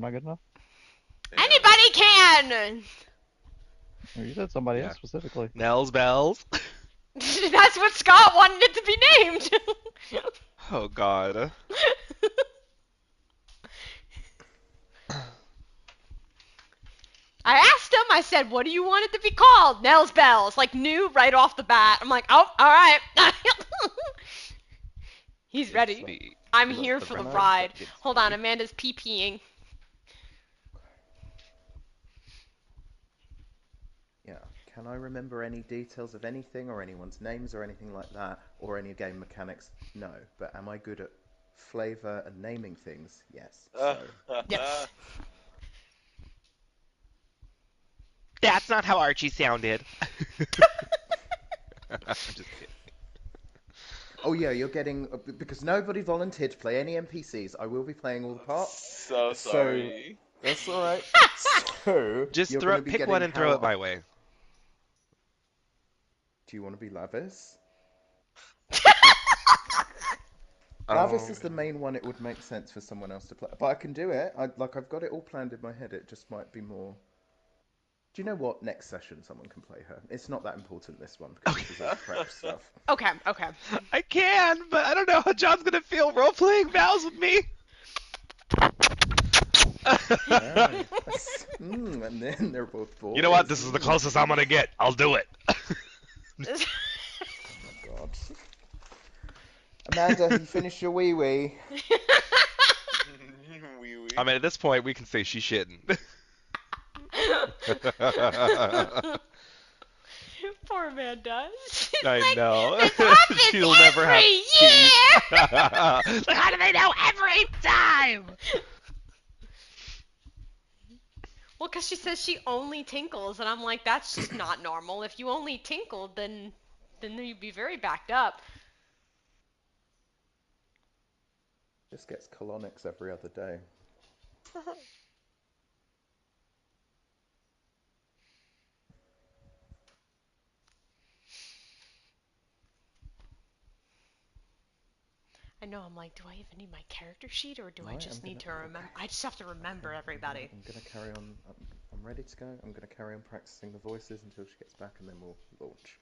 not good enough? Yeah. Anybody can! Or you said somebody else specifically. Knell's bells. That's what Scott wanted it to be named! Oh God. I asked him, I said, what do you want it to be called? Nell's Bells. Like, knew right off the bat. I'm like, oh, alright. He's ready. I'm here for the ride. Hold on, Amanda's pee-peeing. Yeah. Can I remember any details of anything or anyone's names or anything like that? Or any game mechanics? No. But am I good at flavor and naming things? Yes. So. Yes. That's not how Archie sounded. I'm just kidding. Oh yeah, you're getting because nobody volunteered to play any NPCs. I will be playing all the parts. So sorry. That's all right. So Just you're gonna be pick getting one and throw how- it my way. Do you want to be Lavis? Oh. Lavis is the main one. It would make sense for someone else to play, but I can do it. I've got it all planned in my head. It just might be more. Do you know what? Next session, someone can play her. It's not that important this one because this is all prep stuff. Okay. I can, but I don't know how John's gonna feel role-playing vows with me. And then they're both boys. You know what? This is the closest I'm gonna get. I'll do it. Oh my god. Amanda, you finished your wee wee. Wee wee. I mean, at this point, we can say she's shitting. Poor Amanda. I know. This happens She'll never have every peace. year! Like, how do they know every time? Well, because she says she only tinkles, and I'm like, that's just not normal. If you only tinkled, then you'd be very backed up. Just gets colonics every other day. I know, I'm like, do I even need my character sheet, or do I Right, just I'm need to gonna- remember? I just have to remember everybody. I'm gonna carry on. I'm ready to go. I'm gonna carry on practicing the voices until she gets back, and then we'll launch.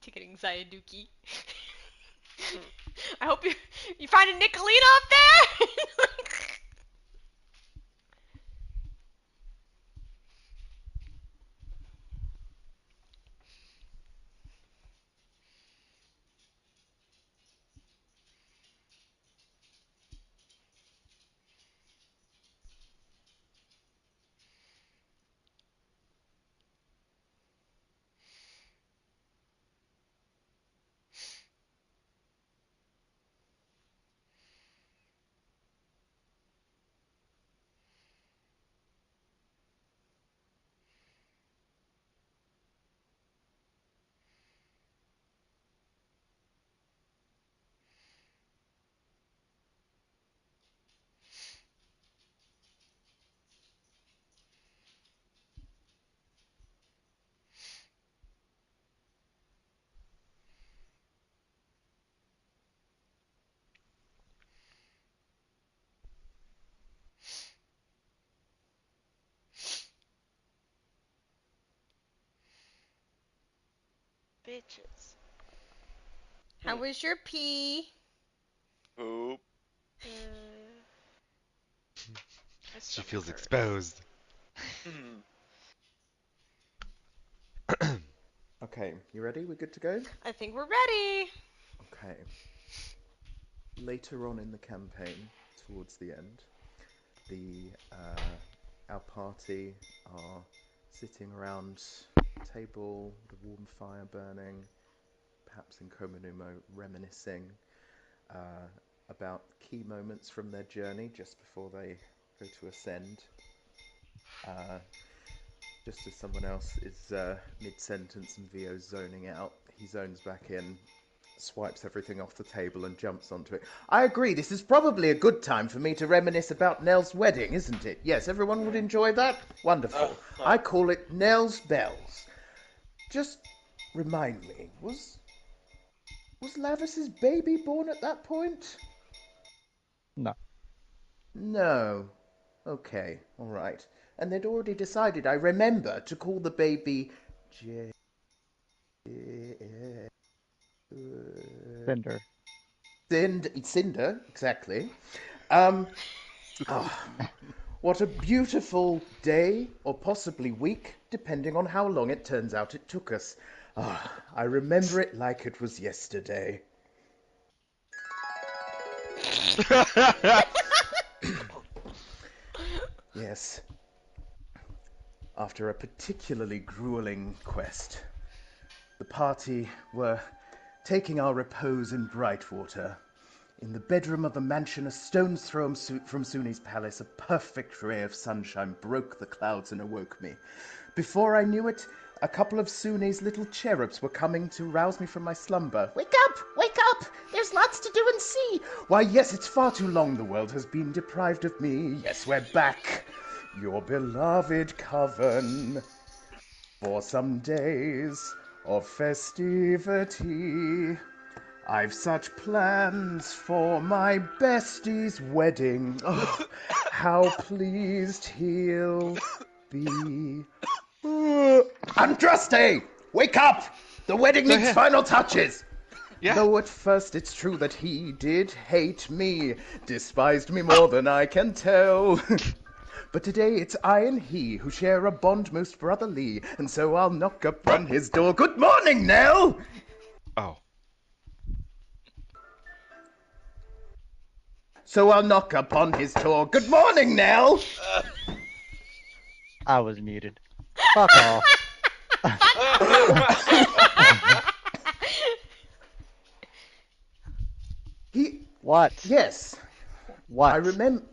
Ticket anxiety dookie. I hope you find a Nicolina up there! Bitches. How was your pee? Poop. My She stomach feels hurts. exposed. Okay, you ready? We're good to go? I think we're ready. Okay. Later on in the campaign, towards the end, our party are sitting around a table, the warm fire burning, perhaps in Komanumo, reminiscing about key moments from their journey just before they go to ascend. Just as someone else is mid-sentence and Vio's zoning out, he zones back in, swipes everything off the table and jumps onto it. I agree, this is probably a good time for me to reminisce about Nell's wedding, isn't it? Yes, everyone would enjoy that? Wonderful. I call it Nell's Bells. Just remind me, was Lavis's baby born at that point? No. No. Okay, all right. And they'd already decided, I remember, to call the baby Cinder. Cinder, exactly. What a beautiful day, or possibly week, depending on how long it turns out it took us. I remember it like it was yesterday. Yes. After a particularly grueling quest, the party were taking our repose in Brightwater. In the bedroom of a mansion a stone's throw from Suni's palace, a perfect ray of sunshine broke the clouds and awoke me. Before I knew it, a couple of Suni's little cherubs were coming to rouse me from my slumber. Wake up! Wake up! There's lots to do and see! Why, yes, it's far too long the world has been deprived of me. Yes, we're back! Your beloved coven. For some days of festivity. I've such plans for my bestie's wedding. Oh, how pleased he'll be. Andraste! Wake up! The wedding needs final touches! Yeah. Though at first it's true that he did hate me, despised me more than I can tell. But today it's I and he who share a bond most brotherly, and so I'll knock upon his door. Good morning, Knell! Oh. So I'll knock upon his door. Good morning, Knell! I was muted. Fuck off. What? Yes. What?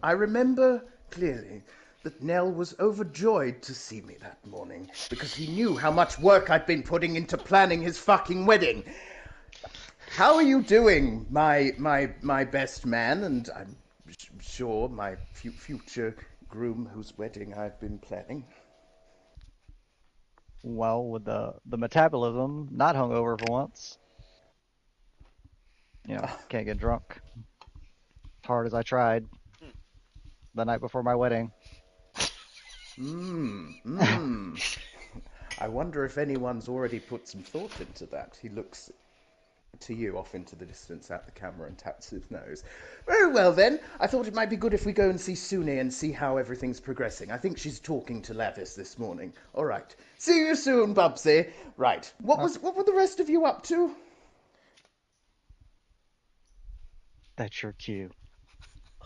I remember clearly that Knell was overjoyed to see me that morning because he knew how much work I'd been putting into planning his fucking wedding. How are you doing, my best man, and I'm sure my future groom whose wedding I've been planning? Well, with the metabolism, not hungover for once. You know, can't get drunk. As hard as I tried the night before my wedding. I wonder if anyone's already put some thought into that. He looks to you off into the distance at the camera and taps his nose. Very well then, I thought it might be good if we go and see Sune and see how everything's progressing. I think she's talking to Lavis this morning. All right. See you soon, Bubsy. Right. What were the rest of you up to? That's your cue.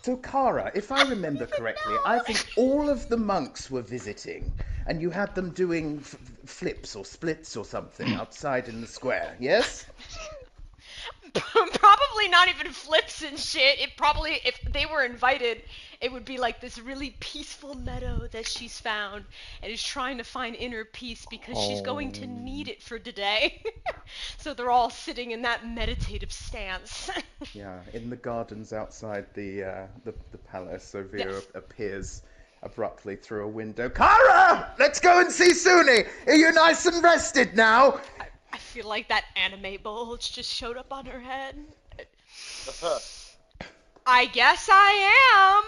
So, Kara, if I remember correctly, I think all of the monks were visiting, and you had them doing flips or splits or something outside in the square, yes? Probably not even flips and shit. It probably, if they were invited, it would be like this really peaceful meadow that she's found and is trying to find inner peace because she's going to need it for today. So they're all sitting in that meditative stance. Yeah, in the gardens outside the palace, Sovia appears abruptly through a window. Kara! Let's go and see Suni! Are you nice and rested now? I feel like that anime bulge just showed up on her head. I guess I am.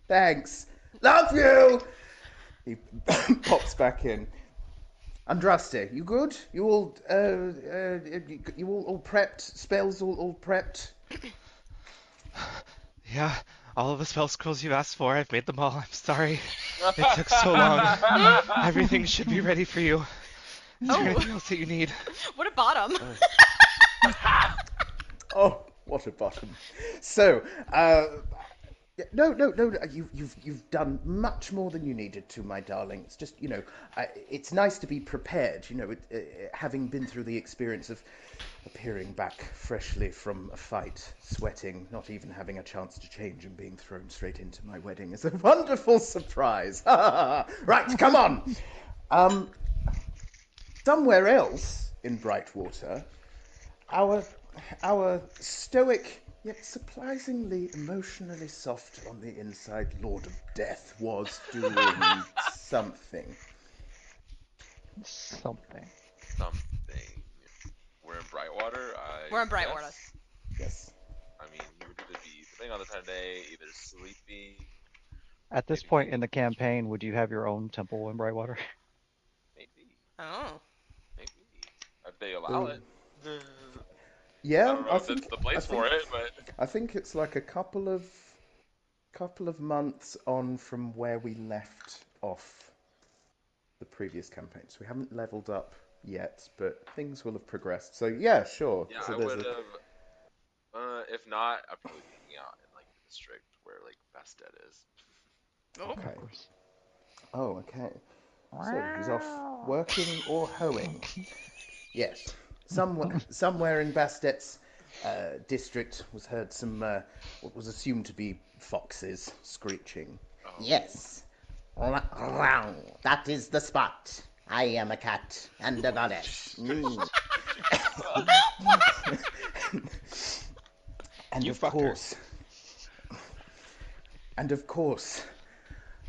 Thanks. Love you! He pops back in. Andraste, you good? You all prepped? Spells all prepped? Yeah, all of the spell scrolls you've asked for, I've made them all. I'm sorry. It took so long. Everything should be ready for you. Is there anything else that you need? What a bottom. Oh, what a bottom. So, no, you've done much more than you needed to, my darling. It's just, it's nice to be prepared, having been through the experience of appearing back freshly from a fight, sweating, not even having a chance to change and being thrown straight into my wedding is a wonderful surprise. Right, come on. Somewhere else in Brightwater, our stoic yet surprisingly emotionally soft on the inside Lord of Death was doing something. Something. Something. We're in Brightwater, I We're in Brightwater. guess. Yes. I mean, he would either be, depending on the time of day, either sleeping, At this maybe, point in the campaign, would you have your own temple in Brightwater? maybe, Oh. maybe. If they allow Ooh. it. I Yeah, don't know if that's the place for it, but I think it's like a couple of months on from where we left off the previous campaign. So we haven't leveled up yet, but things will have progressed. So yeah, sure. yeah, So I there's would a have. If not, I'd probably be hanging out in like the district where like Bastet is. Oh. okay. Of course. Oh, okay. So he's off working or hoeing. Yes. Somewhere in Bastet's district was heard some what was assumed to be foxes screeching. Oh. Yes. That is the spot. I am a cat and a goddess. Mm. And You of fucked her. course,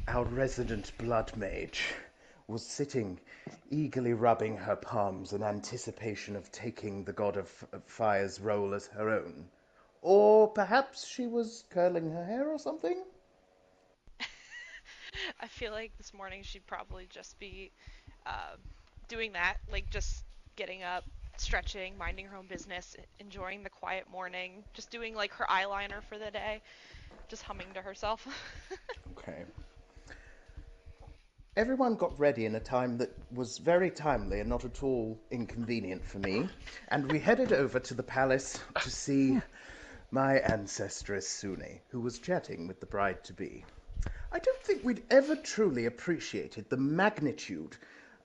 our resident blood mage was sitting eagerly rubbing her palms in anticipation of taking the god of fire's role as her own. Or perhaps she was curling her hair or something? I feel like this morning she'd probably just be doing that, like just getting up, stretching, minding her own business, enjoying the quiet morning, just doing like her eyeliner for the day, just humming to herself. Okay. Everyone got ready in a time that was very timely and not at all inconvenient for me, and we headed over to the palace to see my ancestress Sune, who was chatting with the bride-to-be. I don't think we'd ever truly appreciated the magnitude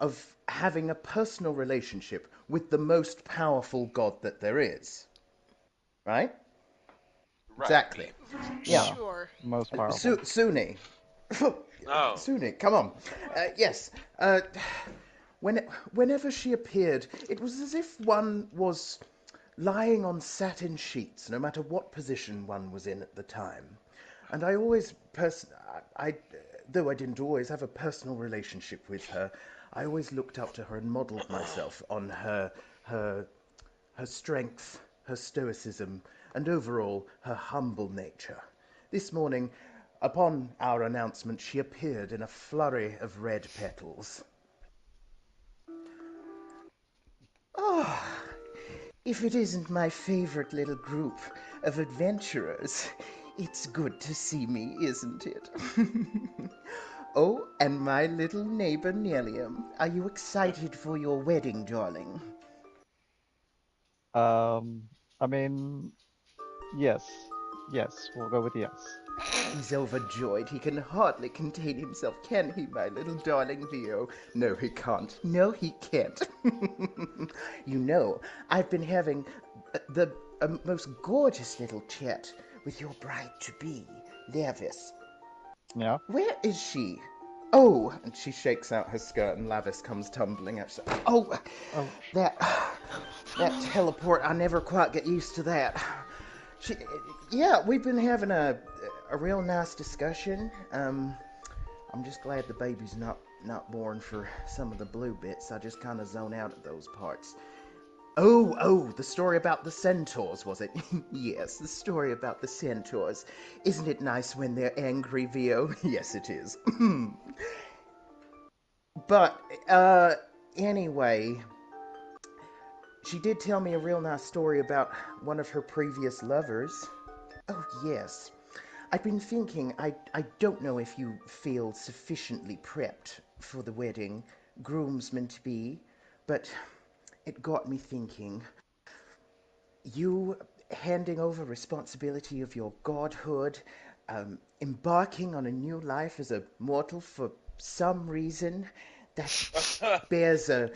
of having a personal relationship with the most powerful god that there is. Right? Right. Exactly. Yeah. Sure. Most powerful. Sune. Oh. Sune, come on. Yes. Whenever she appeared, it was as if one was lying on satin sheets, no matter what position one was in at the time. And I always, though I didn't always have a personal relationship with her, I always looked up to her and modelled myself on her strength, her stoicism, and overall her humble nature. This morning, upon our announcement, she appeared in a flurry of red petals. Ah, if it isn't my favorite little group of adventurers, it's good to see me, isn't it? Oh, and my little neighbor Nellium, are you excited for your wedding, darling? I mean, yes. Yes, we'll go with yes. He's overjoyed. He can hardly contain himself, can he, my little darling Theo? No, he can't. No, he can't. You know, I've been having the most gorgeous little chat with your bride-to-be, Lavis. Yeah. Where is she? Oh, and she shakes out her skirt and Lavis comes tumbling out. Oh, Oh, that teleport, I never quite get used to that. She, yeah, we've been having a real nice discussion. I'm just glad the baby's not born for some of the blue bits. I just kind of zone out at those parts. Oh, the story about the centaurs, was it? Yes, the story about the centaurs. Isn't it nice when they're angry, Vio? Yes, it is. But, anyway, she did tell me a real nice story about one of her previous lovers. Oh, yes. I've been thinking, I don't know if you feel sufficiently prepped for the wedding, groomsman to be, but it got me thinking. You handing over responsibility of your godhood, embarking on a new life as a mortal for some reason, that bears a,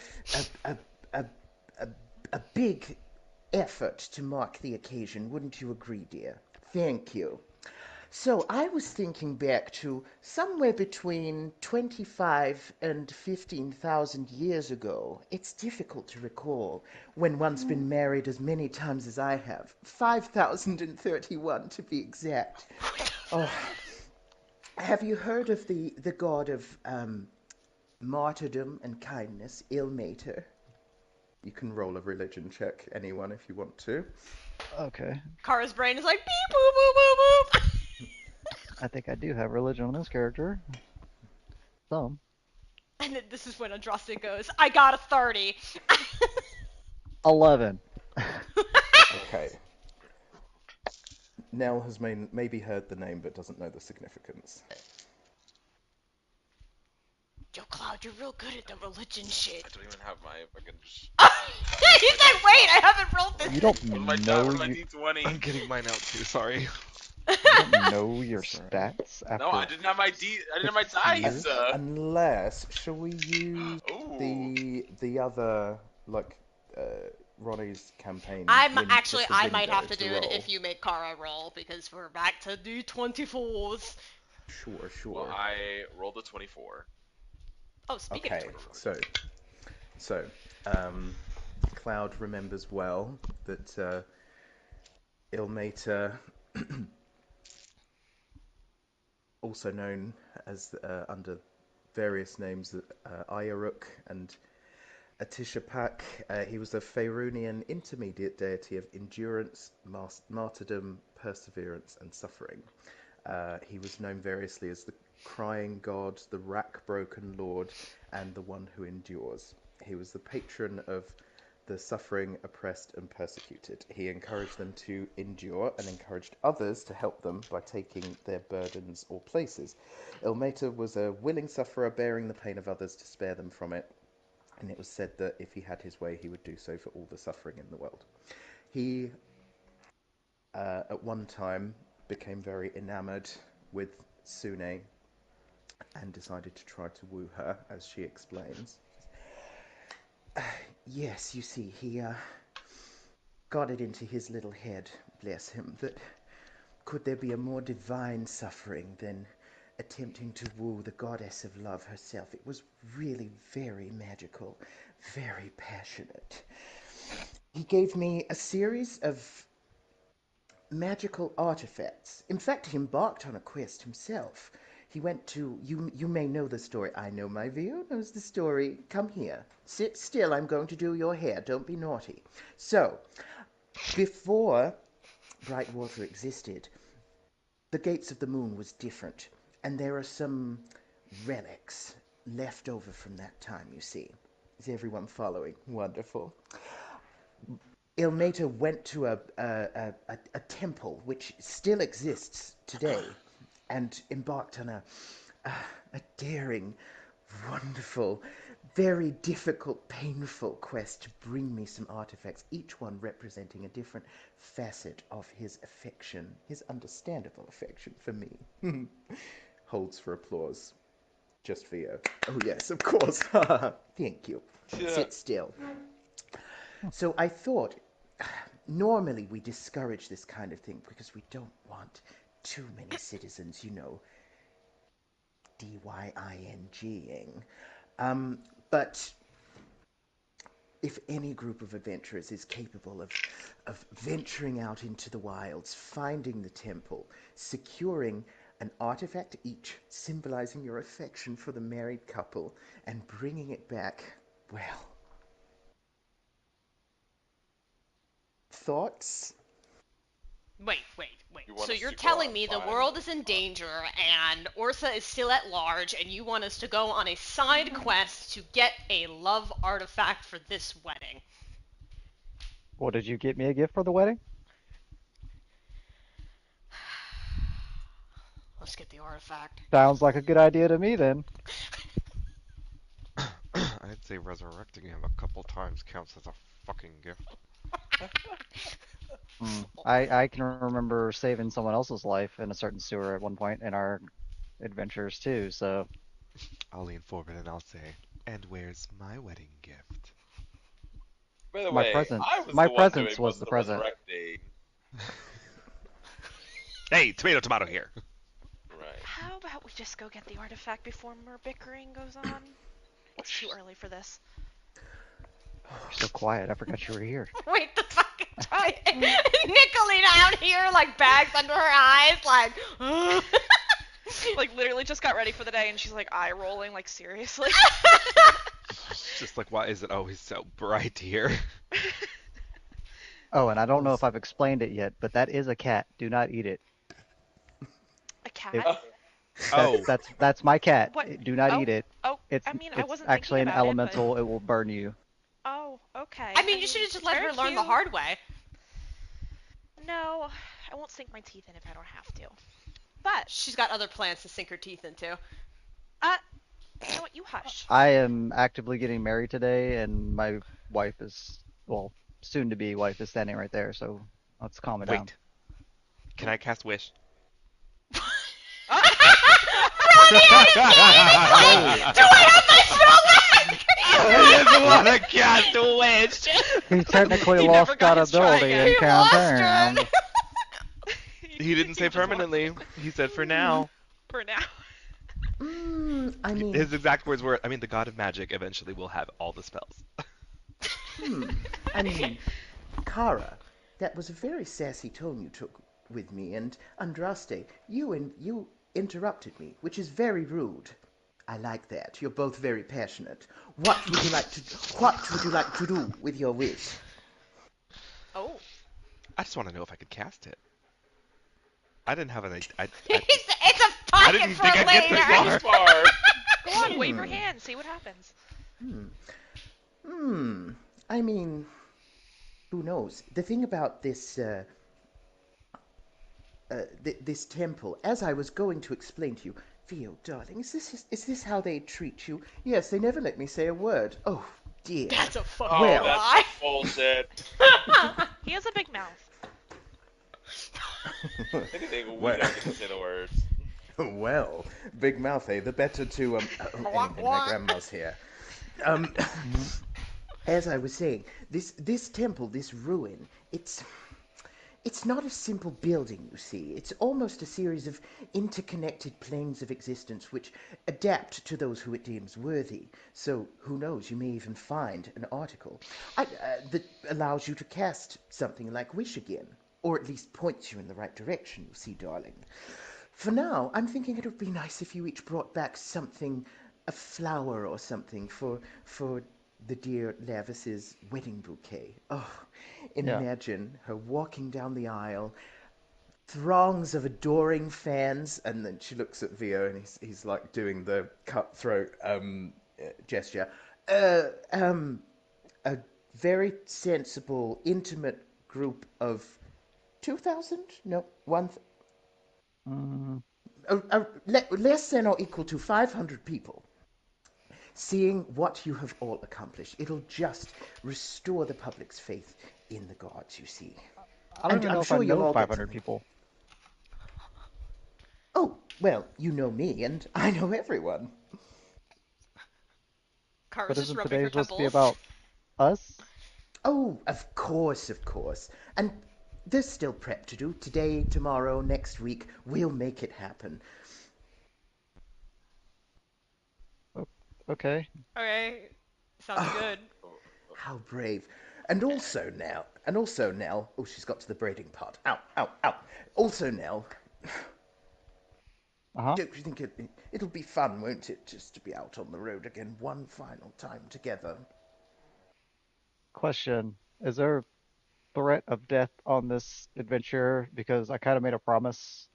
a, a, a, a big effort to mark the occasion, wouldn't you agree, dear? Thank you. So I was thinking back to somewhere between 25 and 15,000 years ago. It's difficult to recall when one's been married as many times as I have. 5,031 to be exact. Oh, have you heard of the god of martyrdom and kindness, Ilmater? You can roll a religion check, anyone, if you want to. Okay. Kara's brain is like beep boop boop boop boop. I think I do have religion on this character. Some. And then this is when Andraste goes, I got a 30. 11. Okay. Knell has maybe heard the name but doesn't know the significance. Yo, Cloud, you're real good at the religion shit. I don't even have my fucking. He's like, wait, I haven't rolled this. You don't What am I know what am I you, D20? I'm getting mine out too. Sorry. you don't know your Sorry. stats after. No, I didn't have my I didn't have my dice. Unless, shall we use Ooh. the other, like, Ronnie's campaign? I'm win- actually, just the I might window have to do it roll? if you make Kara roll, because we're back to D24s. Sure. Well, I rolled a 24. Oh, speaking Okay, of so, Cloud remembers well that Ilmater, also known as under various names, Ayaruk and Atishapak, he was a Faerunian intermediate deity of endurance, martyrdom, perseverance, and suffering. He was known variously as the Crying God, the Rack-broken Lord, and the One who Endures. He was the patron of the suffering, oppressed, and persecuted. He encouraged them to endure and encouraged others to help them by taking their burdens or places. Ilmater was a willing sufferer, bearing the pain of others to spare them from it, and it was said that if he had his way, he would do so for all the suffering in the world. He, at one time, became very enamored with Sune and decided to try to woo her, as she explains. Yes, you see, he got it into his little head, bless him, that could there be a more divine suffering than attempting to woo the goddess of love herself? It was really very magical, very passionate. He gave me a series of magical artifacts. In fact, he embarked on a quest himself. He went to, you may know the story. I know my view knows the story. Come here. Sit still. I'm going to do your hair. Don't be naughty. So, before Brightwater existed, the Gates of the Moon was different. And there are some relics left over from that time, you see. Is everyone following? Wonderful. Ilmater went to a temple which still exists today and embarked on a daring, wonderful, very difficult, painful quest to bring me some artifacts, each one representing a different facet of his affection, his understandable affection for me. Holds for applause. Just for you. Oh, yes, of course. Thank you. Yeah. Sit still. So I thought, normally we discourage this kind of thing because we don't want too many citizens, DYINGing. But if any group of adventurers is capable of venturing out into the wilds, finding the temple, securing an artifact each symbolizing your affection for the married couple, and bringing it back, well... Thoughts? Wait. You want So us you're to go telling out me and the find world the is in spot? danger and Ursa is still at large and you want us to go on a side quest to get a love artifact for this wedding? What, did you get me a gift for the wedding? Let's get the artifact. Sounds like a good idea to me then. I'd say resurrecting him a couple times counts as a fucking gift. I can remember saving someone else's life in a certain sewer at one point in our adventures too, so I'll lean forward and I'll say, and where's my wedding gift? By the my way, presence I was my the one doing presence was most the of the present. resurrecting. Hey, tomato here. about we just go get the artifact before more bickering goes on? It's too early for this. You're so quiet. I forgot you were here. Wait, the fucking time. Nickeling out here, like bags under her eyes, like. Like literally just got ready for the day, and she's like eye rolling, like seriously. Just like, why is it always so bright here? Oh, and I don't know if I've explained it yet, but that is a cat. Do not eat it. A cat? That's, that's my cat. What? Do not eat it. Oh, It's I mean, I it's wasn't actually thinking an about it, elemental. It will burn you. Oh, okay. I mean, you should have just let her very learn the cute. hard way. No, I won't sink my teeth in if I don't have to. But, She's got other plans to sink her teeth into. you know what? You hush. I am actively getting married today, and my wife is, well, soon-to-be wife is standing right there. So let's calm it down. Wait. Can I cast Wish? Do I have my spell back? I just want to cast Wish! He technically He lost never got that his try ability again. in He lost campaign. it. He didn't say permanently. He said for now. For now. I mean, His exact words were, I mean, the god of magic eventually will have all the spells. I mean, Kara, that was a very sassy tone you took with me, and Andraste, you interrupted me, which is very rude. I like that. You're both very passionate. What would you like to do with your wish? Oh. I just want to know if I could cast it. I didn't have an idea. It's a I pocket didn't for think I'd get this later. far. Go on, wave your hand, see what happens. I mean, who knows? The thing about this this temple, as I was going to explain to you, Theo, darling, is this how they treat you? Yes, they never let me say a word. Oh dear. That's a fucking Well, lie. That's bullshit. He has a big mouth. Anything we Well. don't get to say the words. Well, big mouth, eh? The better to anyway, my grandma's here. As I was saying, this temple, this ruin, it's not a simple building, you see. It's almost a series of interconnected planes of existence which adapt to those who it deems worthy. So, who knows, you may even find an article that allows you to cast something like Wish again, or at least points you in the right direction, you see, darling. For now, I'm thinking it would be nice if you each brought back something, a flower or something, for the dear Lavis's wedding bouquet. Oh, imagine her walking down the aisle, throngs of adoring fans, and then she looks at Vio and he's like doing the cutthroat gesture. A very sensible, intimate group of 2,000? No, less than or equal to 500 people. Seeing what you have all accomplished, it'll just restore the public's faith in the gods, you see. I don't even know if I know 500 people. Oh, well, you know me, and I know everyone. Kara's But just isn't rubbing today her supposed to be temples. about us? Oh, of course. And there's still prep to do. Today, tomorrow, next week, we'll make it happen. Okay. Okay. Sounds good. How brave. And also Nell, oh, she's got to the braiding part. Ow, ow, ow. Also Nell, Uh-huh. don't you think it'll be fun, won't it, just to be out on the road again one final time together? Question. Is there a threat of death on this adventure? Because I kind of made a promise.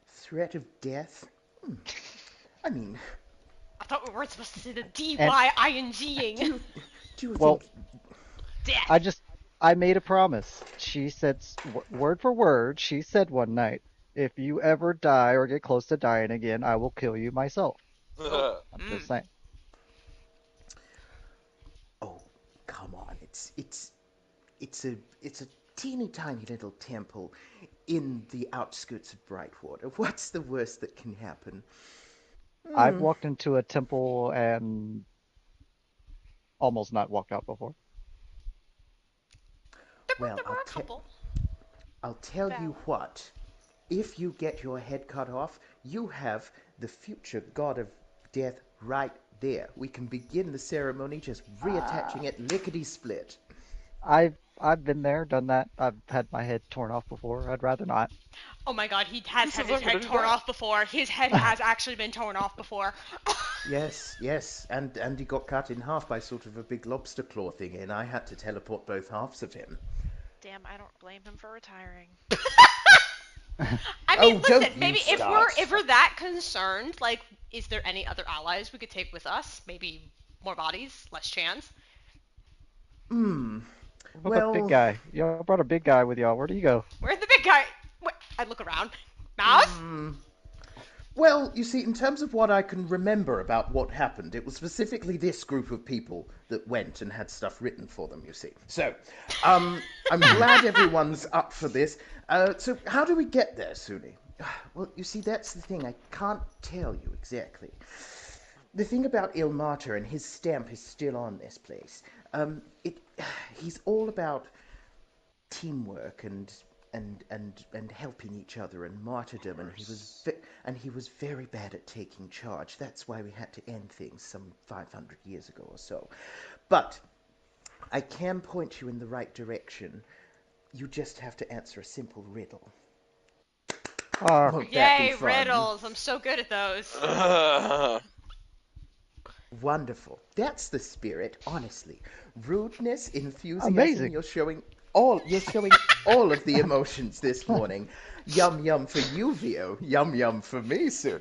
Threat of death? I mean, I thought we weren't supposed to say the D-Y-I-N-G-ing. do you Well, think... Death. I made a promise. She said, word for word, she said one night, if you ever die or get close to dying again, I will kill you myself. I'm just saying. Oh, come on. It's a teeny tiny little temple in the outskirts of Brightwater. What's the worst that can happen? I've walked into a temple and almost not walked out before. Well, There were a couple. I'll tell you what. if you get your head cut off, you have the future god of death right there. We can begin the ceremony just reattaching it lickety-split. I've been there, done that. I've had my head torn off before. I'd rather not. Oh my god, he has had says his I'm gonna head do torn that? off before. His head has actually been torn off before. Yes, and he got cut in half by sort of a big lobster claw thing, and I had to teleport both halves of him. Damn, I don't blame him for retiring. I mean, Oh, don't listen, you maybe start. if we're that concerned, like, is there any other allies we could take with us? Maybe more bodies, less chance. Hmm. What about the big Well, guy? Y'all brought a big guy with y'all. Where do you go? Where's the big guy? I look around. Mouse? Well, you see, in terms of what I can remember about what happened, it was specifically this group of people that went and had stuff written for them, you see. So, I'm glad everyone's up for this. So how do we get there, Suni? Well, you see, that's the thing. I can't tell you exactly. The thing about Ilmater and his stamp is still on this place. He's all about teamwork and helping each other and martyrdom, and he was very bad at taking charge. That's why we had to end things some 500 years ago or so. But I can point you in the right direction. You just have to answer a simple riddle. Oh, Won't that be Yay, fun? riddles. I'm so good at those. Wonderful. That's the spirit, honestly. Rudeness, enthusiasm, amazing. you're showing all of the emotions this morning. Yum yum for you, Vio. Yum yum for me, Sune.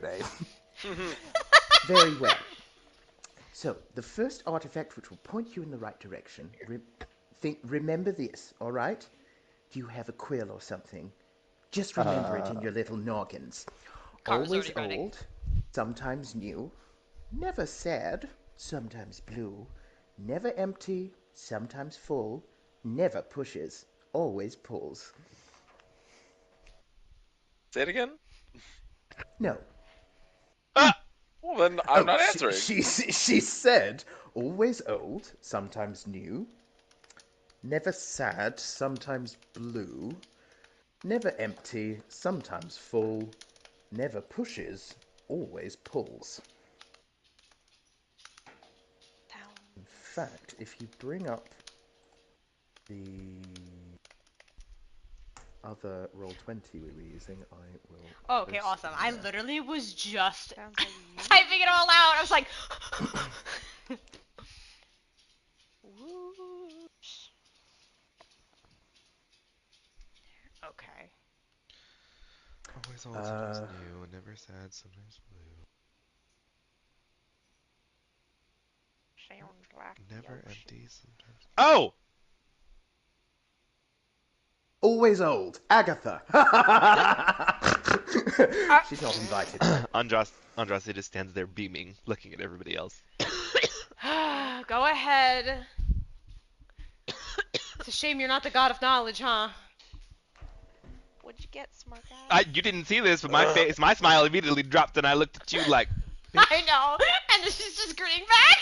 Very well. So, the first artifact which will point you in the right direction, remember this, all right? Do you have a quill or something? Just remember it in your little noggins. Car's Always already ready. old, sometimes new, never sad, sometimes blue, never empty, sometimes full, never pushes, always pulls. Say it again. No. Well, then I'm not answering. She said, always old, sometimes new, never sad, sometimes blue, never empty, sometimes full, never pushes, always pulls. In fact, if you bring up the other Roll20 we were using, I will... Oh, okay, post awesome. them I there. literally was just Sounds like you. typing it all out. I was like, Whoops. okay. Always old, sometimes new, never sad, sometimes blue. Sounds like the Never ocean. empty, sometimes. Oh! Always old. Agatha. She's not invited. Andraste just stands there beaming, looking at everybody else. Go ahead. It's a shame you're not the god of knowledge, huh? What'd you get, smart guy? You didn't see this, but my smile immediately dropped, and I looked at you like, I know. And she's just grinning back.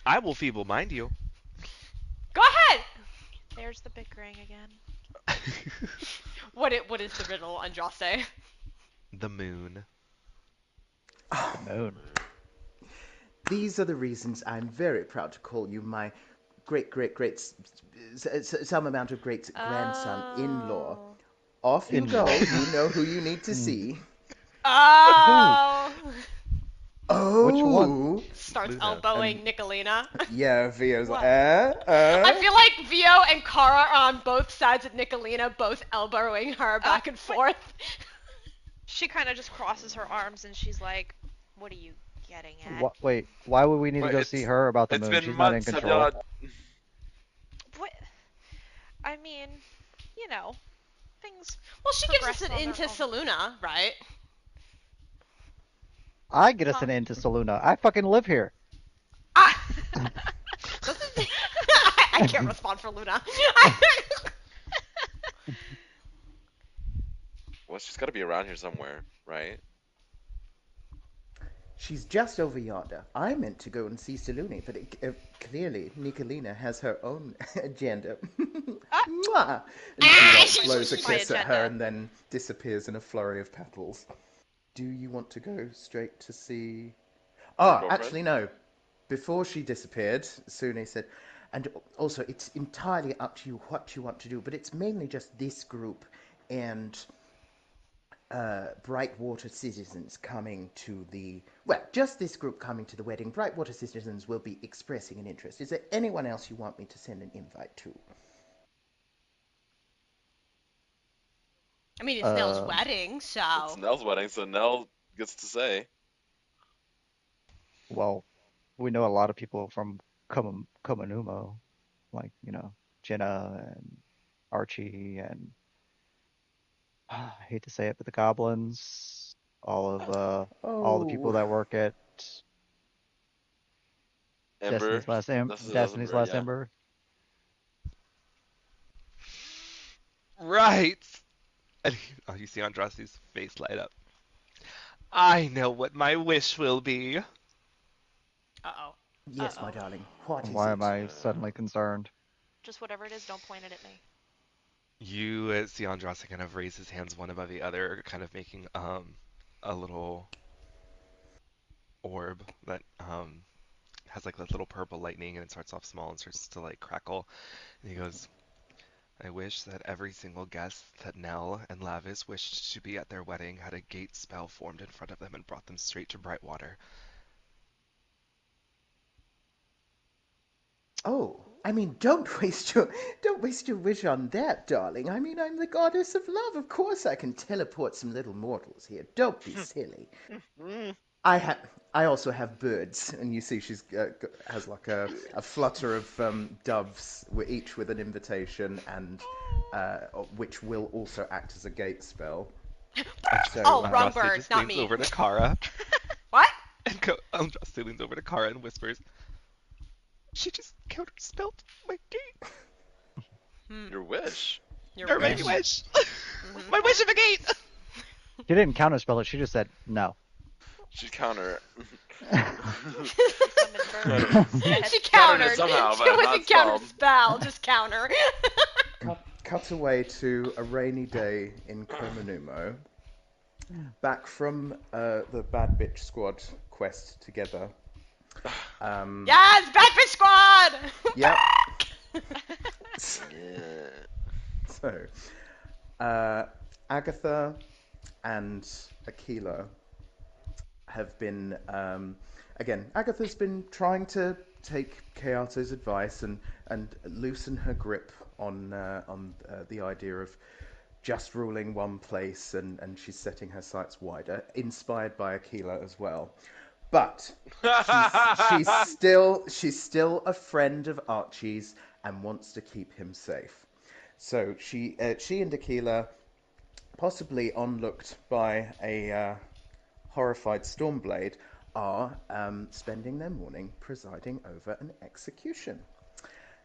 I will feeble mind you. Go ahead. There's the bickering again. What is the riddle, Andraste? The moon. Moon. These are the reasons I'm very proud to call you my great some amount of great grandson-in-law. Off you go. You know who you need to see. Oh. Oh. Which one? Starts Luna. elbowing Nicolina. Yeah, Vio's like, I feel like Vio and Kara are on both sides of Nicolina, both elbowing her back and forth. She kind of just crosses her arms and she's like, "What are you getting at?" Wait, why would we need to But go it's- see her about the It's moon? been She's not in months. Have control. y'all- What? I mean, you know, things. Well, she gives us progress an on their into own. Saluna, right? I get us an into Saluna. I fucking live here. Ah! I can't respond for Luna. Well, she's got to be around here somewhere, right? She's just over yonder. I meant to go and see Saluni, but clearly Nicolina has her own agenda. Mwah! And she blows a kiss at her and then disappears in a flurry of petals. Do you want to go straight to see... actually no. Before she disappeared, Sune said, and also it's entirely up to you what you want to do, but it's mainly just this group and Brightwater citizens coming to the... Well, just this group coming to the wedding. Brightwater citizens will be expressing an interest. Is there anyone else you want me to send an invite to? I mean, it's Nell's wedding, so... It's Nell's wedding, so Nell gets to say. Well, we know a lot of people from Komanumo, like, Jenna and Archie and I hate to say it, but the goblins, all the people that work at Ember. Destiny's Last Ember. Right. And you see Andraste's face light up. I know what my wish will be. Uh-oh. Yes, my darling. What is it? Why am I suddenly concerned? Just whatever it is, don't point it at me. You see Andraste kind of raise his hands one above the other, kind of making a little orb that has like a little purple lightning, and it starts off small and starts to like crackle. And he goes, I wish that every single guest that Knell and Lavis wished to be at their wedding had a gate spell formed in front of them and brought them straight to Brightwater. Oh, I mean, don't waste your wish on that, darling. I mean, I'm the goddess of love. Of course I can teleport some little mortals here. Don't be silly. I also have birds, and you see she's has like a flutter of doves, each with an invitation, and which will also act as a gate spell. So, wrong bird, just not leans me. over to Kara. What? And Andraste leans over to Kara and whispers, she just counterspelled my gate. Your wish. Your wish. My wish of a gate. She didn't counterspell it. She just said no. She'd counter She countered. Somehow, but It wasn't counter spell, just counter. Cut away to a rainy day in Komanumo. Back from the Bad Bitch Squad quest together. Yes, Bad Bitch Squad! Yep. Yeah. So, Agatha and Aquila have been, again, Agatha's been trying to take Keato's advice and loosen her grip on the idea of just ruling one place, and she's setting her sights wider, inspired by Aquila as well. But she's still a friend of Archie's and wants to keep him safe. So she and Aquila, possibly onlooked by a horrified Stormblade, are spending their morning presiding over an execution.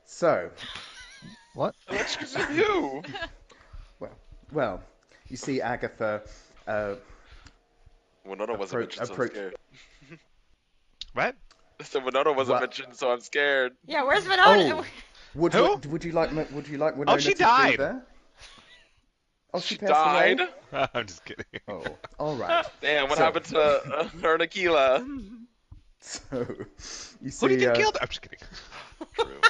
So, What? Who? Well, you see Agatha. Winona wasn't mentioned, so I'm scared. What? So Winona wasn't mentioned, so I'm scared. Yeah, where's Winona? Oh, would you like Winona Oh, she to died. be there? Oh, she passed died? away? I'm just kidding. Oh, all right. Damn, what happened to her and Aquila? So, you see... Who did you get killed? I'm just kidding. True.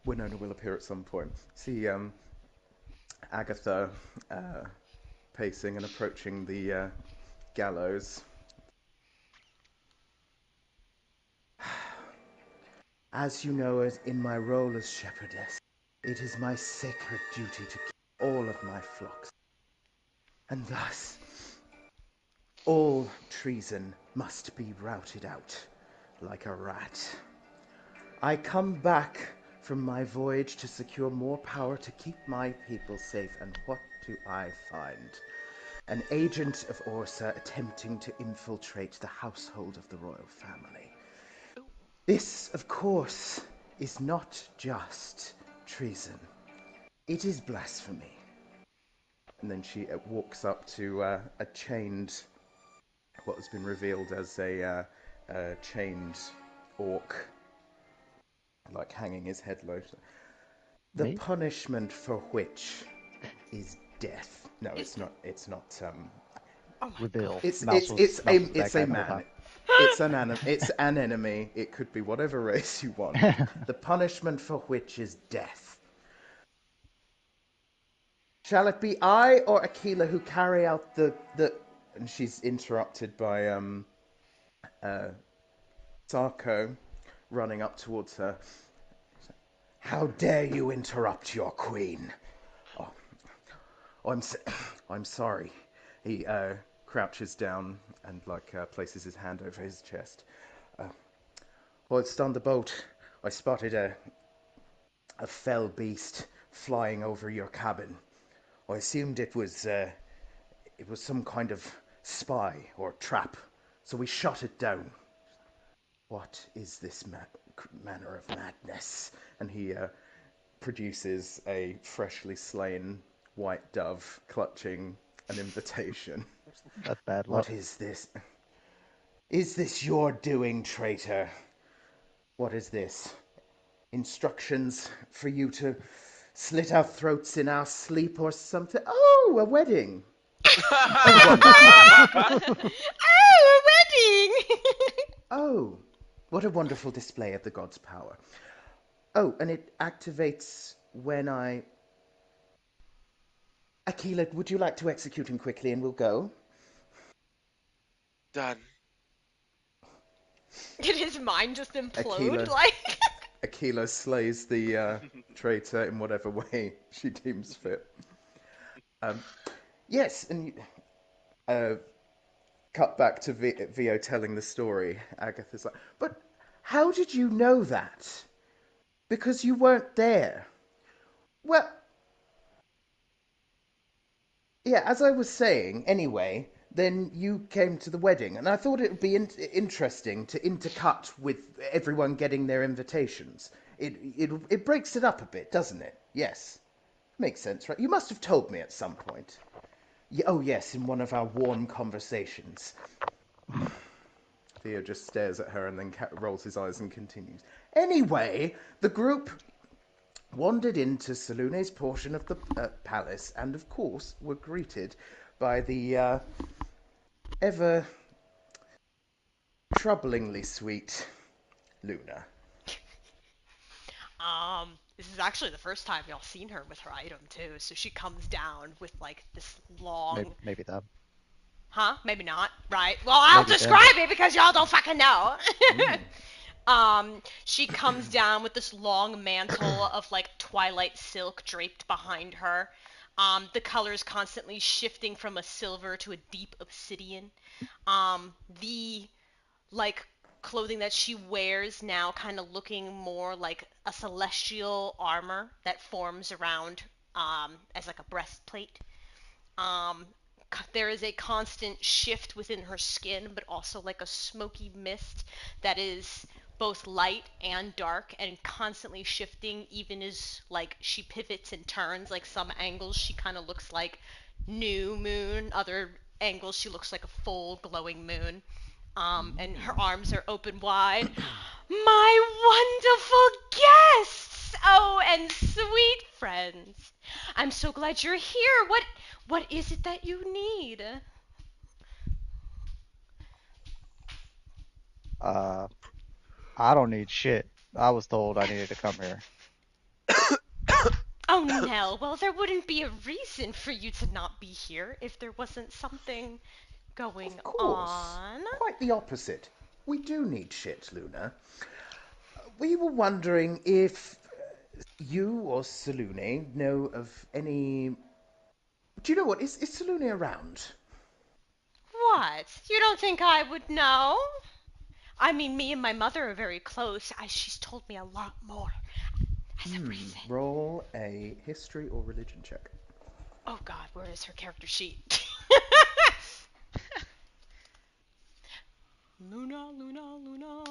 Winona will appear at some point. See Agatha pacing and approaching the gallows. As you know, as in my role as shepherdess, it is my sacred duty to keep all of my flocks. And thus, all treason must be routed out like a rat. I come back from my voyage to secure more power to keep my people safe, and what do I find? An agent of Orsa attempting to infiltrate the household of the royal family. This, of course, is not just treason. It is blasphemy. and then she walks up to a chained, what has been revealed as a chained orc, like hanging his head low. The Me? punishment for which is death. No, Is it's not. It's not. Oh my god. Reveal. It's Mouse was the bad it's a guy the whole man. time. It's an enemy. It could be whatever race you want. The punishment for which is death. Shall it be I or Aquila who carry out the? And she's interrupted by uh, Sarko running up towards her. How dare you interrupt your queen? Oh, I'm I'm sorry. He crouches down and places his hand over his chest. Whilst on the boat, I spotted a fell beast flying over your cabin. I assumed it was some kind of spy or trap, so we shot it down. What is this manner of madness? And he produces a freshly slain white dove clutching an invitation. That's bad luck. What is this? Is this your doing, traitor? What is this? Instructions for you to slit our throats in our sleep or something? Oh, a wedding! Oh, wonderful. Oh, a wedding! Oh, what a wonderful display of the god's power. Oh, and it activates when I... Aquila, would you like to execute him quickly and we'll go? Done. Did his mind just implode? Aquila. Like, Aquila slays the traitor in whatever way she deems fit. Yes, and cut back to Vio telling the story. Agatha's like, but how did you know that? Because you weren't there. Well, yeah, as I was saying, anyway, then you came to the wedding, and I thought it would be interesting to intercut with everyone getting their invitations. It breaks it up a bit, doesn't it? Yes. Makes sense, right? You must have told me at some point. Oh, yes, in one of our warm conversations. Theo just stares at her and then rolls his eyes and continues. Anyway, the group wandered into Salune's portion of the palace and, of course, were greeted by the ever troublingly sweet Luna. this is actually the first time y'all seen her with her item too. So she comes down with like this long, Maybe that. huh? Maybe not, right? Well, I'll Maybe them. describe it because y'all don't fucking know. She comes down with this long mantle of like twilight silk draped behind her. The colors constantly shifting from a silver to a deep obsidian. The like clothing that she wears now kind of looking more like a celestial armor that forms around as like a breastplate. Um, there is a constant shift within her skin, but also like a smoky mist that is both light and dark and constantly shifting even as like she pivots and turns. Like some angles she kind of looks like new moon, other angles she looks like a full glowing moon. And her arms are open wide. My wonderful guests! Oh, and sweet friends. I'm so glad you're here. What is it that you need? Uh, I don't need shit. I was told I needed to come here. Oh, Nell, well, there wouldn't be a reason for you to not be here if there wasn't something going Of course. on. Quite the opposite. We do need shit, Luna. We were wondering if you or Salune know of any... Do you know what? Is Salune around? What? You don't think I would know? I mean, me and my mother are very close. She's told me a lot more. As a reason. Roll a history or religion check. Oh god, where is her character sheet? Luna, Luna, Luna.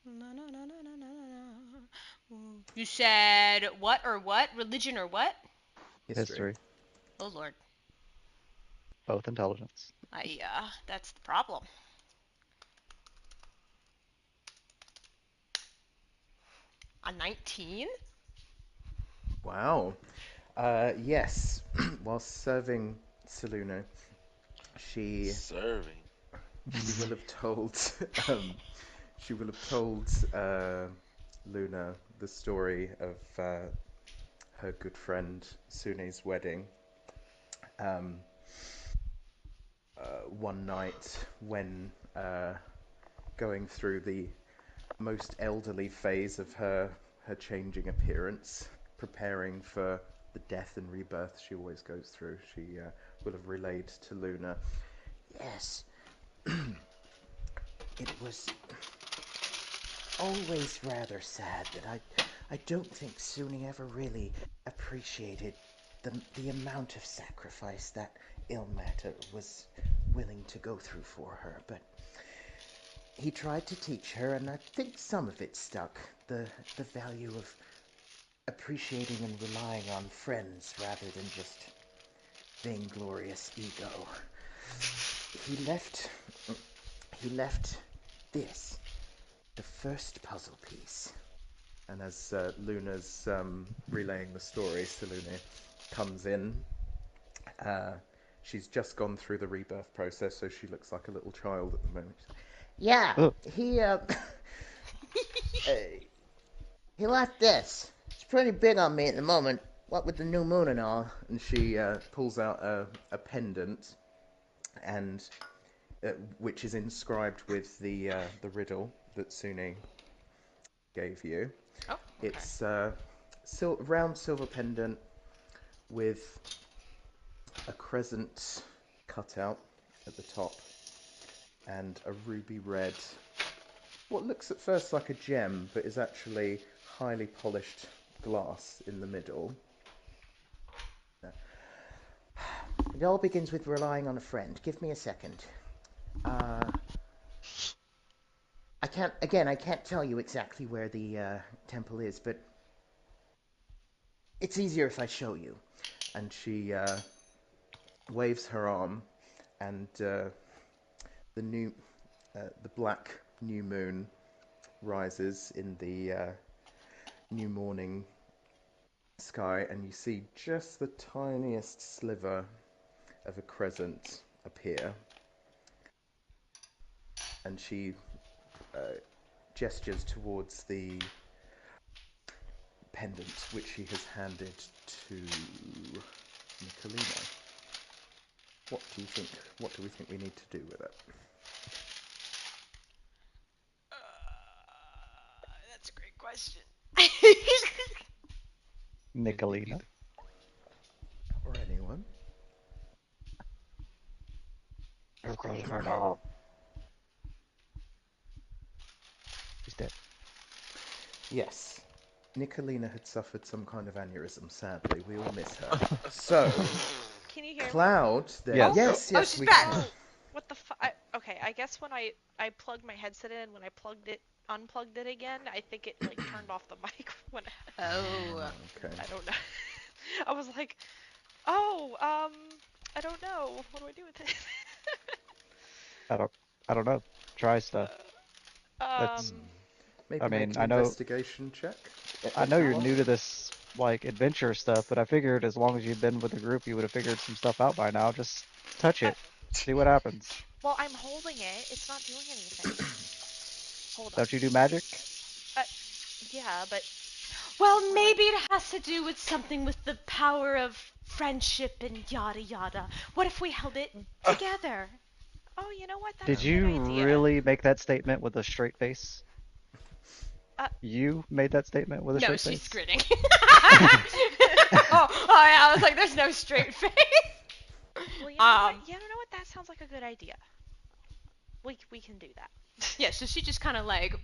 Na, na, na, na, na, na, na. You said what or what? Religion or what? History. History, Oh lord. both intelligence. That's the problem. A 19? Wow. Yes. While serving Saluna, she Serving. she will have told um, she will have told Luna the story of her good friend Sune's wedding. Um, one night when going through the most elderly phase of her changing appearance, preparing for the death and rebirth she always goes through, she will have relayed to Luna. Yes, it was always rather sad that I don't think Suni ever really appreciated the amount of sacrifice that Ilmater was willing to go through for her, but he tried to teach her, and I think some of it stuck. The value of appreciating and relying on friends rather than just vainglorious ego. He left he left this, the first puzzle piece. And as Luna's relaying the story, Saluna comes in. Uh, she's just gone through the rebirth process, so she looks like a little child at the moment. Yeah, Ugh. he uh, he left this. It's pretty big on me at the moment. What with the new moon and all. And she pulls out a pendant, and which is inscribed with the riddle that Sune gave you. Oh, okay. It's a round silver pendant with a crescent cut out at the top and a ruby red, what looks at first like a gem, but is actually highly polished glass in the middle. It all begins with relying on a friend. Give me a second. I can't tell you exactly where the temple is, but it's easier if I show you. And she waves her arm, and the black new moon rises in the new morning sky, and you see just the tiniest sliver of a crescent appear. And she gestures towards the pendant, which she has handed to Nicolina. What do you think? What do we think we need to do with it? That's a great question. Nicolina. Or anyone? She's dead. Yes. Nicolina had suffered some kind of aneurysm, sadly. We all miss her. So, Can you hear me? Cloud, there. Yes. Yes, Oh, yes, she's we back. can. What the okay, I guess when I plugged my headset in, when I unplugged it again, I think it like turned off the mic when Oh. Okay. I don't know. I was like, oh, I don't know. What do I do with it? I don't. I don't know. Try stuff. That's. Maybe I make mean, an investigation check I if know you you're want. new to this like adventure stuff, but I figured as long as you've been with the group, you would have figured some stuff out by now. Just touch uh, it, see what happens. well, I'm holding it. It's not doing anything. Hold on. Don't you do magic? Uh, yeah, but Well, what do I? maybe it has to do with something with the power of friendship and yada yada. What if we held it together? Oh, you know what? Did That's a good you idea. really make that statement with a straight face? Uh, You made that statement with a No, straight she's face? grinning. Oh yeah, I was like, there's no straight face. well, you know what? Um, You know what? That sounds like a good idea. We can do that. yeah, so she just kind of like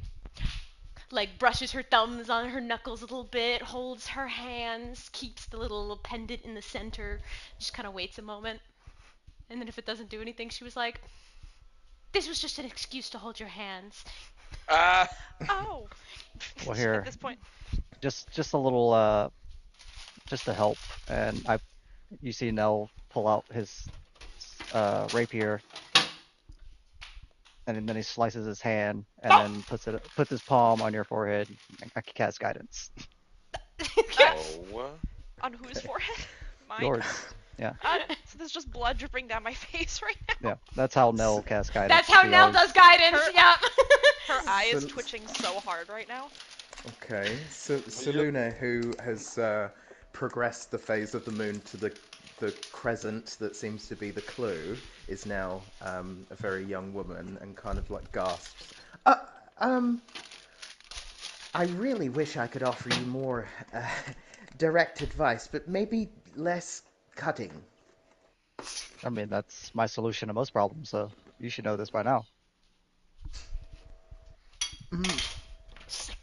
brushes her thumbs on her knuckles a little bit, holds her hands, keeps the little pendant in the center, just kind of waits a moment. And then if it doesn't do anything, she was like, "This was just an excuse to hold your hands." Ah, Oh, Well, at here, this point. just a little just to help, and you see Nell pull out his rapier, and then he slices his hand, and then puts his palm on your forehead. I can cast guidance. Oh. On whose Okay. forehead? Mine. Yours, yeah, So there's just blood dripping down my face right now. yeah. That's how Nell casts guidance. That's how She Nell always- does guidance. Her- Yep. Her eye is So- twitching so hard right now. Okay, so Luna, who has progressed the phase of the moon to the crescent that seems to be the clue, is now a very young woman and kind of like gasps. Um, I really wish I could offer you more direct advice, but maybe less cutting. I mean, that's my solution to most problems. So you should know this by now.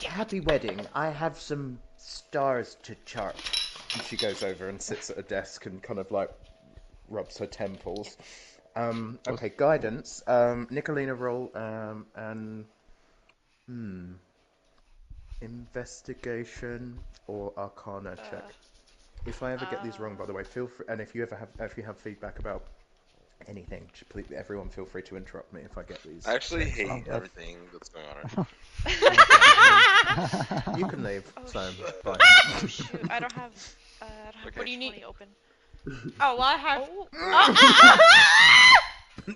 Happy wedding. I have some stars to chart. And she goes over and sits at a desk and kind of like rubs her temples. Okay, guidance. Nicolina roll an investigation or arcana check. If I ever get these wrong, by the way, feel free. And if you have feedback about anything, please, everyone feel free to interrupt me if I get these. I actually checks hate wrong. everything that's going on right now. You can leave. Oh, So, shit. bye. Oh shoot, I don't have Okay. What do you need? 20 open. Oh, well, I have. Oh.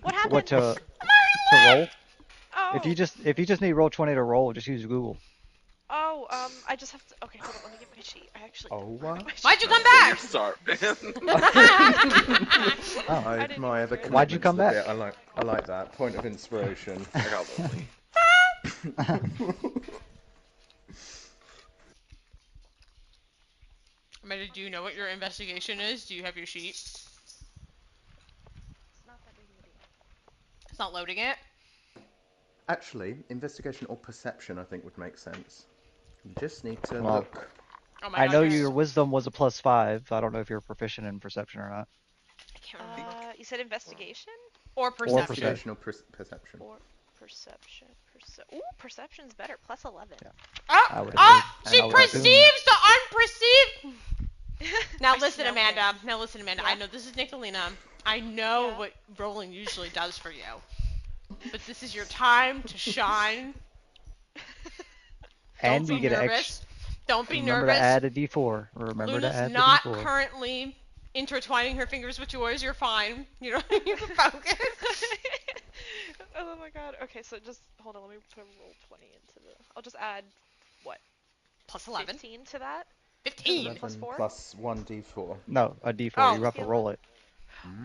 What happened? What to roll? Oh. If you just need roll 20 to roll, just use Google. Oh, I just have to. Okay, hold on. Let me get my sheet. I actually. Oh, what? Why'd you come So back? you start, man. I didn't admire the even hear Why'd you commitment come to the bit. I like that point of inspiration. I got lonely. Amanda, do you know what your investigation is? Do you have your sheet? It's not loading it. Actually, investigation or perception, I think, would make sense. You just need to Well, look. Oh my I god, know yes. your wisdom was a +5. I don't know if you're proficient in perception or not. I can't remember. You said investigation Or perception. Investigation or perception. or perception? Ooh, perception's better. Plus 11. Yeah. Oh, I would oh, assume. she I would assume. perceives the unperceived. Now I listen, smell Amanda. things. Now listen, Amanda. Yeah. I know this is Nicolina. I know Yeah. what rolling usually does for you. But this is your time to shine. And Don't you be get an nervous. extra. Don't be Remember nervous. to add a D4. Remember to Luna's add not the D4. currently intertwining her fingers with yours. You're fine. You know, you can focus. Oh my god. Okay, so just hold on. Let me put a roll 20 into the. I'll just add what? Plus 11. 15 to that. 15. 11 Plus 4? plus 1d4. No, a D4. Oh. You have to roll it.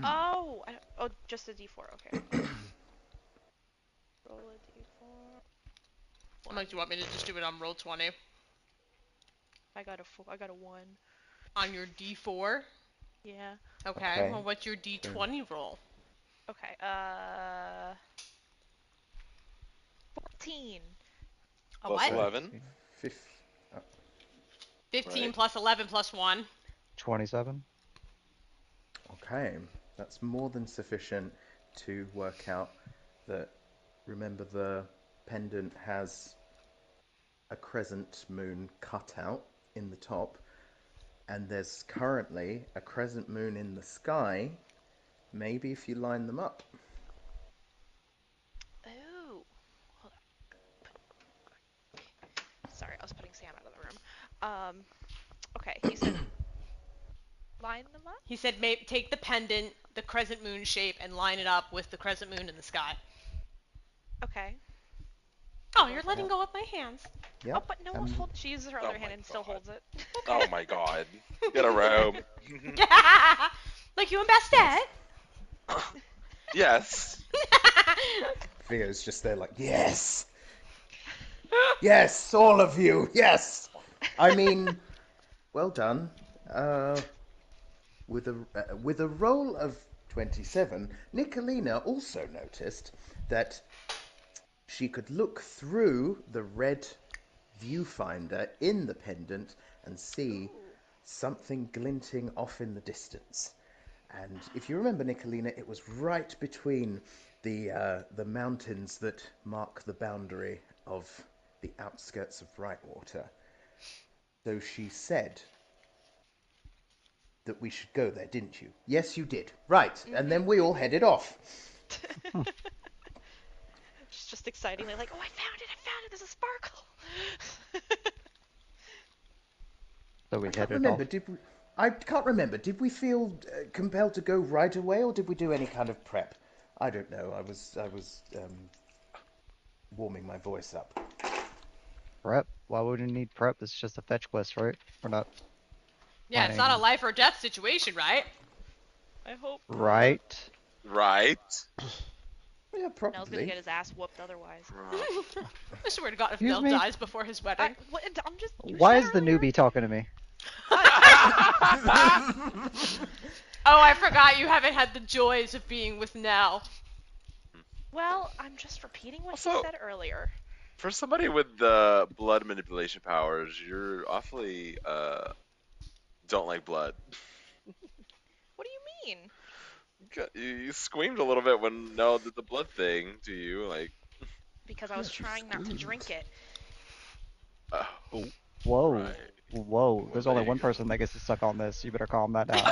Oh, oh, just a D4. Okay. Roll a D4. I'm like, do you want me to just do it on roll 20? I got a 4. I got a 1. On your D4? Yeah. Okay. Okay. Well, what's your D20 roll? Okay. 14. A Plus what? 11. 15 Right. plus 11 plus 1. 27. Okay, that's more than sufficient to work out that. Remember, the pendant has a crescent moon cut out in the top, and there's currently a crescent moon in the sky. Maybe if you line them up. Ooh. Hold on. Sorry, I was putting Sam out of the room. Okay, he said line them up? He said, take the pendant, the crescent moon shape, and line it up with the crescent moon in the sky. Okay. Oh, you're letting go of my hands. Yeah. Oh, but no one's holding. She uses her Oh other my hand and still God. holds it. Oh my god. Get a robe. Like you and Bastet. Yes. Theo's just there like, yes! Yes, all of you, yes! I mean, well done. With a roll of 27, Nicolina also noticed that she could look through the red viewfinder in the pendant and see something glinting off in the distance. And if you remember, Nicolina, it was right between the mountains that mark the boundary of the outskirts of Brightwater. So she said that we should go there, didn't you? Yes, you did. Right, and then we all headed off. She's just excitingly like, oh, I found it, there's a sparkle. So we I can't headed off. remember, did we... I can't remember. Did we feel compelled to go right away, or did we do any kind of prep? I don't know. I was warming my voice up. Prep? Why would we need prep? It's just a fetch quest, right? We're not Yeah, it's not a planning. life or death situation, right? I hope not. Right? Right? Yeah, Nell's gonna probably. get his ass whooped otherwise. I swear to God, if Excuse Nell me? dies before his wedding. I'm just. You Why said is the earlier. newbie talking to me? Oh, I forgot you haven't had the joys of being with Nell. Well, I'm just repeating what he Also- said earlier. For somebody with the blood manipulation powers, you're awfully don't like blood. What do you mean? You screamed a little bit when Nell did the blood thing to you, like. Because I was Yeah, she trying not to screamed. drink it. Oh, Whoa. right. Whoa. There's only there you one go. person that gets to suck on this. You better calm that down.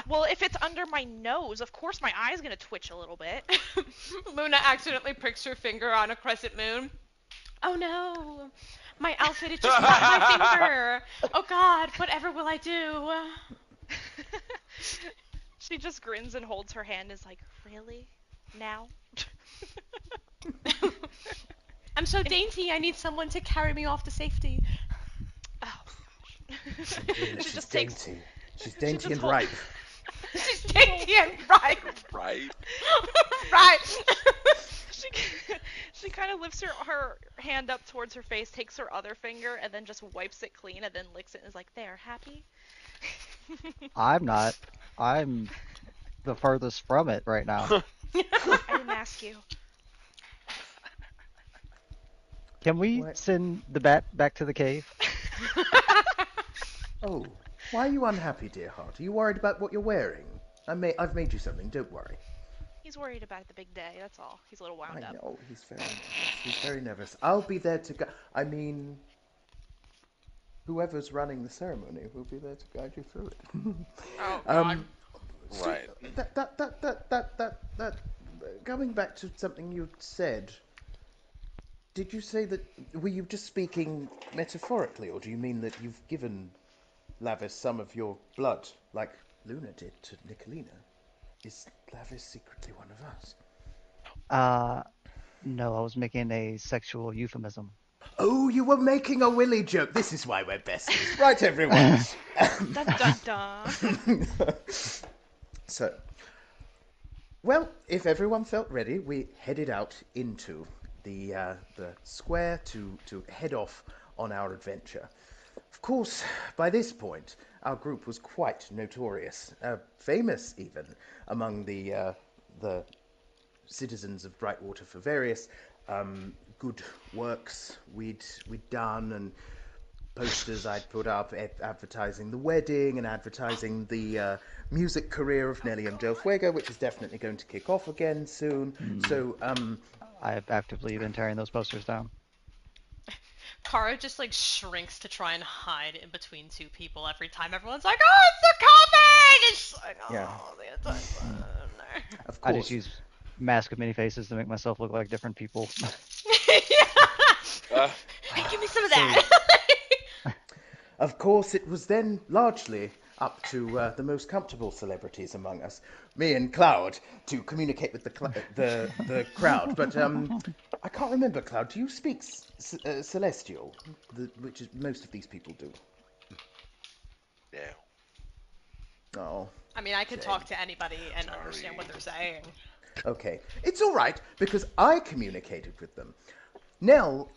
Well, if it's under my nose, of course my eye's gonna twitch a little bit. Luna accidentally pricks her finger on a crescent moon. Oh no! My outfit, it just cut my finger! Oh God, whatever will I do? She just grins and holds her hand and is like, really? Now? I'm so dainty, I need someone to carry me off to safety. Oh gosh. Yeah, She she's just takes. dainty. She's dainty just and hold- ripe. She's dainty and right. Right? Right. She kind of lifts her hand up towards her face, takes her other finger, and then just wipes it clean, and then licks it and is like, there, happy? I'm not. I'm the furthest from it right now. I didn't ask you. Can we What? send the bat back to the cave? Oh, why are you unhappy, dear heart? Are you worried about what you're wearing? I've made you something, don't worry. He's worried about the big day, that's all. He's a little wound I up. know, he's very nervous. He's very nervous. I'll be there to I mean, whoever's running the ceremony will be there to guide you through it. Oh God. So Right. that going back to something you said, did you say that, were you just speaking metaphorically, or do you mean that you've given Lavis some of your blood, like Luna did to Nicolina? Is Lavis secretly one of us? No, I was making a sexual euphemism. Oh, you were making a Willy joke. This is why we're besties. Right, everyone. Dun dun dun. So, well, if everyone felt ready, we headed out into the square to head off on our adventure. Of course, by this point, our group was quite notorious, famous even among the citizens of Brightwater for various good works we'd done, and posters I'd put up advertising the wedding and advertising the music career of Nelly and Del Fuego, which is definitely going to kick off again soon. So, I have actively been tearing those posters down. Kara just like shrinks to try and hide in between two people every time everyone's like, oh, it's the COVID! It's like, oh, Yeah. the anti-fun. of I course, just use mask of many faces to make myself look like different people. Uh, Hey, give me some of that. Of course, it was then largely up to the most comfortable celebrities among us, me and Cloud, to communicate with the crowd. But I can't remember, Cloud. Do you speak Celestial, which is, most of these people do? yeah. Oh, I mean, I could talk to anybody and understand what they're saying. okay. It's all right, because I communicated with them. Knell,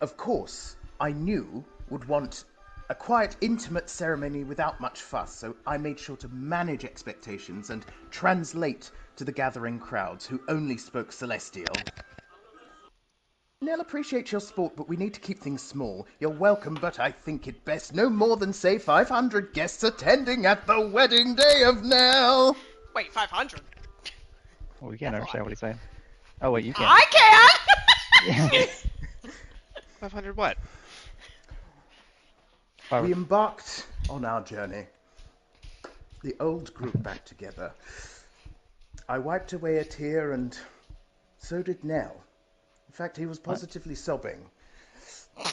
of course, I knew would want a quiet, intimate ceremony without much fuss, so I made sure to manage expectations and translate to the gathering crowds who only spoke Celestial. Nell, appreciate your sport, but we need to keep things small. You're welcome, but I think it best no more than, say, 500 guests attending at the wedding day of Nell. Wait, 500? Well, we can't understand what he's saying. Oh, wait, you can't. I can! 500 what? I, We embarked on our journey. The old group back together. I wiped away a tear, and so did Knell. In fact, he was positively sobbing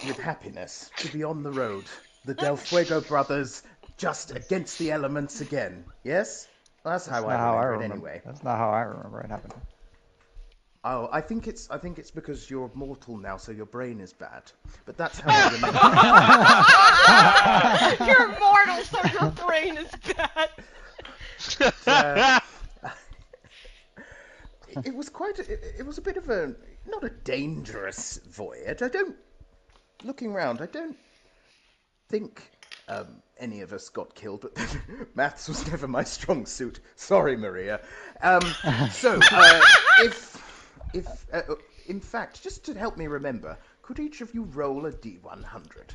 with happiness to be on the road. The Del Fuego brothers just against the elements again. Yes? That's that's how I not how I remember it remember. anyway. That's not how I remember it happening. Oh, I think it's because you're mortal now, so your brain is bad. But that's how I remember it. You're immortal, so your brain is bad. But, it was it was a bit of a, not a dangerous voyage. Looking round, I don't think any of us got killed, but maths was never my strong suit. Sorry, Maria. So, if in fact, just to help me remember, could each of you roll a D100?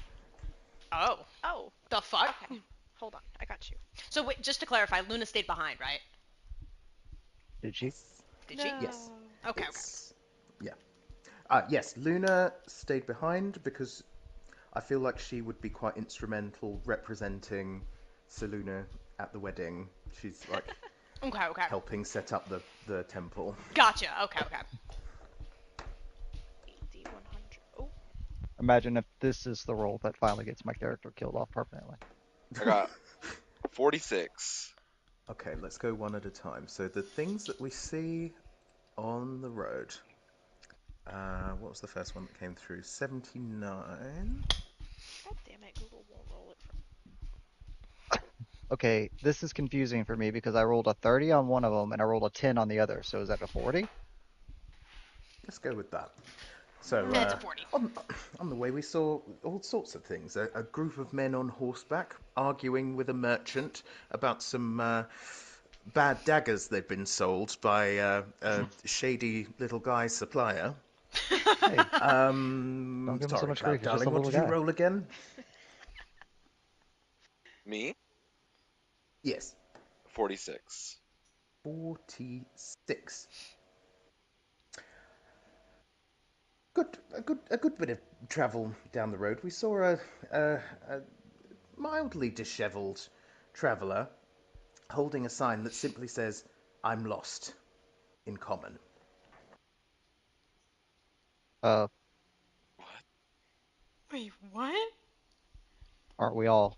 Oh, Oh, the fuck? okay. Hold on, I got you. So wait, just to clarify, Luna stayed behind, right? Did she? Did No. she? Yes. Okay. Yeah. Yes, Luna stayed behind because I feel like she would be quite instrumental representing Seluna at the wedding. She's like Okay. helping set up the temple. Gotcha. Okay. D100. Oh, Imagine if this is the role that finally gets my character killed off permanently. I got 46. Okay, let's go one at a time. So the things that we see on the road. What was the first one that came through? 79. god damn it, Google won't roll it for me. Okay, this is confusing for me because I rolled a 30 on one of them and I rolled a 10 on the other. So is that a 40? Let's go with that. So That's a 40. on the way we saw all sorts of things. A group of men on horseback arguing with a merchant about some bad daggers they'd been sold by a shady little guy supplier. Hey, don't give him so Sorry, much Cloud, grief. He's just darling. a What little did you guy. roll again? Me? Yes, 46. 46. A good bit of travel down the road. We saw a mildly dishevelled traveller holding a sign that simply says, "I'm lost," in common. Uh, Wait, what? aren't we all?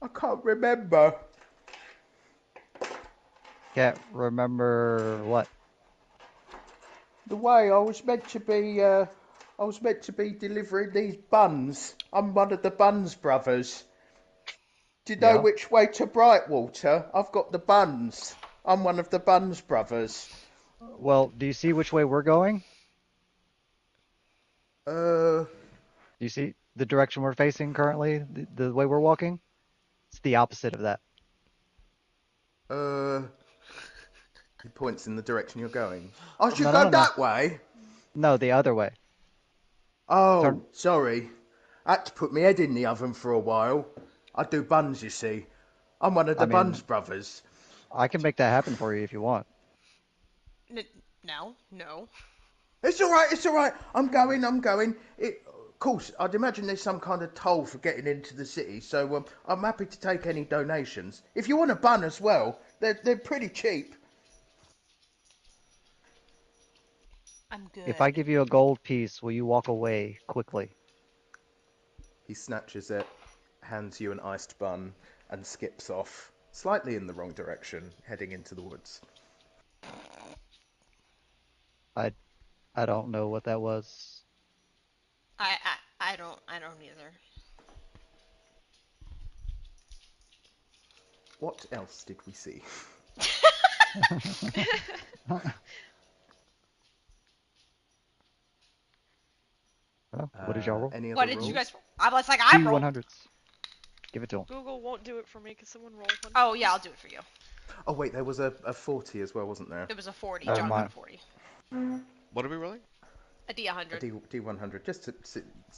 I can't remember. Can't remember what? The way I was meant to be, delivering these buns. I'm one of the Buns brothers. Do you know Yeah. which way to Brightwater? I've got the buns. I'm one of the Buns brothers. Well, do you see which way we're going? Uh, Do you see the direction we're facing currently? The way we're walking? It's the opposite of that. he points in the direction you're going. I should No, go no, no, no. that way. No, the other way. Oh, Turn. sorry. I had to put my head in the oven for a while. I do buns, you see. I'm one of I the Buns mean, brothers. I can make that happen for you if you want. No. It's all right. I'm going. Of course, I'd imagine there's some kind of toll for getting into the city, so I'm happy to take any donations. If you want a bun as well, they're pretty cheap. I'm good. If I give you a gold piece, will you walk away quickly? He snatches it, hands you an iced bun, and skips off, slightly in the wrong direction, heading into the woods. I I don't know what that was. I don't either. What else did we see? What did y'all roll? Any What other did you rolls? guys? I was like, I rolled. D100s. Give it to him. Google won't do it for me because someone rolled one. Oh yeah, I'll do it for you. Oh wait, there was a 40 as well, wasn't there? There was a 40. Oh, John got mine. a 40. What are we rolling? A D100. A D100, just to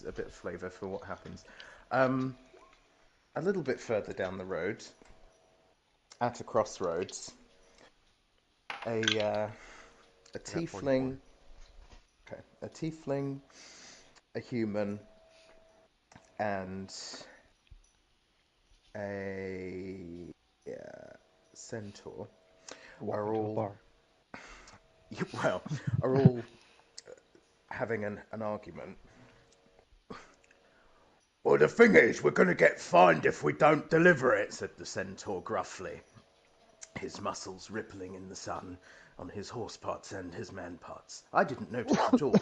a bit of flavour for what happens. A little bit further down the road, at a crossroads, a tiefling, a human, and a centaur Walk are into a all bar. well are all having an argument. Well, the thing is, we're going to get fined if we don't deliver it, said the centaur gruffly, his muscles rippling in the sun on his horse parts and his man parts. I didn't notice at all.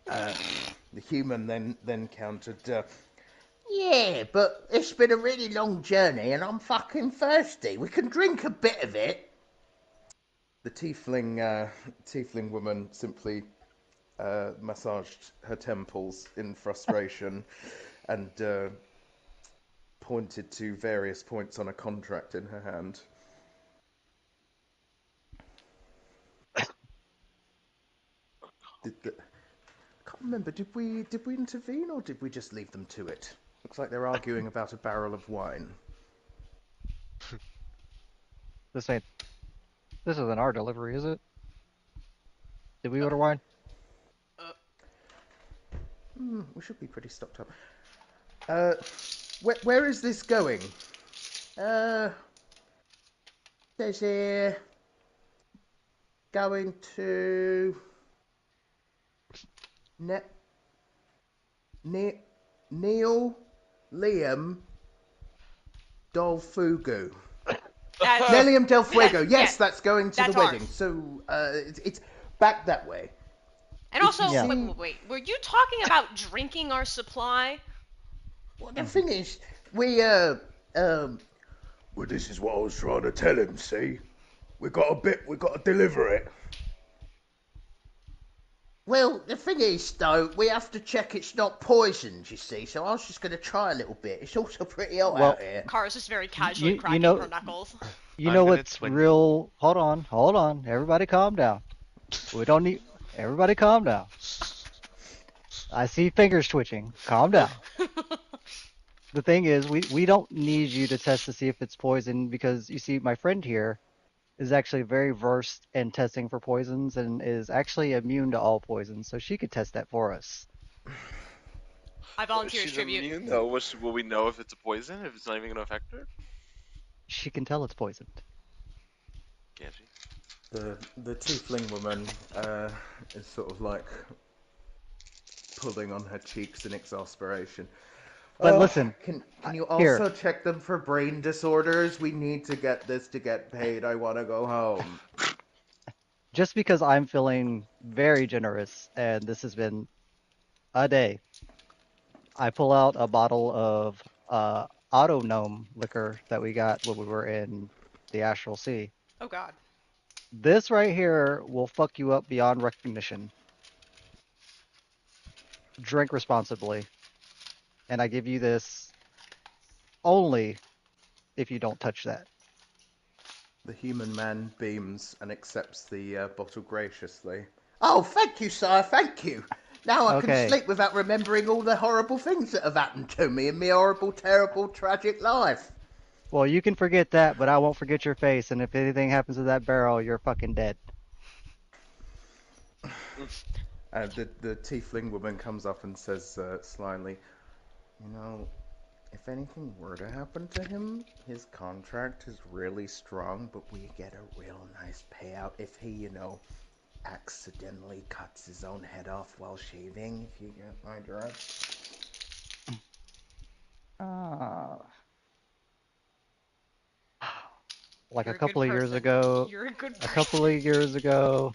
The human then countered, yeah, but it's been a really long journey and I'm fucking thirsty. We can drink a bit of it. The tiefling woman simply massaged her temples in frustration and pointed to various points on a contract in her hand. I can't remember. Did we intervene or did we just leave them to it? Looks like they're arguing about a barrel of wine. This ain't. This isn't our delivery, is it? Did we order wine? We should be pretty stocked up. Where is this going? Says here, going to Neil, Liam, Dolfugu. Nelium Del Fuego. Yes, that's going to that's the wedding. ours. So it's back that way. And also, Yeah. wait, were you talking about drinking our supply? Well, the thing is, well, this is what I was trying to tell him. See, we got to deliver it. Well, the thing is, though, we have to check it's not poisoned, you see, so I was just going to try a little bit. It's also pretty hot out here. Kara's just very casually You cracking know- her knuckles. You I'm know gonna what's swing. real? Hold on. Everybody calm down. We don't need. Everybody calm down. I see fingers twitching. Calm down. The thing is, we don't need you to test to see if it's poison because you see, my friend here is actually very versed in testing for poisons and is actually immune to all poisons, so she could test that for us. I volunteer as She's tribute. immune though. Will we know if it's a poison? If it's not even gonna affect her? She can tell it's poisoned. Can't she? The tiefling woman is sort of like pulling on her cheeks in exasperation. But listen, can you here. also check them for brain disorders? We need to get this to get paid. I want to go home. Just because I'm feeling very generous and this has been a day, I pull out a bottle of Auto Gnome liquor that we got when we were in the Astral Sea. Oh god. This right here will fuck you up beyond recognition. Drink responsibly. And I give you this only if you don't touch that. The human man beams and accepts the bottle graciously. Oh, thank you, sire, thank you. Now I Okay. can sleep without remembering all the horrible things that have happened to me in my horrible, terrible, tragic life. Well, you can forget that, but I won't forget your face, and if anything happens to that barrel, you're fucking dead. The tiefling woman comes up and says slyly, you know, if anything were to happen to him, his contract is really strong, but we get a real nice payout if he, you know, accidentally cuts his own head off while shaving, if you get my drift. Like You're a couple good of years person. ago, You're a good a person. couple of years ago,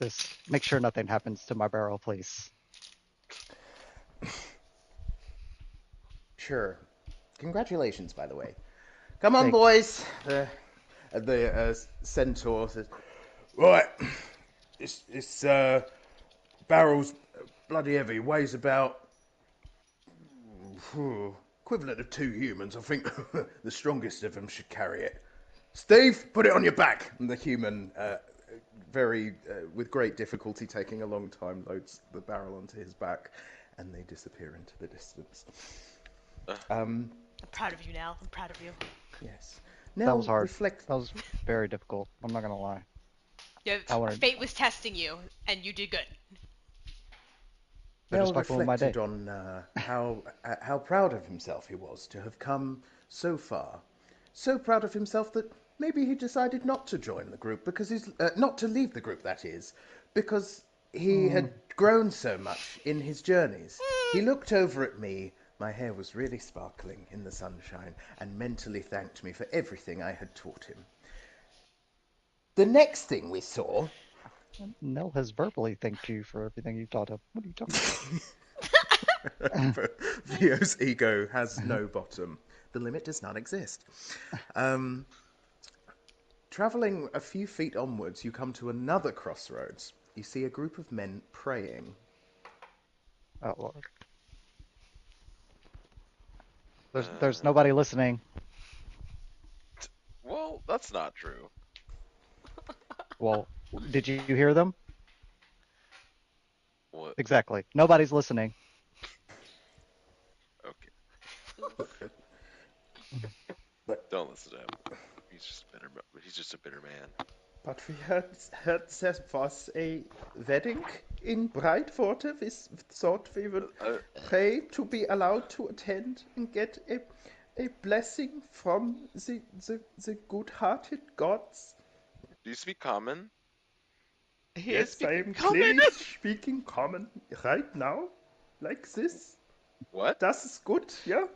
just make sure nothing happens to my barrel, please. Sure. Congratulations, by the way. Come on, Thanks. boys. The centaur says, right, this barrel's bloody heavy. Weighs about equivalent of 2 humans. I think the strongest of them should carry it. Steve, put it on your back. And the human, with great difficulty, taking a long time, loads the barrel onto his back, and they disappear into the distance. I'm proud of you, Nell. I'm proud of you. Yes. That Now was hard. reflect. That was very difficult. I'm not gonna lie. Yeah, I wanted- fate was testing you, and you did good. They're just Nell fucking with my day. reflected on how proud of himself he was to have come so far. So proud of himself that maybe he decided not to join the group because he's not to leave the group. That is, because he Mm, had grown so much in his journeys. He looked over at me. My hair was really sparkling in the sunshine, and mentally thanked me for everything I had taught him. The next thing we saw. Nell has verbally thanked you for everything you've taught him. What are you talking Theo's ego has no bottom. The limit does not exist. Um, Travelling a few feet onwards, you come to another crossroads. You see a group of men praying. about? Oh Lord. There's Uh, nobody listening. well, that's not true. Well, did you hear them? What? Exactly. Nobody's listening. Okay, But don't listen to him. He's just a bitter. He's just a bitter man. we heard there was a wedding in Brightwater. We thought we would Uh, pray to be allowed to attend and get a blessing from the good-hearted gods. do you speak common? He is Yes, I speaking am common. clearly speaking common right now, like this. What? Das ist gut, yeah?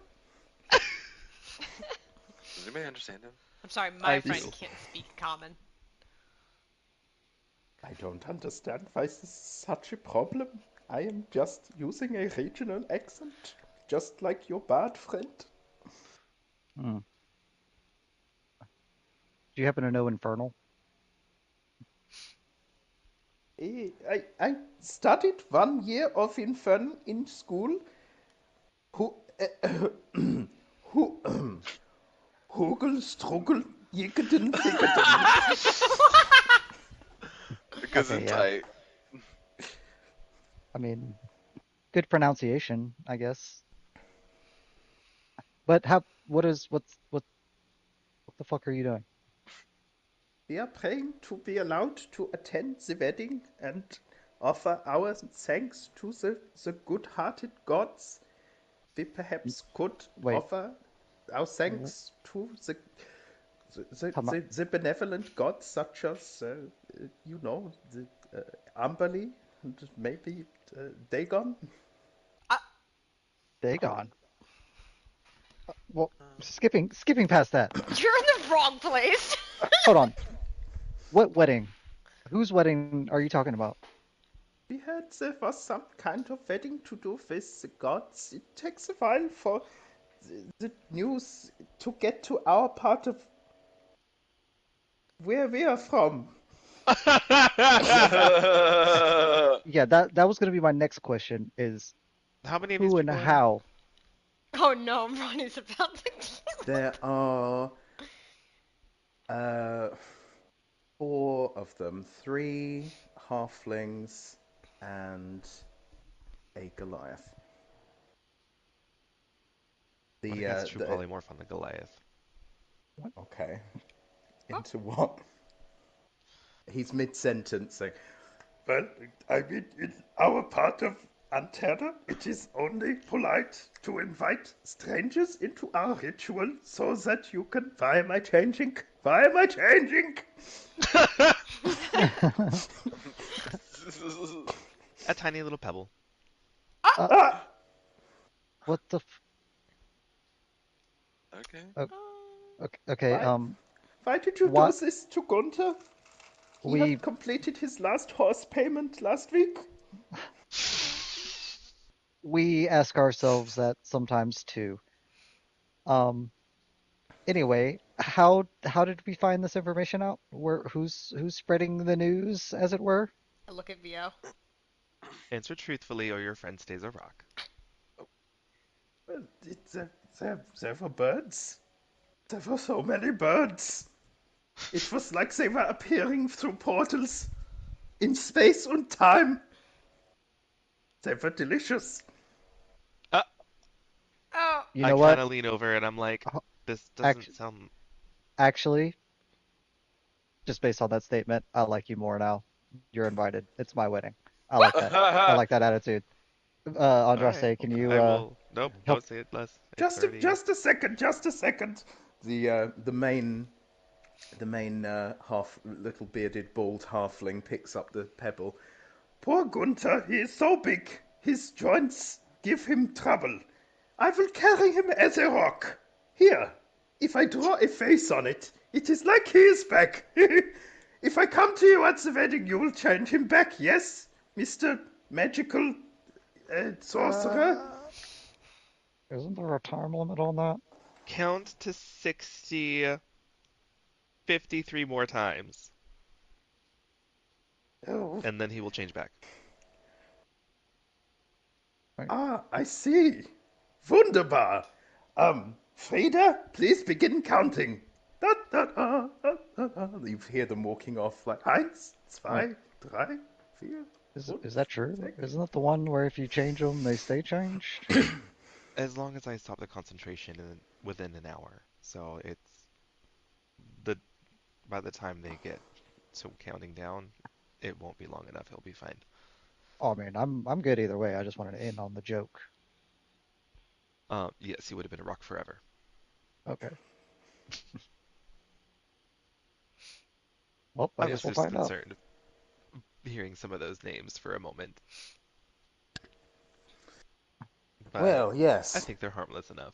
Does anybody understand him? I'm sorry, I my friend do. can't speak common. I don't understand why this is such a problem. I am just using a regional accent, just like your bad friend. Hmm. Do you happen to know Infernal? I studied 1 year of Infern in school. Who, who, Hugel, Strugel, Jigeden, Figeden. Because Okay, it's yeah. I mean, good pronunciation, I guess. But how? What the fuck are you doing? We are praying to be allowed to attend the wedding and offer our thanks to the good-hearted gods. We perhaps could Wait, offer our thanks to time out. the benevolent gods such as, the Amberly and maybe Dagon. Uh, Dagon. Well, skipping past that. you're in the wrong place. Hold on. What wedding? Whose wedding are you talking about? We heard there was some kind of wedding to do with the gods. It takes a while for the news to get to our part of where we are from. Yeah, that was gonna be my next question. Is How many of these who and people are there? how? Oh no, Ronnie's about to kill. There are uh, four of them, three halflings and a Goliath. What The against true polymorph on the Goliath? okay, into what? He's mid-sentence saying, well, I mean, in our part of Anterra, it is only polite to invite strangers into our ritual so that you can. Why am I changing? Why am I changing? A tiny little pebble. Uh, Ah! what the? Okay. Okay. Why? Why did you do What this to Gunther? He we had completed his last horse payment last week. we ask ourselves that sometimes too. Um. Anyway, how did we find this information out? Who's spreading the news, as it were? I look at Vio. Answer truthfully or your friend stays a rock. Well, there were birds. There were so many birds. It was like they were appearing through portals in space and time. They were delicious. Oh, You I know kind what? of lean over and I'm like, Ho- this Act, doesn't sound. actually, just based on that statement, I like you more now. You're invited. It's my wedding. I like that. I like that attitude. All right. Andraste, can you I will. Nope. help? Don't say it less. It's already. Just a second, just a second. The main half little bearded bald halfling picks up the pebble. Poor Gunther, he is so big. His joints give him trouble. I will carry him as a rock. Here, if I draw a face on it, it is like he is back. If I come to you at the wedding, you will change him back, yes, Mr. Magical Sorcerer? Isn't there a time limit on that? Count to 60 53 more times, Oh, and then he will change back. I see. Wunderbar. Frieda, please begin counting. Da, da, da, da, da, da. You hear them walking off like eins, zwei, drei, vier. Is that true? Isn't that the one where if you change them, they stay changed? As long as I stop the concentration within an hour. So it's the by the time they get to counting down, it won't be long enough. He'll be fine. Oh man, I'm good either way. I just wanted to end on the joke. Yes, he would have been a rock forever. Okay. Well, I I was guess we'll just find out. concerned hearing some of those names for a moment. But Well, I yes. think they're harmless enough.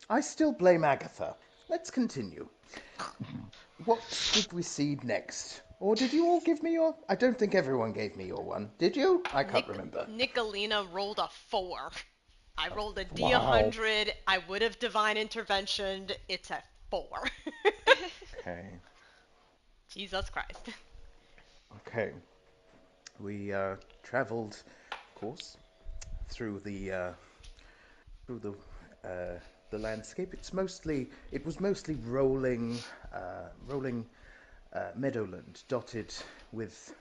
I still blame Agatha. Let's continue. What did we see next? Or did you all give me your... I don't think everyone gave me your one. Did you? I can't remember. Nicolina rolled a 4. I rolled a Wow. D100. I would have divine interventioned. It's a 4. Okay. Jesus Christ. Okay. We travelled, of course, through the landscape. It was mostly rolling meadowland dotted with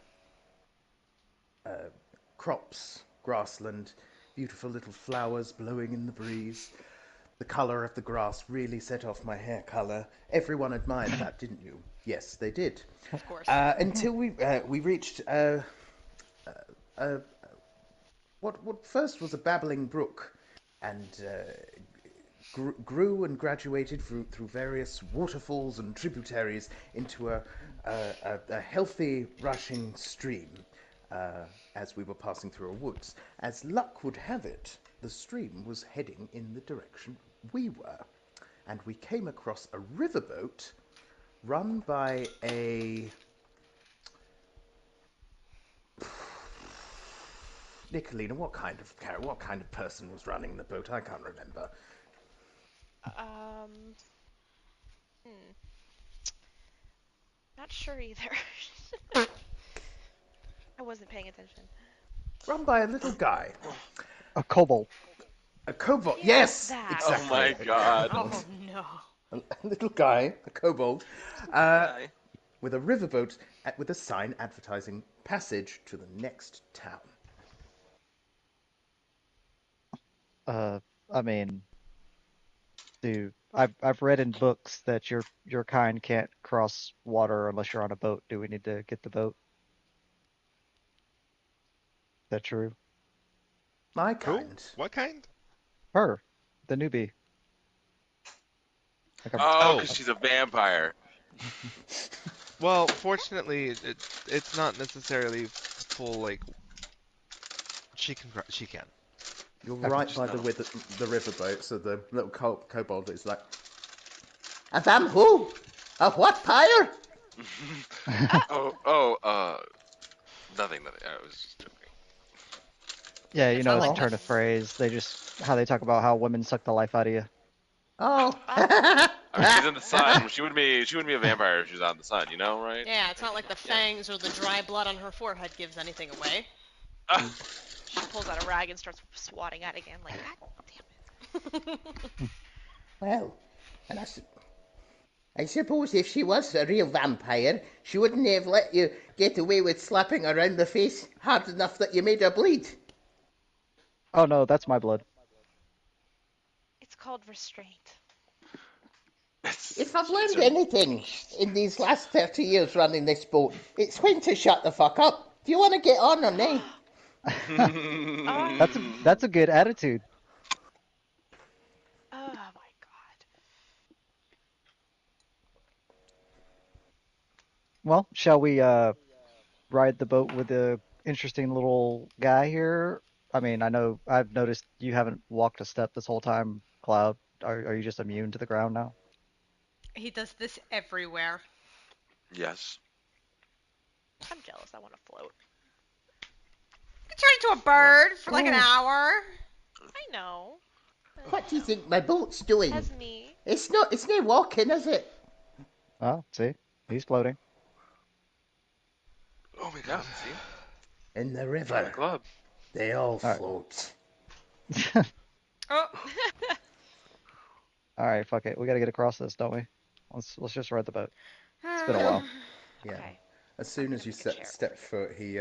crops, grassland, beautiful little flowers blowing in the breeze. The colour of the grass really set off my hair colour. Everyone admired that, didn't you? Yes, they did. Of course. Until we reached what first was a babbling brook, and grew and graduated through various waterfalls and tributaries into a healthy rushing stream. As we were passing through a woods, as luck would have it, the stream was heading in the direction we were, and we came across a riverboat run by a Nicolina. What kind of person was running the boat? I can't remember. Hmm. Not sure either. I wasn't paying attention. Run by a little guy. A kobold. A kobold. Yeah, Yes, that. exactly. Oh my A god. Oh no. a little guy, a kobold, Hi. with a riverboat with a sign advertising passage to the next town. I mean, dude, I've read in books that your kind can't cross water unless you're on a boat. Do we need to get the boat? Is that true? My Who? kind. What kind? Her, the newbie. Like Oh, Oh. because she's a vampire. Well, fortunately, it's not necessarily full like. She can. You're Okay. right by No. the riverboat, so the little kobold is like, a vamp who? A what pyre? Nothing. I was just joking. Yeah, It's you not know, as a like turn the of phrase, they just how they talk about how women suck the life out of you. Oh. I mean, she's in the sun. She wouldn't be a vampire if she was out in the sun, you know, right? Yeah, it's not like the fangs or the dry blood on her forehead gives anything away. She pulls out a rag and starts swatting at it again, like, God damn it. Well, and I suppose if she was a real vampire, she wouldn't have let you get away with slapping her around the face hard enough that you made her bleed. Oh no, that's my blood. It's called restraint. If I've learned anything in these last 30 years running this boat, it's when to shut the fuck up. Do you want to get on or nay? That's a good attitude. Oh my god. Well, shall we ride the boat with the interesting little guy here? I mean, I know I've noticed you haven't walked a step this whole time, Cloud. Are you just immune to the ground now? He does this everywhere. Yes. I'm jealous. I want to float. You can turn into a bird for like an Oh, hour. I know. what do you think my boat's doing? As me. It's no walking, is it? Oh, see, he's floating. Oh my Yeah. god. See, In the join the river, club. they all All right. float. Oh, All right, fuck it. We gotta get across this, don't we? Let's just ride the boat. It's been a while. Yeah. Okay. As soon I'm as gonna you make a chair step foot, he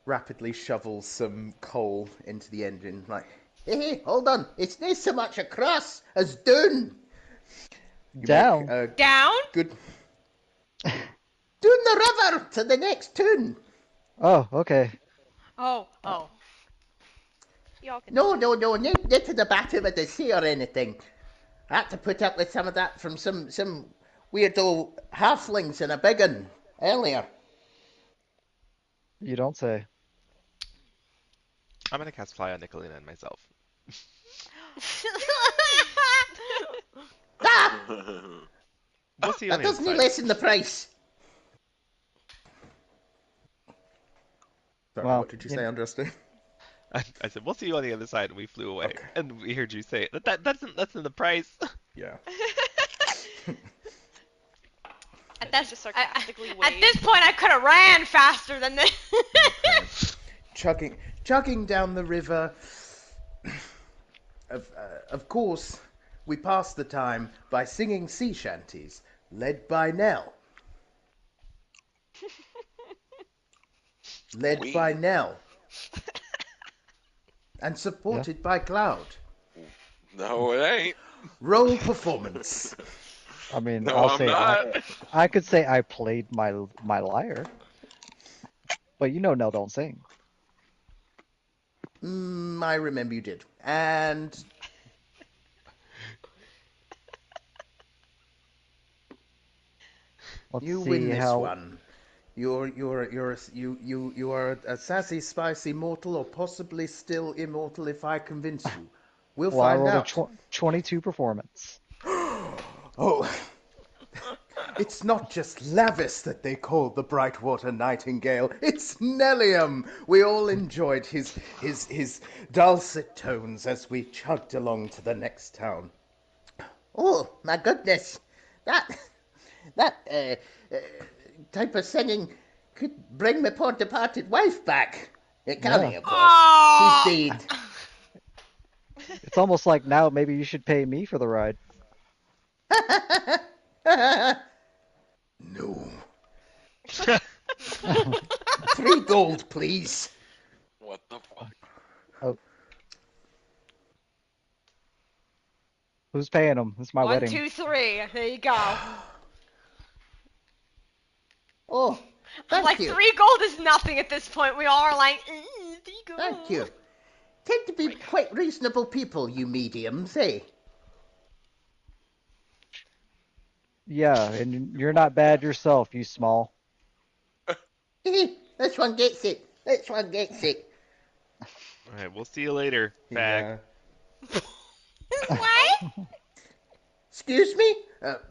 rapidly shovels some coal into the engine. Like, hey, hold on! It's not so much across as down. You make Down. a down? good down the river to the next town. Oh, okay. Oh. Y'all can No, do this. no, no, not to the bottom of the sea or anything. I had to put up with some of that from some weirdo halflings in a big one earlier. You don't say. I'm gonna cast Fly on Nicolina and myself. Ah! We'll see you on That the other doesn't side. lessen the price. Sorry, Well, what did you say, Andreste? I said, we'll see you on the other side, and we flew away. Okay. And we heard you say, that's in the price. Yeah. She just sarcastically At waved. this point, I could have ran faster than this. Chugging down the river. Of course, we pass the time by singing sea shanties, led by Knell. Led by We. Knell. And Yeah. supported by Cloud. No, it ain't. Roll performance. I mean, No, I'll I'm say not. I could say I played my lyre, but you know Nell don't sing. I remember you did. And Let's you see win this how. one. You are a sassy, spicy mortal, or possibly still immortal if I convince you. We'll Well, I find rolled a out. 22 performance. Oh, it's not just Lavis that they call the Brightwater Nightingale. It's Nellium. We all enjoyed his dulcet tones as we chugged along to the next town. Oh, my goodness. That type of singing could bring my poor departed wife back. It can't, Yeah, of course. Oh. She's dead. it's almost like now maybe you should pay me for the ride. No. 3 gold, please. What the fuck? Oh, who's paying them? It's my 1, wedding. 2, 3. There you go. Oh, I'm thank like, you. 3 gold is nothing at this point. We all are like, 3 gold. Thank you. Tend to be quite reasonable people, you mediums, eh? Yeah, and you're not bad yourself, you small. This one gets it. This one gets it. All right, we'll see you later, He, fag. What? Excuse me?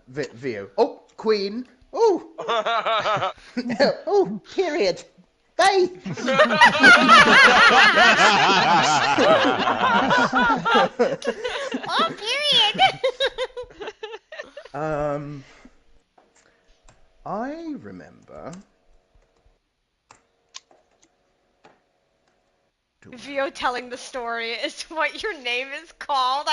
Vio. Oh, Queen. Oh, oh, period. Bye. Oh, period. I remember. Vio telling the story is what your name is called.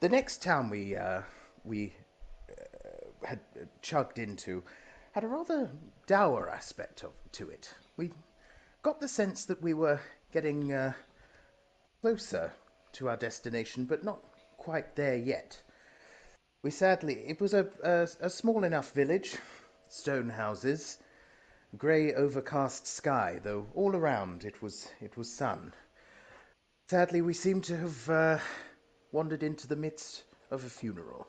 The next town we had chugged into had a rather dour aspect to it. We got the sense that we were getting closer to our destination, but not quite there yet. It was a small enough village, stone houses, grey overcast sky, though all around it was sun. Sadly, we seem to have wandered into the midst of a funeral.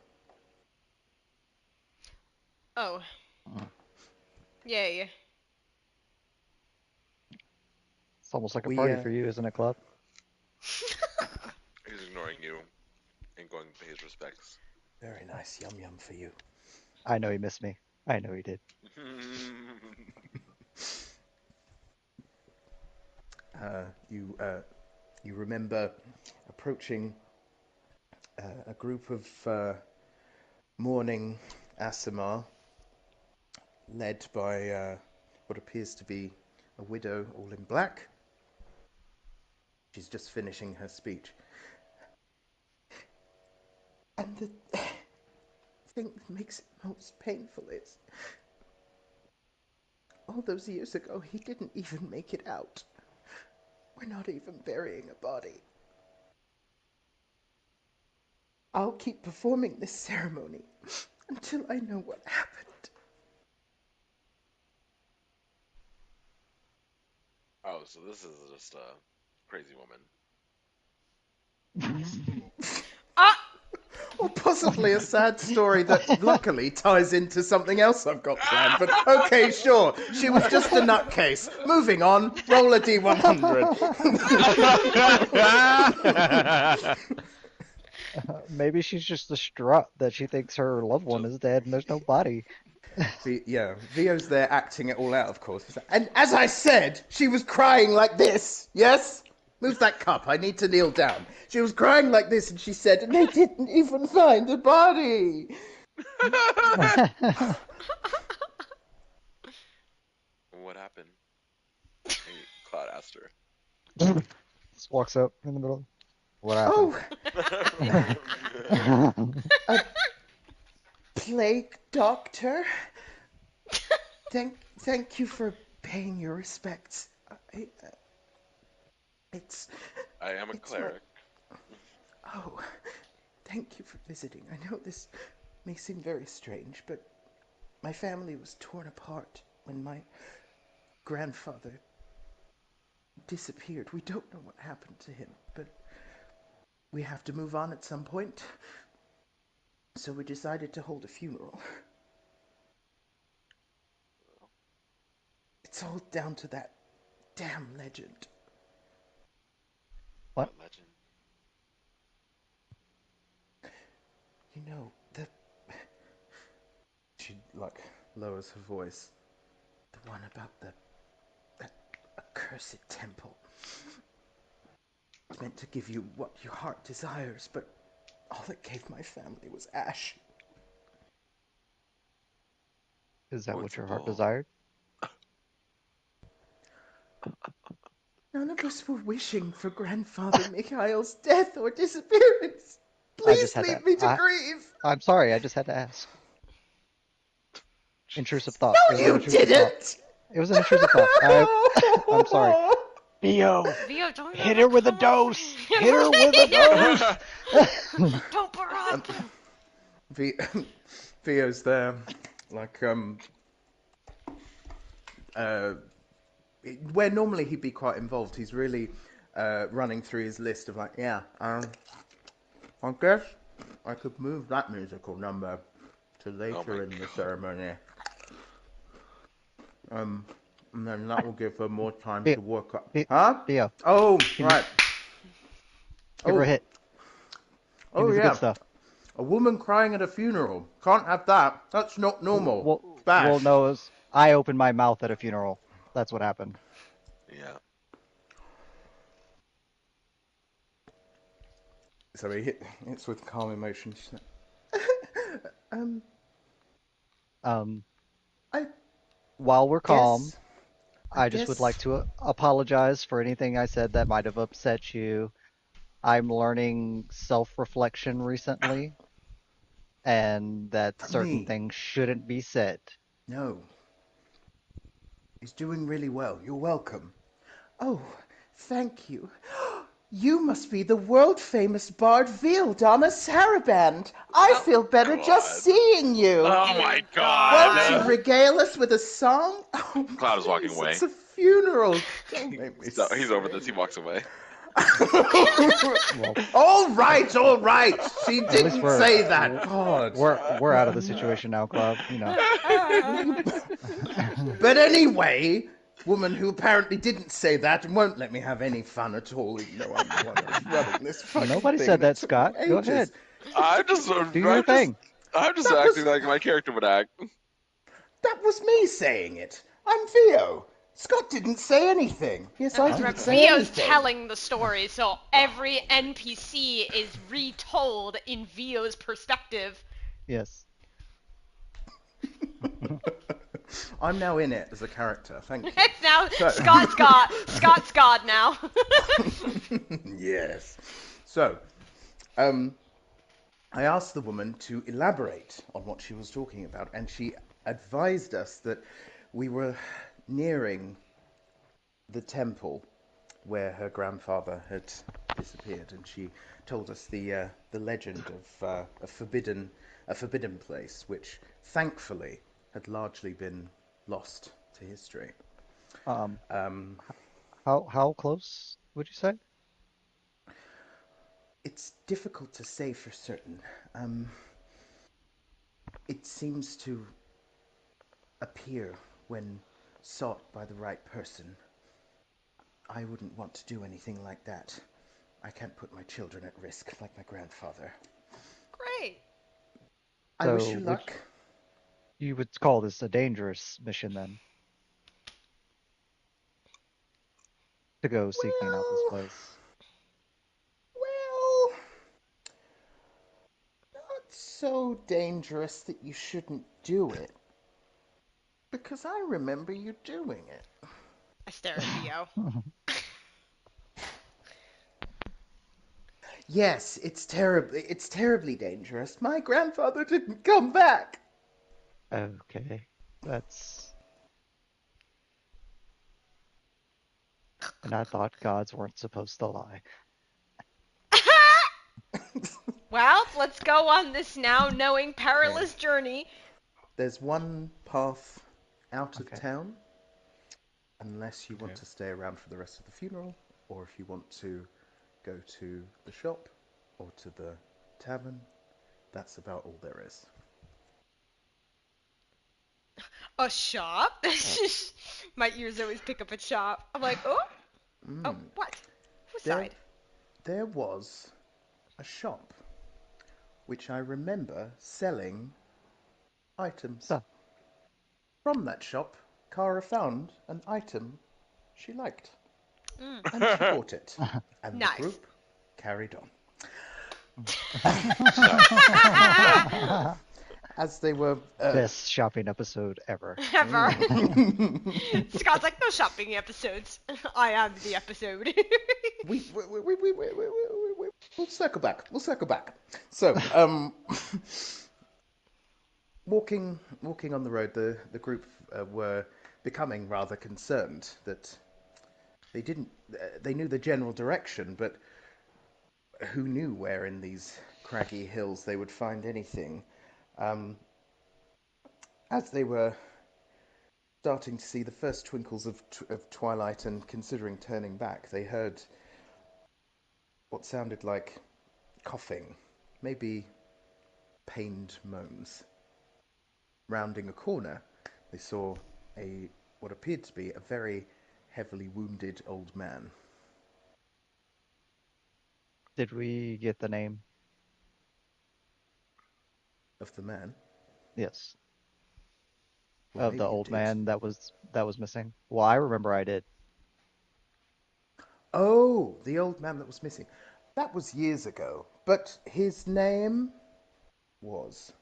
Oh, yay. It's almost like a We party for you, isn't it, Club? He's ignoring you and going to pay his respects. very nice, yum yum for you. I know he missed me. I know he did. You remember approaching a group of mourning Asimar, led by what appears to be a widow, all in black. She's just finishing her speech. And the thing that makes it most painful is, all those years ago, he didn't even make it out. We're not even burying a body. I'll keep performing this ceremony until I know what happened. Oh, so this is just a crazy woman. Ah! Or possibly a sad story that luckily ties into something else I've got planned. But okay, sure. She was just a nutcase. Moving on. Roll a D100. Maybe she's just distraught that she thinks her loved one is dead and there's no body. Vio's there acting it all out, of course. And as I said, she was crying like this. Yes? Move that cup. I need to kneel down. She was crying like this, and she said, and they didn't even find the body. What happened? Hey, Cloud asked her. Just walks up in the middle. What Oh, happened? a plague doctor. Thank you for paying your respects. It's I am a It's cleric. Oh, thank you for visiting. I know this may seem very strange, but my family was torn apart when my grandfather disappeared. We don't know what happened to him, but we have to move on at some point. So we decided to hold a funeral. It's all down to that damn legend. What? A legend. You know, she lowers her voice. The one about that accursed temple. It's meant to give you what your heart desires, but all it gave my family was ash. Is that what your heart Quotable. desired? None of us were wishing for Grandfather Mikhail's death or disappearance. I just Please had leave to. me to grieve. I'm sorry. I just had to ask. Intrusive thought. No, It was an you intrusive thought. didn't. It was an intrusive thought. I'm sorry. Theo, Vio, don't hit let her with a come over dose. here. Hit her with a dose. Don't Barack. Theo's there, where normally he'd be quite involved. He's really running through his list of I guess I could move that musical number to later in the ceremony. And then that will give her more time to work up. Huh? Theo, Oh, right. give her a hit. Give me the good stuff. A woman crying at a funeral. Can't have that. That's not normal. Well, no, I opened my mouth at a funeral. That's what happened. Yeah. So he hits with calm emotion. She's like, I While we're calm, guess. I just would like to apologize for anything I said that might have upset you. I'm learning self-reflection recently, and that certain things shouldn't be said. No. He's doing really well. You're welcome. Oh, thank you. You must be the world-famous bard Donna Saraband. I Oh, feel better God. just seeing you. Oh my Won't you God! regale us with a song? Oh, Cloud is walking please, away. it's a funeral. Don't make me He's over this. He sing. walks away. Well, All right, all right. She at least didn't say that. God. we're out of the situation now, Club. You know. But anyway, woman who apparently didn't say that and won't let me have any fun at all, even though I'm the one who's running this fucking Nobody thing. said And it that, took me Scott. Go ages. ahead. I'm just, Do your thing. I'm just That acting was- like my character would act. That was me saying it. I'm Theo. Scott didn't say anything. Yes, I didn't say Vio's anything. telling the story, so every NPC is retold in Vio's perspective. Yes. I'm now in it as a character. Thank you. Now So- Scott's God now. Yes. So, I asked the woman to elaborate on what she was talking about, and she advised us that we were nearing the temple where her grandfather had disappeared, and she told us the legend of a forbidden place, which thankfully had largely been lost to history. Um, Um, how close would you say? It's difficult to say for certain. It seems to appear when sought by the right person. I wouldn't want to do anything like that. I can't put my children at risk like my grandfather. Great. I wish So you would luck. You would call this a dangerous mission then, to go seeking out this Well, place. well, not so dangerous that you shouldn't do it. Because I remember you doing it. I stare at Vio. Yes, it's terribly dangerous. My grandfather didn't come back. Okay, that's. And I thought gods weren't supposed to lie. Well, let's go on this now knowing perilous journey. There's one path out of Okay. town, unless you want Okay. to stay around for the rest of the funeral, or if you want to go to the shop or to the tavern. That's about all there is. A shop? My ears always pick up a shop. I'm like, oh, what? Whose There, side? there was a shop which I remember selling items. So, From that shop, Kara found an item she liked, Mm. and she bought it. And Nice. the group carried on. As they were... best shopping episode ever. Ever. Scott's like, no shopping episodes. I am the episode. We'll circle back. We'll circle back. So, walking on the road, the group were becoming rather concerned that they didn't. They knew the general direction, but who knew where in these craggy hills they would find anything? As they were starting to see the first twinkles of twilight and considering turning back, they heard what sounded like coughing, maybe pained moans. Rounding a corner, they saw what appeared to be a very heavily wounded old man. Did we get the name? Of the man? Yes. Well, Of maybe the you old did. man that was missing. Well, I remember I did. Oh, the old man that was missing. That was years ago, but his name was...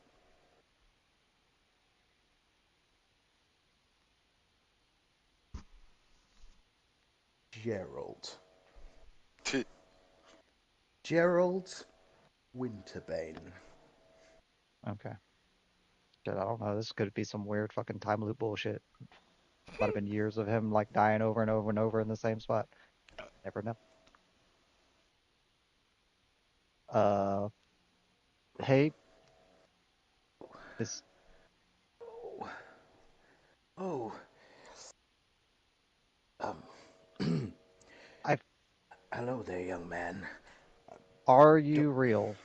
Gerald. Gerald Winterbane. Okay. Shit, I don't know. This could be some weird fucking time loop bullshit. Might have been years of him like dying over and over and over in the same spot. Never know. Uh, hey, is Oh, um, I hello there, young man. are Don't, you real?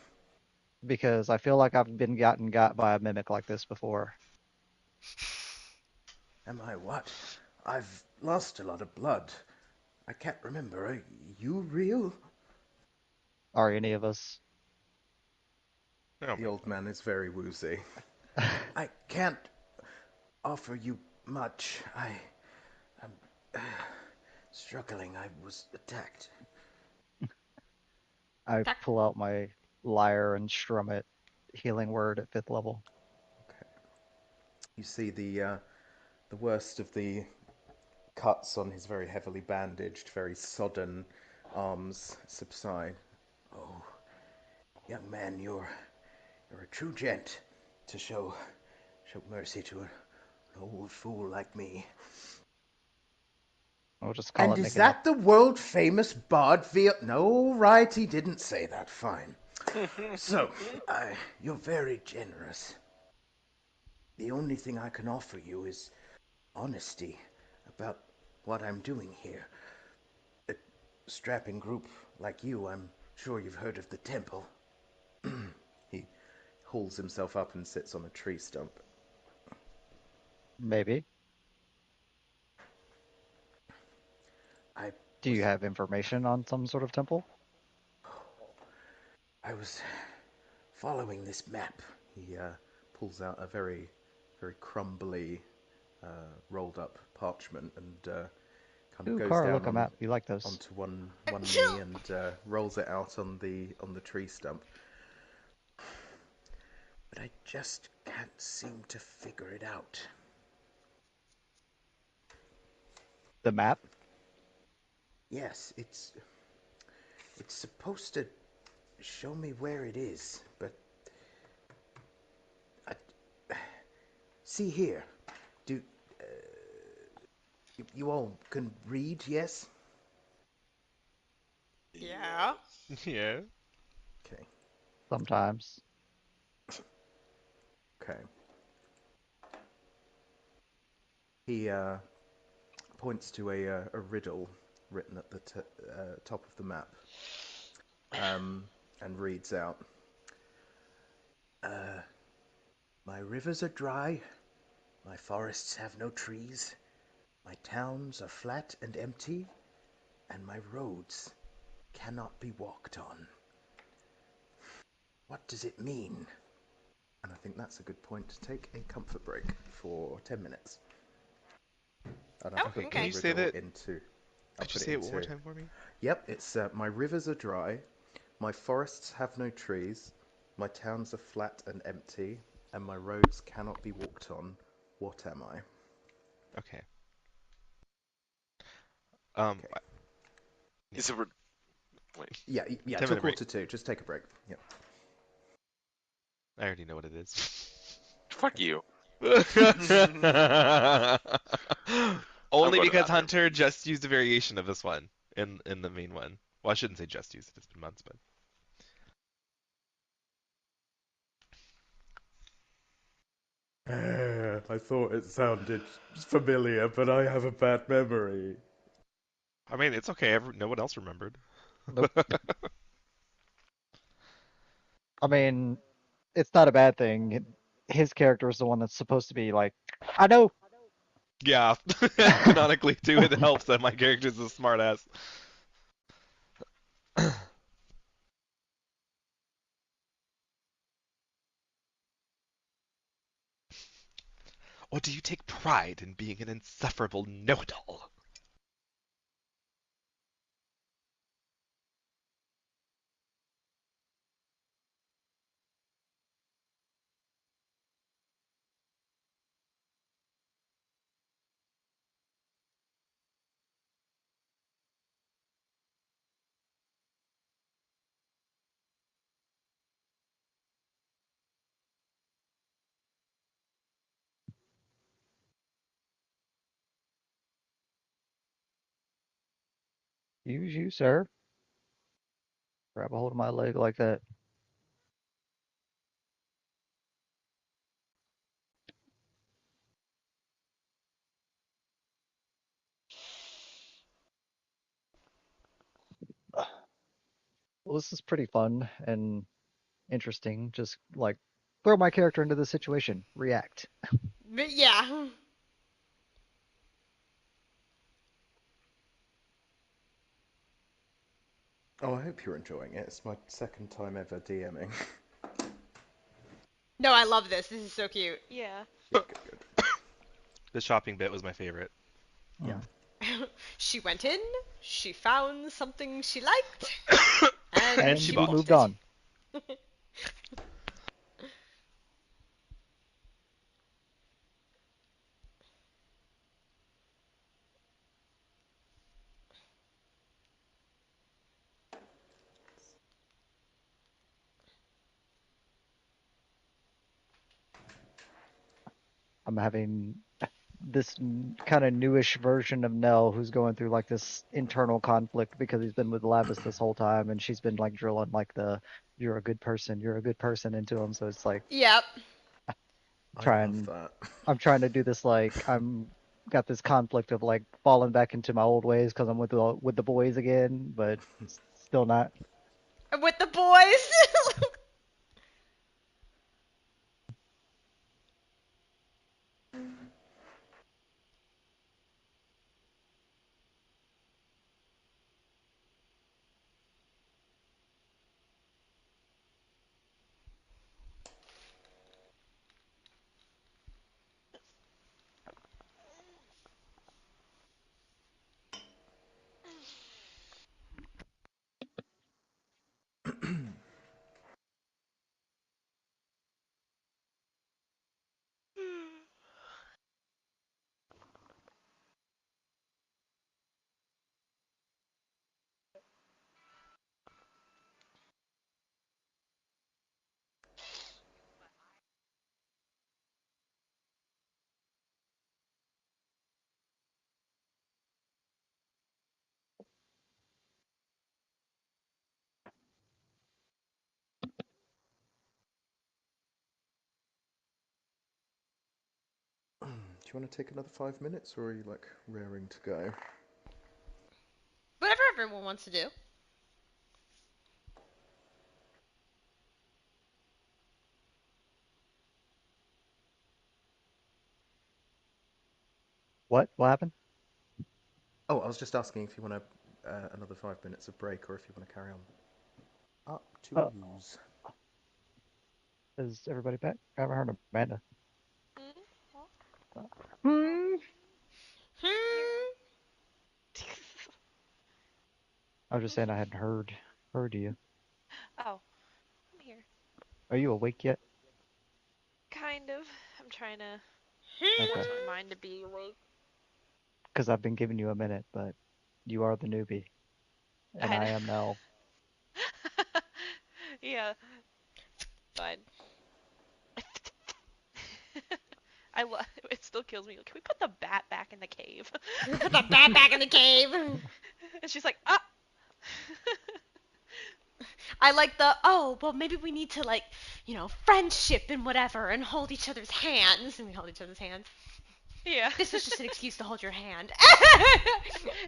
Because I feel like I've been got by a mimic like this before. am I what? I've lost a lot of blood. I can't remember. Are you real? Are any of us? Oh The my old god. man is very woozy. I can't offer you much. I'm struggling. I was attacked. I That pull out my lyre and strum it, healing word at 5th level. Okay. You see the worst of the cuts on his very heavily bandaged, very sodden arms subside. Oh, young man, you're a true gent to show mercy to an old fool like me. We'll just call And it is making up. that the world famous Bard Veal? No, right, he didn't say that. Fine. So, you're very generous. The only thing I can offer you is honesty about what I'm doing here. A strapping group like you, I'm sure you've heard of the temple. He hauls himself up and sits on a tree stump. Maybe. I Do you was have information on some sort of temple? I was following this map. He pulls out a very crumbly, rolled up parchment and kind of Ooh, goes Car, down look, a map. You like those? onto one knee and rolls it out on the tree stump. But I just can't seem to figure it out. The map? Yes, it's supposed to show me where it is, but I, see here. Do you all can read? Yes. Yeah. Yes. Yeah. Okay, Sometimes. okay. He points to a riddle written at the top of the map um, and reads out, My rivers are dry, my forests have no trees, my towns are flat and empty, and my roads cannot be walked on. What does it mean? and I think that's a good point to take a comfort break for 10 minutes. And I've Oh, put Can the okay. you say riddle that? into. I'll Could you put it say it one more into. time for me? Yep, it's my rivers are dry, my forests have no trees, my towns are flat and empty, and my roads cannot be walked on. What am I? Okay. Um. Okay. I- Yeah. He said we're wait. Yeah, 10 till minute break. quarter two. Just take a break. Yep. I already know what it is. Fuck you. I'm Only going to the because bathroom. Hunter just used a variation of this one in the main one. Well, I shouldn't say just used it. It's been months, but I thought it sounded familiar, but I have a bad memory. I mean, it's okay. No one else remembered. Nope. I mean, it's not a bad thing. His character is the one that's supposed to be like, I know. Yeah, canonically too, it helps that my character's a smartass. Or do you take pride in being an insufferable know-it-all? Use you, sir. Grab a hold of my leg like that. Well, this is pretty fun and interesting. Just like throw my character into the situation, react. But yeah. Oh, I hope you're enjoying it. It's my second time ever DMing. No, I love this. This is so cute. Yeah. Good, good, good. The shopping bit was my favorite. Yeah. Mm. She went in, she found something she liked, and She And she we bought. bought moved it. on. I'm having this kind of newish version of Nell who's going through like this internal conflict because he's been with Lavis this whole time and she's been like drilling like the you're a good person into him. So it's like Yep. I love trying that. I'm trying to do this like I'm got this conflict of like falling back into my old ways because I'm with the boys again, but still not. With the boys. Do you want to take another 5 minutes, or are you like raring to go? Whatever everyone wants to do. What? What happened? Oh, I was just asking if you want another 5 minutes of break, or if you want to carry on. Up to Oh, yous. is everybody back? I haven't heard of Amanda. Mm, well, oh. Hmm. Hmm. I was just saying I hadn't heard you. Oh, I'm here. Are you awake yet? Kind of. I'm trying to Okay. force Hmm. my mind to be awake. Because I've been giving you a minute, but you are the newbie, and I I know. am Nell. Yeah, fine. I love. It still kills me. Can we put the bat back in the cave? Put the bat back in the cave. And she's like, ah. I like the, oh, well, maybe we need to, like, friendship and whatever and hold each other's hands. And we hold each other's hands. Yeah. This was just an excuse to hold your hand.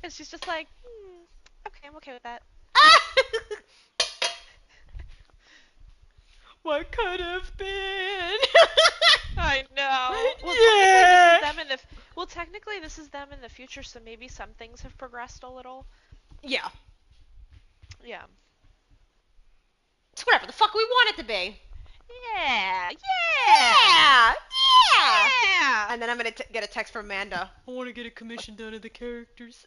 And she's just like, okay, I'm okay with that. What could have been? I know. Yeah. Well, technically this is them in the future, so maybe some things have progressed a little. Yeah. Yeah. It's whatever the fuck we want it to be. Yeah. Yeah. Yeah. Yeah. And then I'm gonna get a text from Amanda. I want to get a commission done of the characters.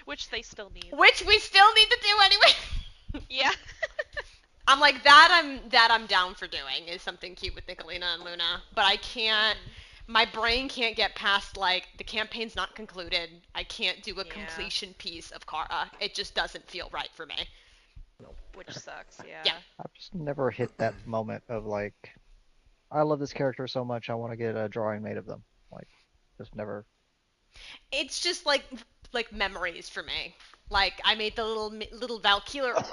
Which they still need. Which we still need to do anyway. Yeah. I'm like that I'm down for doing is something cute with Nicolina and Luna, but I can't. My brain can't get past like the campaign's not concluded. I can't do a Yeah. completion piece of Kara. It just doesn't feel right for me. Which sucks. Yeah. Yeah. I've just never hit that moment of like, I love this character so much, I want to get a drawing made of them. Like, just never. It's just like memories for me. Like I made the little Valkyra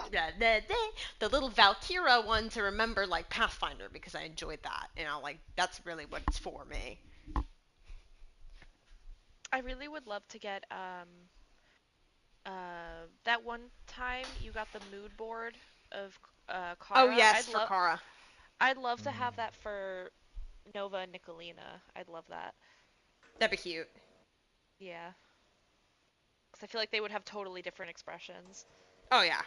the little Valkyra one to remember like Pathfinder because I enjoyed that. Like that's really what it's for me. I really would love to get That one time you got the mood board of Oh Kara. yes, for Kara. I'd love to have that for Nova and Nicolina. I'd love that. That'd be cute. Yeah, because I feel like they would have totally different expressions. Oh yeah.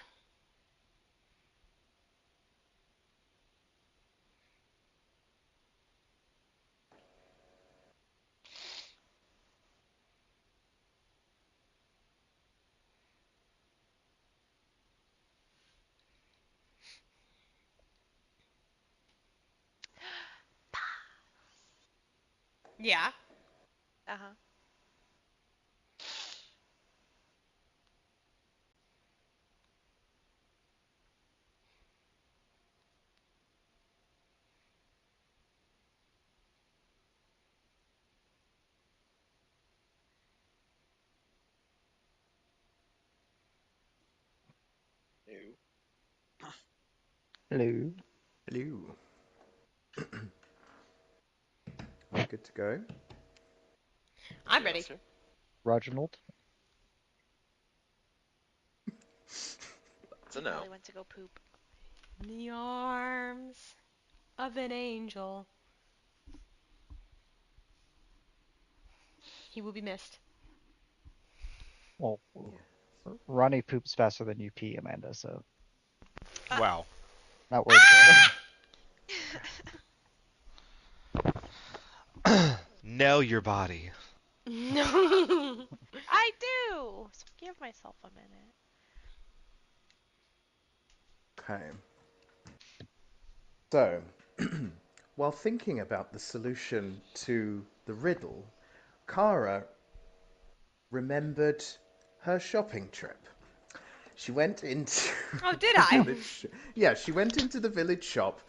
Yeah. Uh huh. Ew. Hello. Hello. We good to go? I'm Anyone ready. else here? Reginald. It's He a no. probably went to go poop. In the arms of an angel. He will be missed. Well, Yeah. Ronnie poops faster than you pee, Amanda, so Wow. not worried about Know your body. No. I do. So give myself a minute. Okay. So, while thinking about the solution to the riddle, Kara remembered her shopping trip. She went into Oh, did the I? village. Yeah, she went into the village shop.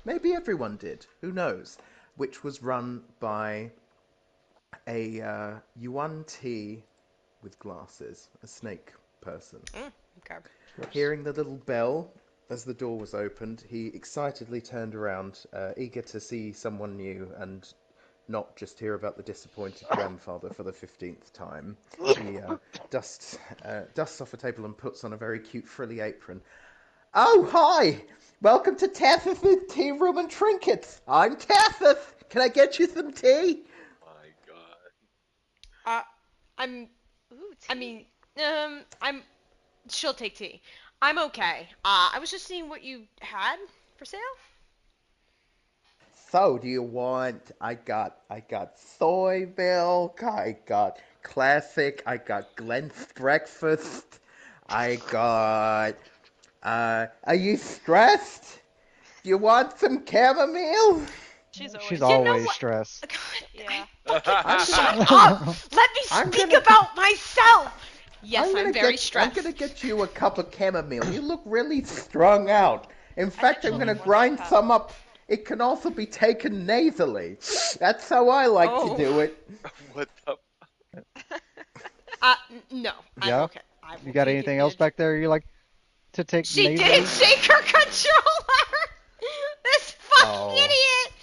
Maybe everyone did. Who knows? Which was run by a yuan tea with glasses, a snake person. Okay. it. Hearing the little bell as the door was opened, he excitedly turned around, eager to see someone new and not just hear about the disappointed grandfather for the 15th time. He dusts off a table and puts on a very cute frilly apron. Oh, hi! Welcome to Tathith's Tea Room and Trinkets. I'm Tathith. Can I get you some tea? My God. I'm. Ooh, tea. I mean, I'm. She'll take tea. I'm okay. I was just seeing what you had for sale. So, do you want? I got soy milk. I got classic. I got Glenn's breakfast. I got. Are you stressed? Do you want some chamomile? She's She's always. You know always what? stressed. God, Yeah. I'm shut gonna. up! Let me I'm speak gonna. about myself. Yes, I'm very I'm stressed. gonna get you a cup of chamomile. You look really strung out. In I bet fact, I'm she'll gonna need more than a grind cup. some up. It can also be taken nasally. That's how I like to Oh. do it. What the? No, I'm Yeah? okay. I will You got take anything else back advantage. there you like to take She didn't nasally? shake her controller. This fucking Oh, idiot.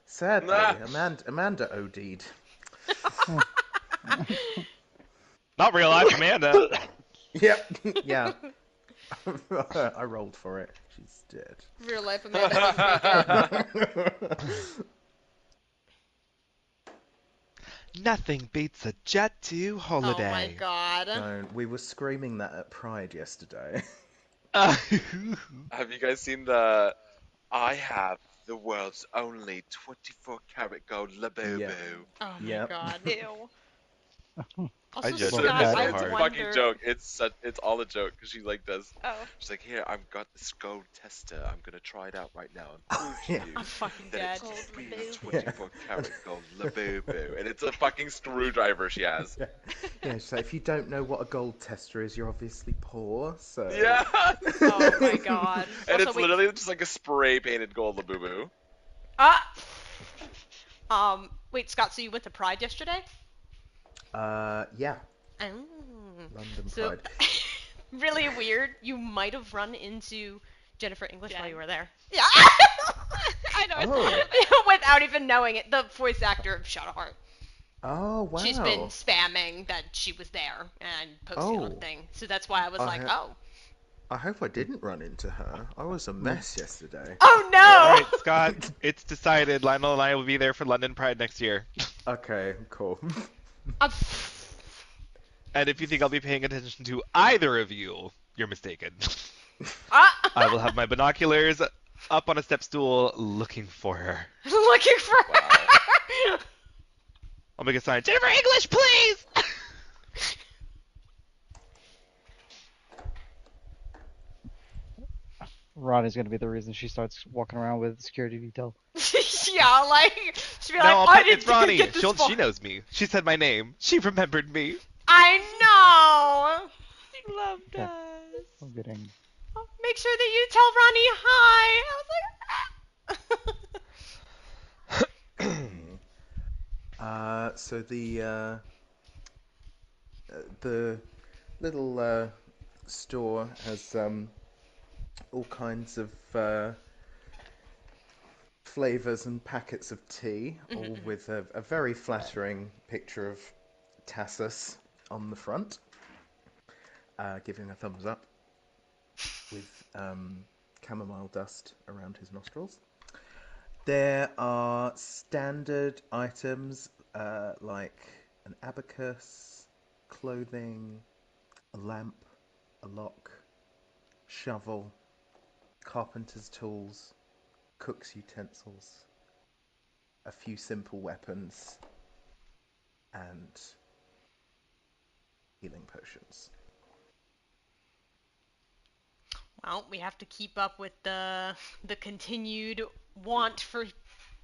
sadly, Nah. Amanda OD'd. Not real life, Amanda. Yep, yeah. I rolled for it. She's dead. Real life Amanda didn't make it. Nothing beats a jet to Oh my holiday. god. No, we were screaming that at Pride yesterday. Have you guys seen the? I have the world's only 24 karat gold Labubu. Yep. Oh my Yep. god. Ew. I Also, judged Little Scott, her so I pathetic. It's a hard. fucking wonder. joke. It's all a joke because she like does. Oh. She's like, here, I've got this gold tester. I'm gonna try it out right now and prove to Yeah. you I'm fucking that dead. it's Gold real Labubu. 24 karat gold Labubu, and it's a fucking screwdriver she has. Yeah. Yeah, so if you don't know what a gold tester is, you're obviously poor, so... Yeah, Oh my god. and Also, it's wait. literally just like a spray painted gold Labubu. Ah. Wait, Scott. So you went to Pride yesterday? Yeah, Oh. London So, Pride. really weird. You might have run into Jennifer English while Jen. you were there. Yeah. I know. I Oh. thought of it. Without even knowing it, the voice actor of Shadowheart. Oh, She's been wow. spamming that she was there and posting on Oh, thing. So that's why I was I like, ha- oh. I hope I didn't run into her. I was a Mm. mess yesterday. Oh All no! right, Scott, it's decided. Lionel and I will be there for London Pride next year. Okay, cool. Um, And if you think I'll be paying attention to either of you, you're mistaken. I will ah! have my binoculars up on a step stool looking for her. Looking for Wow. her. I'll make a sign, Jennifer English, please! Ronnie's gonna be the reason she starts walking around with security detail. Yeah, like she'd be No, like, I it's didn't Ronnie. get this far. She knows me. She said my name. She remembered me. I know. She loved Okay, us. I'm getting. Oh, make sure that you tell Ronnie hi. I was like, Okay. So the little store has all kinds of flavors and packets of tea, all with a very flattering picture of Tassus on the front, giving a thumbs up with chamomile dust around his nostrils. There are standard items like an abacus, clothing, a lamp, a lock, shovel, carpenter's tools, cook's utensils, a few simple weapons, and healing potions. well, we have to keep up with the continued want for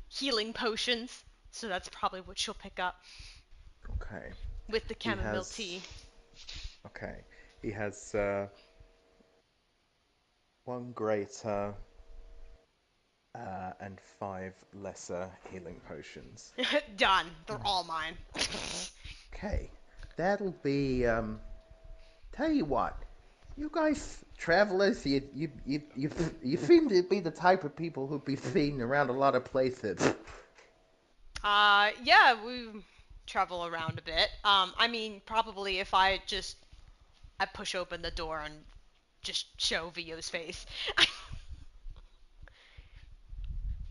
healing potions. So that's probably what she'll pick up Okay. with the He chamomile has. tea. Okay. He has one greater and five lesser healing potions. Done. They're all mine. Okay. That'll be. Tell you what. You guys, travelers, you seem to be the type of people who'd be seen around a lot of places. Yeah, we travel around a bit. I mean, probably if I push open the door and just show Vio's face.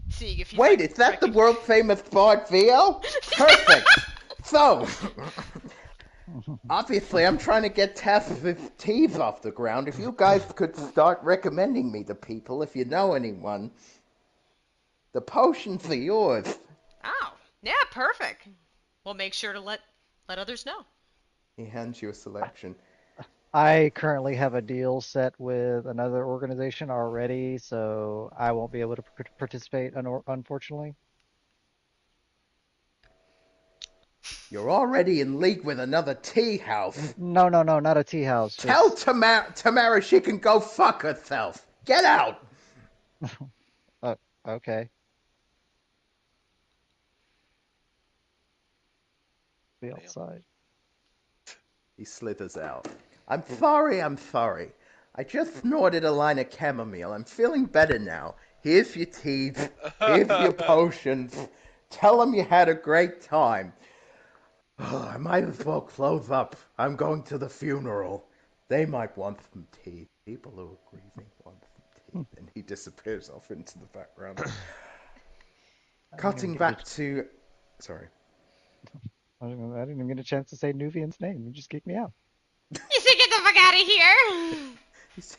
Seeing if he's Wait, like is that the recog- world famous Bard Theo? Perfect. So, obviously, I'm trying to get Tass's teas off the ground. If you guys could start recommending me to people, if you know anyone, the potions are yours. Oh, yeah, perfect. We'll make sure to let others know. He hands you a selection. I currently have a deal set with another organization already, so I won't be able to participate, unfortunately. You're already in league with another tea house. No, no, no, not a tea house. Tell Just Tamara she can go fuck herself. Get out. okay. Be Damn. outside. He slithers out. I'm sorry, I'm sorry. I just snorted a line of chamomile. I'm feeling better now. Here's your teas. Here's your potions. Tell them you had a great time. Oh, I might as well close up. I'm going to the funeral. They might want some tea. People who are grieving want some tea. And he disappears off into the background. I didn't even Cutting get a, back to... Sorry. I didn't even get a chance to say Nuvian's name. You just kicked me out. You say get the fuck out of here!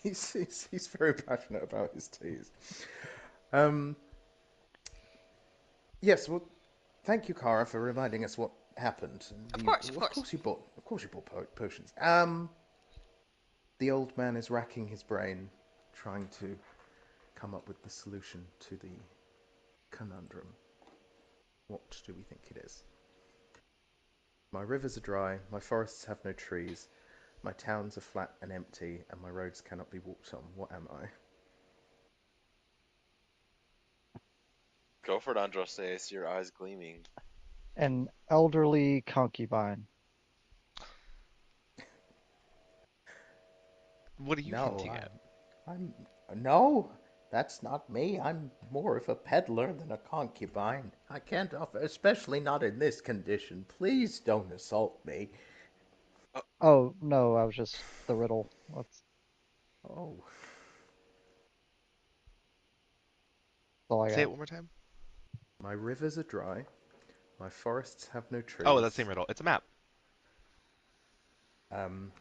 He's very passionate about his teas. Um, yes, well, thank you, Kara, for reminding us what happened. Of course, of Of course. course you bought. Of course you bought potions. The old man is racking his brain, trying to come up with the solution to the conundrum. What do we think it is? My rivers are dry, my forests have no trees, my towns are flat and empty, and my roads cannot be walked on. What am I? Go for it, Andros. I see your eyes gleaming. An elderly concubine. What are you No, hinting at? I'm no. That's not me. I'm more of a peddler than a concubine. I can't offer, especially not in this condition. Please don't assault me. Oh, no, I was just the riddle. That's Oh, all I Say it got. one more time. My rivers are dry. My forests have no Oh, that's the trees. same riddle. It's a map. Um,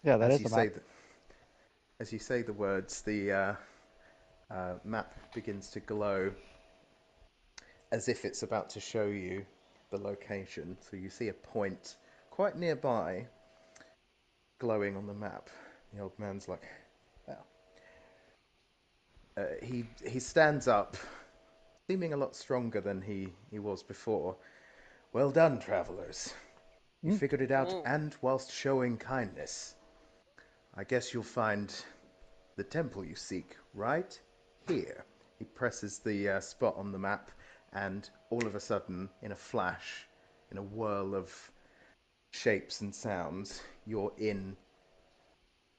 Yeah, that as is you a map. say, as you say the words, the map begins to glow as if it's about to show you the location. So you see a point quite nearby glowing on the map. The old man's like, well, he stands up, seeming a lot stronger than he was before. Well done, travelers. You Hmm? figured it out, Ooh. and whilst showing kindness. I guess you'll find the temple you seek right here. He presses the spot on the map, and all of a sudden, in a flash, in a whirl of shapes and sounds, you're in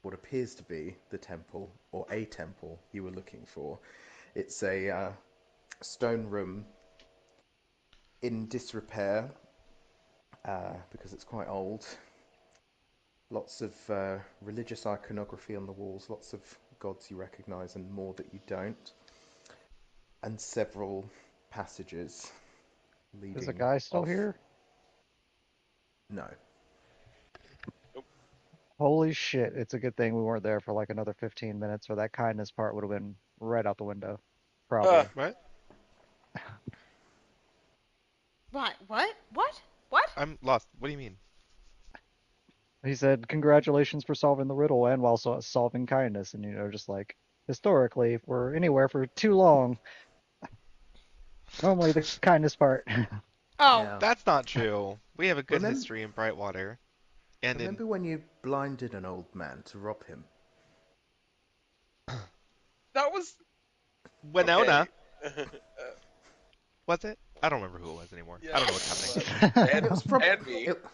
what appears to be the temple, or a temple you were looking for. It's a stone room in disrepair because it's quite old. Lots of religious iconography on the walls, lots of gods you recognize and more that you don't, and several passages Is the leading guy still off. here? No. Holy shit, it's a good thing we weren't there for like another 15 minutes, or that kindness part would have been right out the window. Uh, Probably. What? What? What? What? What? I'm lost. What do you mean? He said, "Congratulations for solving the riddle and while solving kindness." And just like historically, if we're anywhere for too long, normally the kindness part. Oh. Yeah. That's not true. We have a good Remember, history in Brightwater and in. remember when you blinded an old man to rob him? that was Winona. okay. Was it? I don't remember who it was anymore. I Yeah, don't know what's happening. and It was probably and me. it.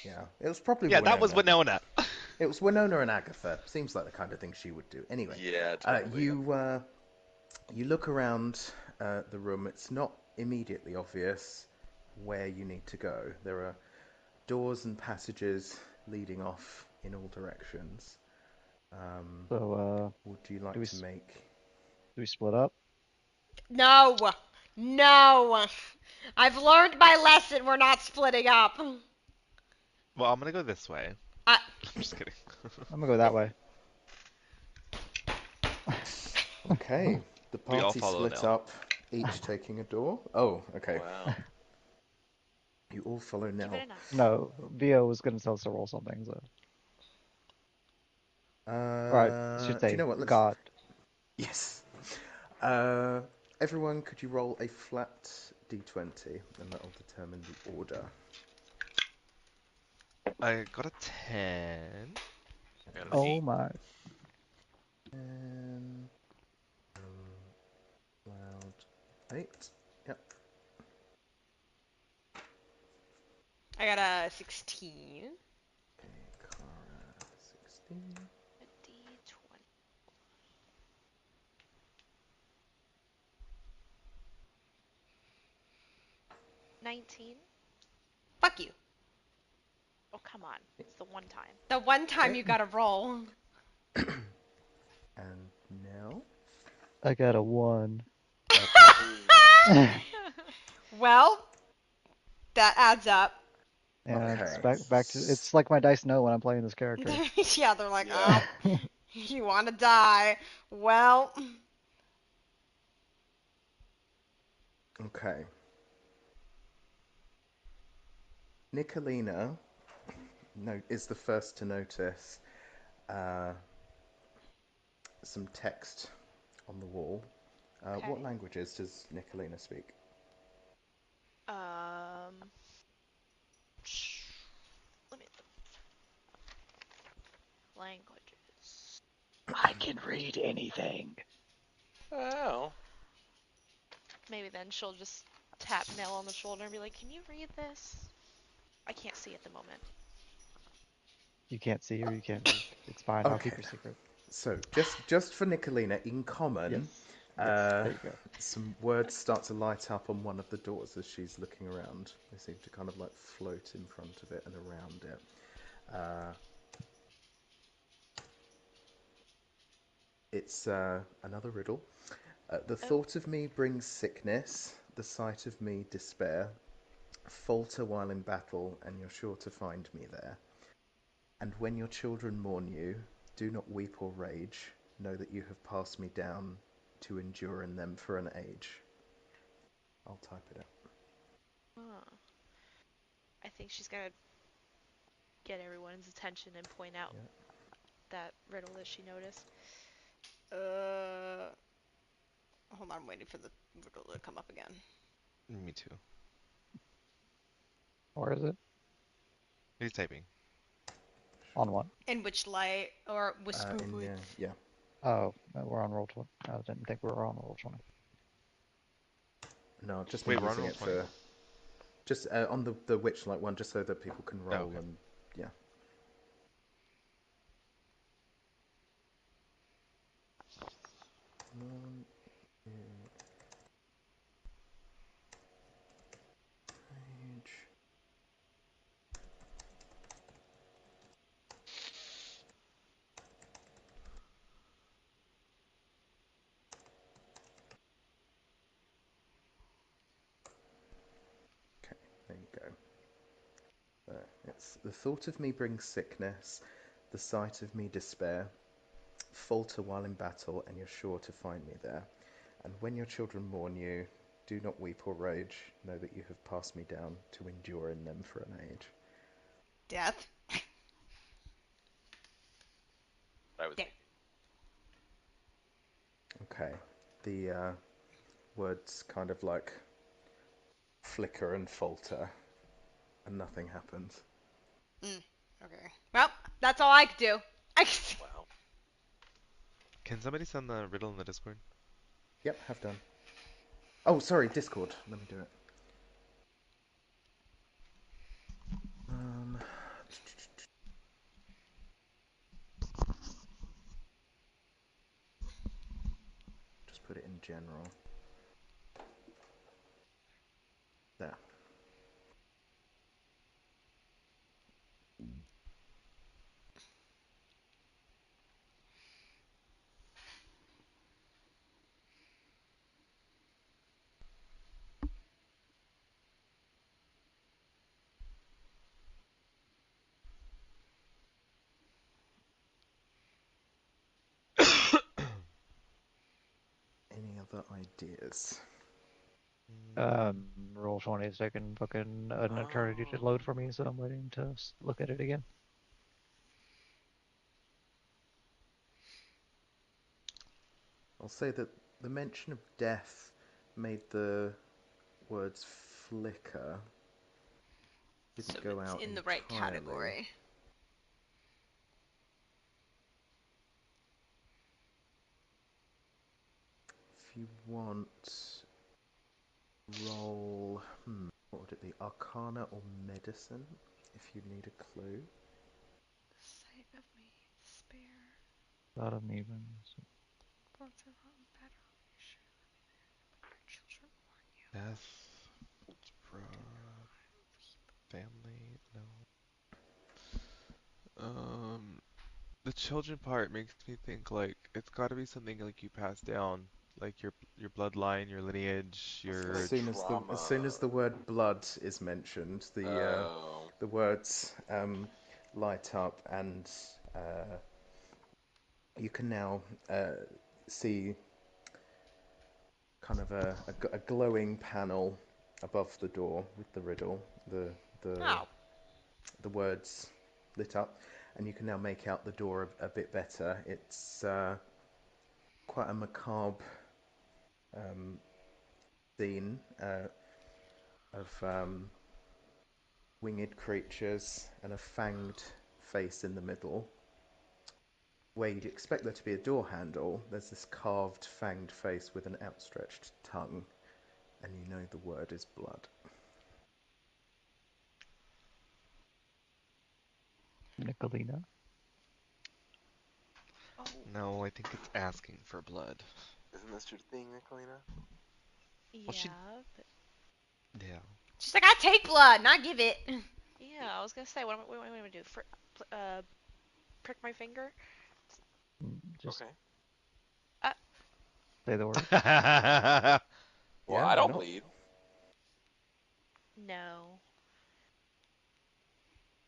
Yeah, it was probably Yeah, that was Winona. Winona. It was Winona and Agatha. Seems like the kind of thing she would do. Anyway, Yeah, totally. you look around the room. It's not immediately obvious where you need to go. There are doors and passages leading off in all directions. So, Would you do like we to make? do we split up? No. No. I've learned my lesson. We're not splitting up. Well, I'm gonna go this way. I, I'm just kidding. I'm gonna go that way. Okay, the We all party follow split Knell. up, each taking a door. Oh, okay. Wow. You all follow Give it Nell. enough. No, Vio was gonna tell us to roll something. So, or I should Do you say, know what? Let's. God. Yes. Uh, everyone, could you roll a flat d20, and that will determine the order. I got a 10. And an Oh 8. my. And loud 8. Yep. I got a 16. Okay, Cara 16. A D20. 19. Fuck you. Oh, come on. It's the one time. The one time Okay. you gotta roll. And now. I got a 1. Okay. Well, that adds up. Yeah, it's Okay. back to it's like my dice know when I'm playing this character. Yeah, they're like, Yeah. oh, you want to die. Well, Okay. Nicolina is the first to notice uh, some text on the wall. Okay. What languages does Nicolina speak? Um. Let me languages. I can read anything. Oh. Maybe then she'll just tap Nell on the shoulder and be like, "Can you read this?" I can't see at the moment. You can't see or you can't read. It's fine. I'll keep Okay. your secret. So, just for Nicolina, in Yes. common, Yes. uh, There you go. some words start to light up on one of the doors as she's looking around. They seem to kind of like float in front of it and around it. Uh, it's another riddle. The Oh. thought of me brings sickness, the sight of me despair. Falter while in battle, and you're sure to find me there. And when your children mourn you, do not weep or rage. Know that you have passed me down to endure in them for an age. I'll type it out. Huh. I think she's gonna get everyone's attention and point out Yeah. that riddle that she noticed. Uh, hold on, I'm waiting for the riddle to come up again. Me too. Or is it He's typing. on what? In which light or whisper In voice? yeah. Oh, no, we're on roll 20. I didn't think we were on roll 20. No, I've just been Wait, we're on using roll it 20? for just on the Witchlight one, just so that people can Oh, roll okay. and yeah. One, page. Okay, there you go. There. It's the thought of me brings sickness, the sight of me despair. Falter while in battle, and you're sure to find me there. And when your children mourn you, do not weep or rage. Know that you have passed me down to endure in them for an age. Death. That was There. me. Okay. The words kind of like flicker and falter, and nothing happens. Okay. Well, that's all I could do. Wow. Can somebody send the riddle in the Discord? Yep, have done. Oh, sorry, Discord. Let me do it. Um, just put it in general. There. Any other ideas? Roll 20 is taking fucking an eternity to load Oh. for me, so I'm waiting to look at it again. I'll say that the mention of death made the words flicker. So Didn't go it's out in the right entirely. category. If you want, roll. What would it be? Arcana or medicine? If you need a clue. The sight of me, despair. Not uneven. Falter while in battle. You sure let me there. When your children mourn you. Death, bro, Do not weep. family, no. The children part makes me think like it's got to be something like you pass down, like your bloodline, your lineage, So As your. like soon as the trauma. word blood is mentioned, Oh. the words light up, and uh, you can now see kind of a glowing panel above the door with the riddle, the Oh. the words lit up, and you can now make out the door a bit better. It's quite a macabre um, scene of winged creatures and a fanged face in the middle. Where you'd expect there to be a door handle, there's this carved fanged face with an outstretched tongue, and you know the word is blood. Nicolina. Oh, No, I think it's asking for blood. Isn't this your thing, Nicolina? Well, she, Yeah, but yeah. She's like, I take blood, not give it. yeah, I was gonna say, what am I gonna do? Prick my finger? Just Okay. Uh, say the word. Well, Yeah, I why don't not? bleed. no.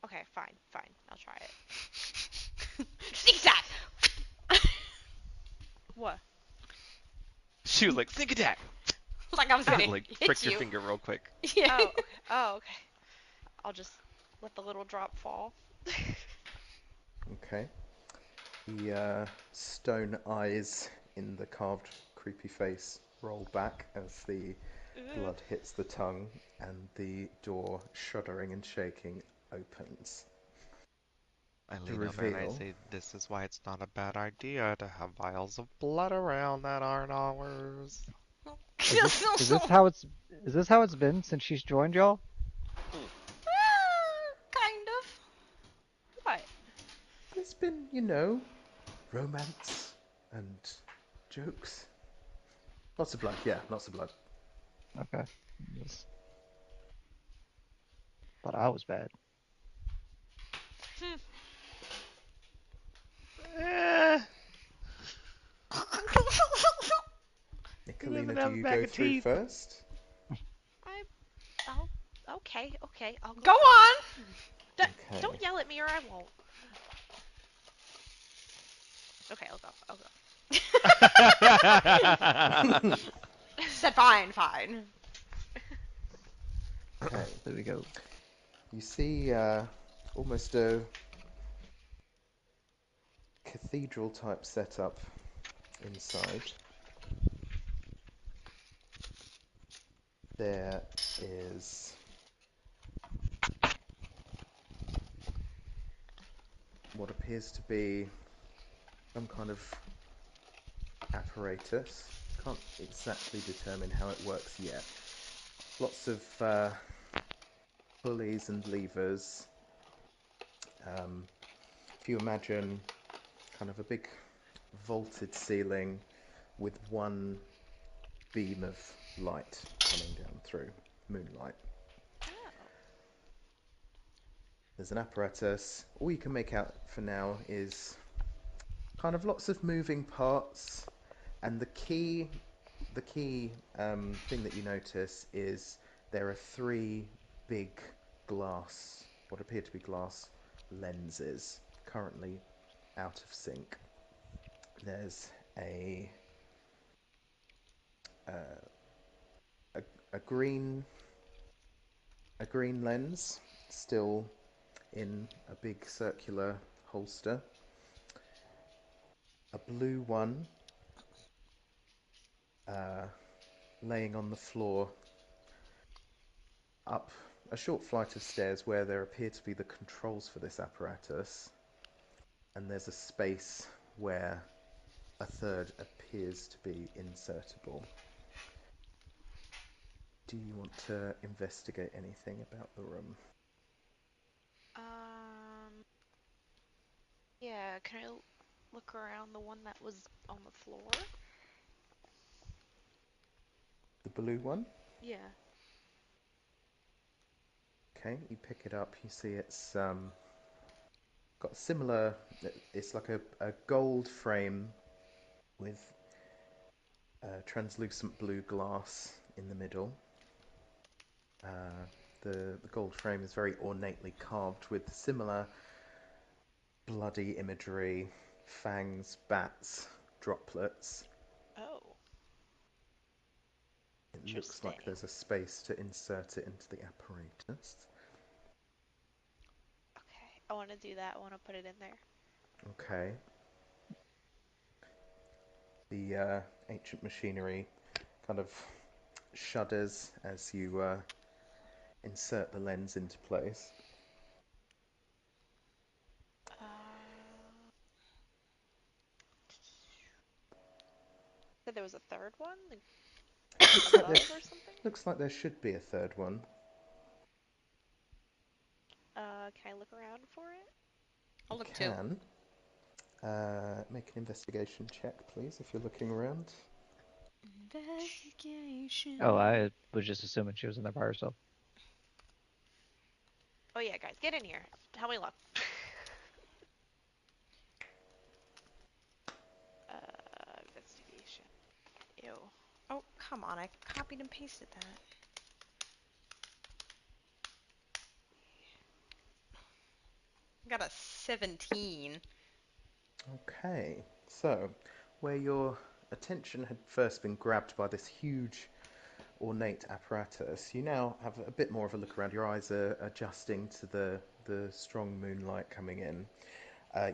Okay, fine, fine. I'll try it. Sneak attack. What? She was like, sneak attack! Like I was gonna And like, hit prick your you. finger real quick. Yeah. Oh, okay. Oh, okay. I'll just let the little drop fall. Okay. The stone eyes in the carved, creepy face roll back as the Ugh. blood hits the tongue, and the door, shuddering and shaking, opens. I The lean over and I reveal. say, this is why it's not a bad idea to have vials of blood around that aren't ours. Is this how it's been since she's joined y'all? Hmm. Kind of. What? There's been, romance and jokes. Lots of blood, yeah, lots of blood. Okay. Just thought I was bad. Hmm. Eh, he doesn't Nicolina, do have a you bag go of through teeth. first? I. I'll. Okay. Okay. I'll go Go first. on. Okay. Don't yell at me or I won't. Okay, I'll go. I'll go. Said fine, fine. Okay. There we go. You see almost a cathedral type setup inside. There is what appears to be some kind of apparatus. Can't exactly determine how it works yet. Lots of pulleys and levers. If you imagine kind of a big vaulted ceiling with one beam of light coming down through, moonlight. Oh. There's an apparatus. All you can make out for now is kind of lots of moving parts, and the key thing that you notice is there are three big glass, what appear to be glass lenses, currently out of sync. There's uh, a, a green a green lens still in a big circular holster, a blue one uh, laying on the floor up a short flight of stairs where there appear to be the controls for this apparatus, and there's a space where a third appears to be insertable. Do you want to investigate anything about the room? Um. Yeah. Can I look around the one that was on the floor? The blue one? Yeah. Okay, you pick it up, you see it's got similar, it's like a gold frame with translucent blue glass in the middle. Uh, the gold frame is very ornately carved with similar bloody imagery, fangs, bats, droplets. Oh. It looks like Interesting. there's a space to insert it into the apparatus. Okay. I want to do that. I want to put it in there. Okay. The ancient machinery kind of shudders as you insert the lens into place. Said there was a third one, like Looks like above or something. looks like there should be a third one. Can I look around for it? I'll You look too. can. Make an investigation check, please, if you're looking around. Investigation. Oh, I was just assuming she was in there by herself. Oh yeah, guys, get in here. Tell me look. Investigation. Ew. Oh, come on, I copied and pasted that. Got a 17. Okay, so where your attention had first been grabbed by this huge ornate apparatus, you now have a bit more of a look around. Your eyes are adjusting to the strong moonlight coming in.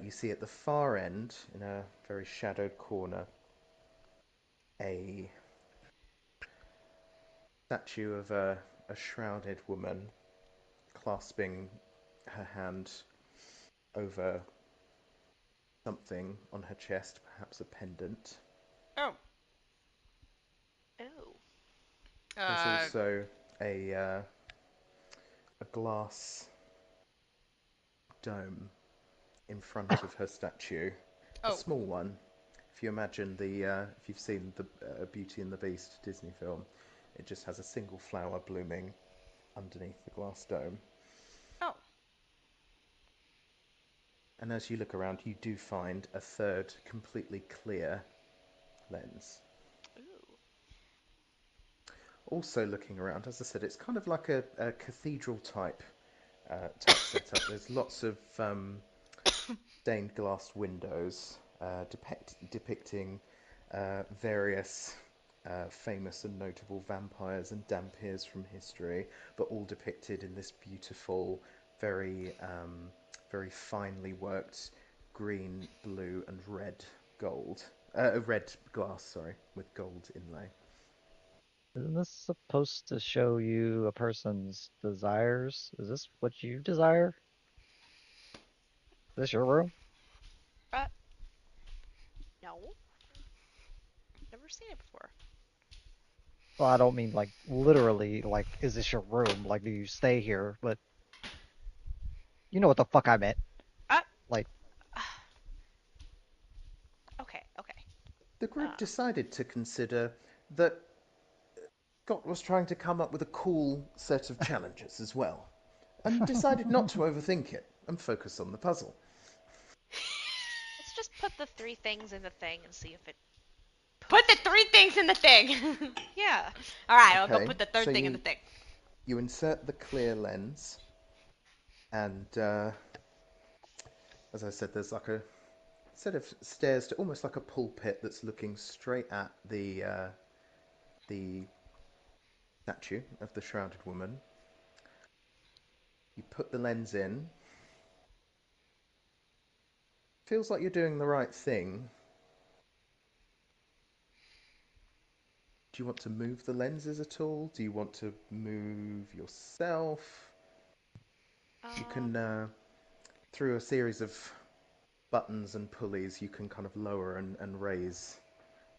You see at the far end, in a very shadowed corner, a statue of a shrouded woman clasping her hand over something on her chest, perhaps a pendant. Oh. Oh. There's Uh. also a glass dome in front of her statue, a Oh. small one. If you imagine if you've seen the Beauty and the Beast Disney film, it just has a single flower blooming underneath the glass dome. Oh. And as you look around, you do find a third completely clear lens. Ooh. Also looking around, as I said, it's kind of like a cathedral type setup. There's lots of stained glass windows depicting various famous and notable vampires and dhampirs from history, but all depicted in this beautiful, very finely worked green, blue, and red red glass, sorry, with gold inlay. Isn't this supposed to show you a person's desires? Is this what you desire? Is this your room? Uh, no. Never seen it before. Well, I don't mean like literally, like, is this your room? Like, do you stay here? But you know what the fuck I meant. Uh, Like, okay, okay. The group Um, decided to consider that Scott was trying to come up with a cool set of challenges as well, and decided not to overthink it and focus on the puzzle. let's just put the three things in the thing and see if it Put the poofs. 3 things in the thing. Yeah. All right, I'll go Okay, put the so third thing in the thing. you insert the clear lens, and as I said, there's like a set of stairs to almost like a pulpit that's looking straight at the statue of the shrouded woman. You put the lens in. Feels like you're doing the right thing. Do you want to move the lenses at all? Do you want to move yourself? You can, through a series of buttons and pulleys, you can kind of lower and raise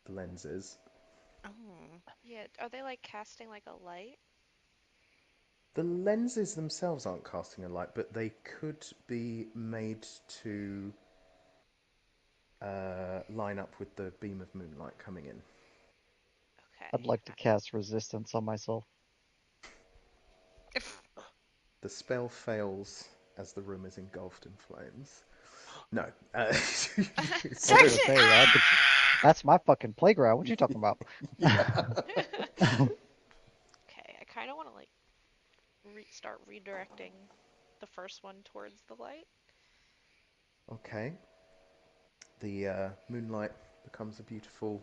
the lenses. Oh. Yeah, are they like casting like a light? The lenses themselves aren't casting a light, but they could be made to line up with the beam of moonlight coming in. I'd Okay. like to cast resistance on myself. If The spell fails as the room is engulfed in flames. No. I was gonna section. say, that's my fucking playground. What you talking about? Yeah. Okay, I kind of want to like start redirecting the first one towards the light. Okay. The moonlight becomes a beautiful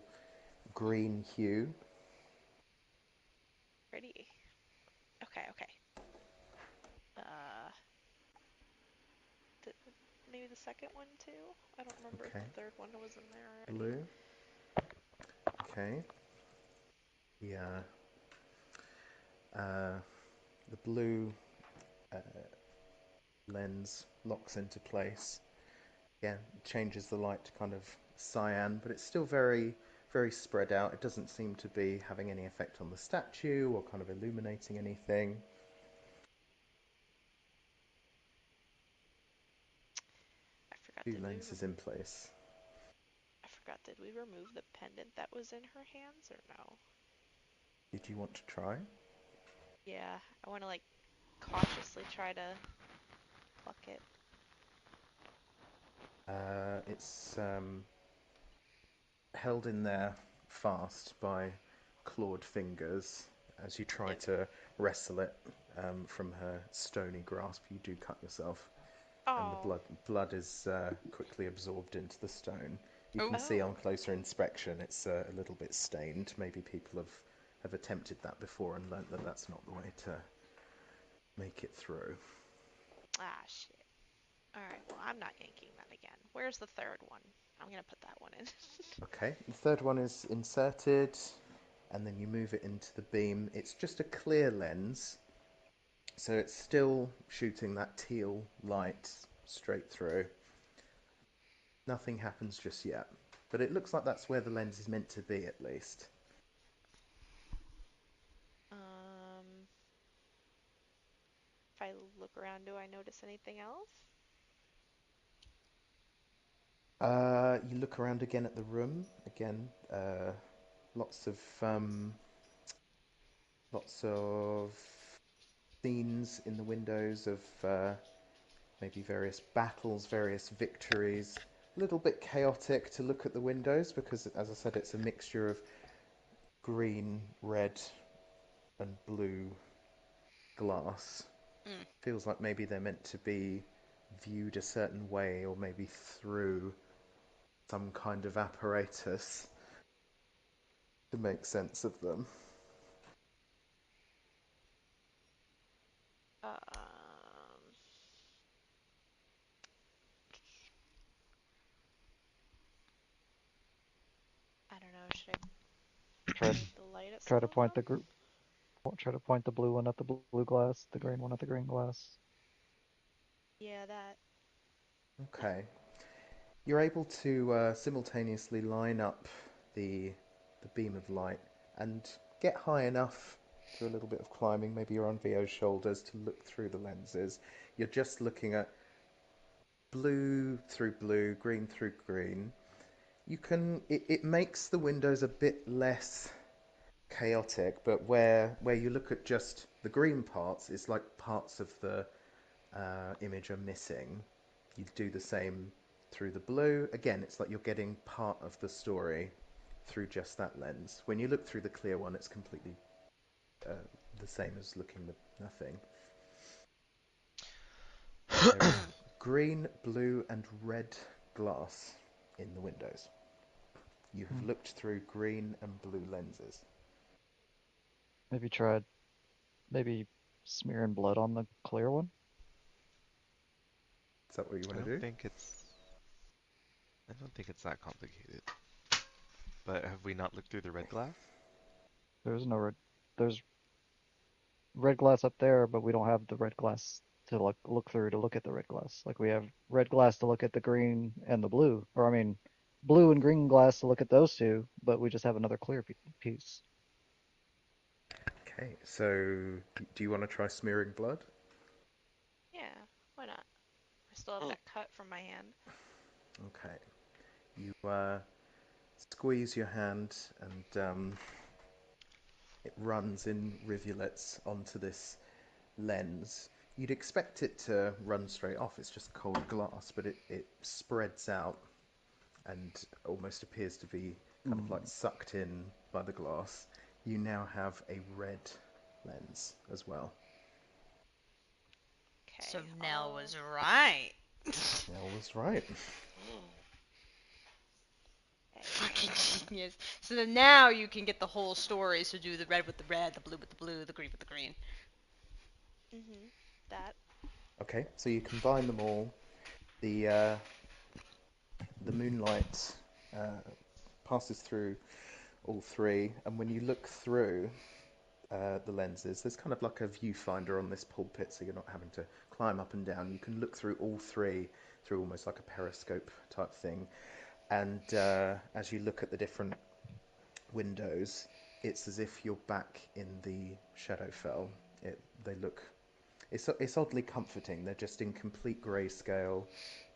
green hue. Ready? Okay, okay. Uh, th maybe the second one too? I don't remember if Okay. the third one was in there already. Blue. Okay. Yeah. The blue uh, lens locks into place. Yeah, changes the light to kind of cyan, but it's still very spread out. It doesn't seem to be having any effect on the statue or kind of illuminating anything. I forgot Two to move. lenses in place. Did we remove the pendant that was in her hands or no? Did you want to try? Yeah, I want to like cautiously try to pluck it. It's held in there fast by clawed fingers. As you try It, to wrestle it from her stony grasp, you do cut yourself, and the oh, blood is quickly absorbed into the stone. You Oh, can see on oh, closer inspection it's a little bit stained. Maybe people have attempted that before and learnt that that's not the way to make it through. ah, shit. All right, well, I'm not yanking that again. Where's the third one? I'm gonna put that one in. Okay, the third one is inserted, and then you move it into the beam. It's just a clear lens, so it's still shooting that teal light straight through. Nothing happens just yet, but it looks like that's where the lens is meant to be at least. Um, if I look around, do I notice anything else? You look around again at the room. Again, lots of lots of scenes in the windows of maybe various battles, various victories. A little bit chaotic to look at the windows because, as I said, it's a mixture of green, red, and blue glass. mm. Feels like maybe they're meant to be viewed a certain way, or maybe through some kind of apparatus to make sense of them. I don't know. Should Try I point the light at try some to of point them? the group. Try to point the blue one at the blue glass, the green one at the green glass. Yeah, that. Okay. You're able to simultaneously line up the the beam of light and get high enough through a little bit of climbing. Maybe you're on Vio's shoulders to look through the lenses. You're just looking at blue through blue, green through green. It makes the windows a bit less chaotic, but where you look at just the green parts, it's like parts of the image are missing. You do the same through the blue. Again, it's like you're getting part of the story through just that lens. When you look through the clear one, it's completely uh, the same as looking at nothing. There is green, blue, and red glass in the windows. You have Hmm. looked through green and blue lenses. Maybe try maybe smearing blood on the clear one. Is that what you I want to don't do? think it's I don't think it's that complicated. But have we not looked through the red glass? There's no red. There's red glass up there, but we don't have the red glass to look through to look at the red glass. Like we have red glass to look at the green and the blue, or I mean, blue and green glass to look at those two, but we just have another clear piece. Okay, so do you want to try smearing blood? Yeah, why not? I still have that cut from my hand. Okay. You squeeze your hand, and it runs in rivulets onto this lens. You'd expect it to run straight off, it's just cold glass, but it spreads out and almost appears to be kind of like Hmm. sucked in by the glass. You now have a red lens as well. So Okay, Nell was right. Nell was right. Fucking genius. So then now you can get the whole story. So do the red with the red, the blue with the blue, the green with the green. that. Okay, so you combine them all. The moonlight uh, passes through all three, and when you look through the lenses, there's kind of like a viewfinder on this pulpit, so you're not having to climb up and down. You can look through all three through almost like a periscope type thing, and as you look at the different windows, it's as if you're back in the Shadowfell. They look It's oddly comforting. They're just in complete grayscale,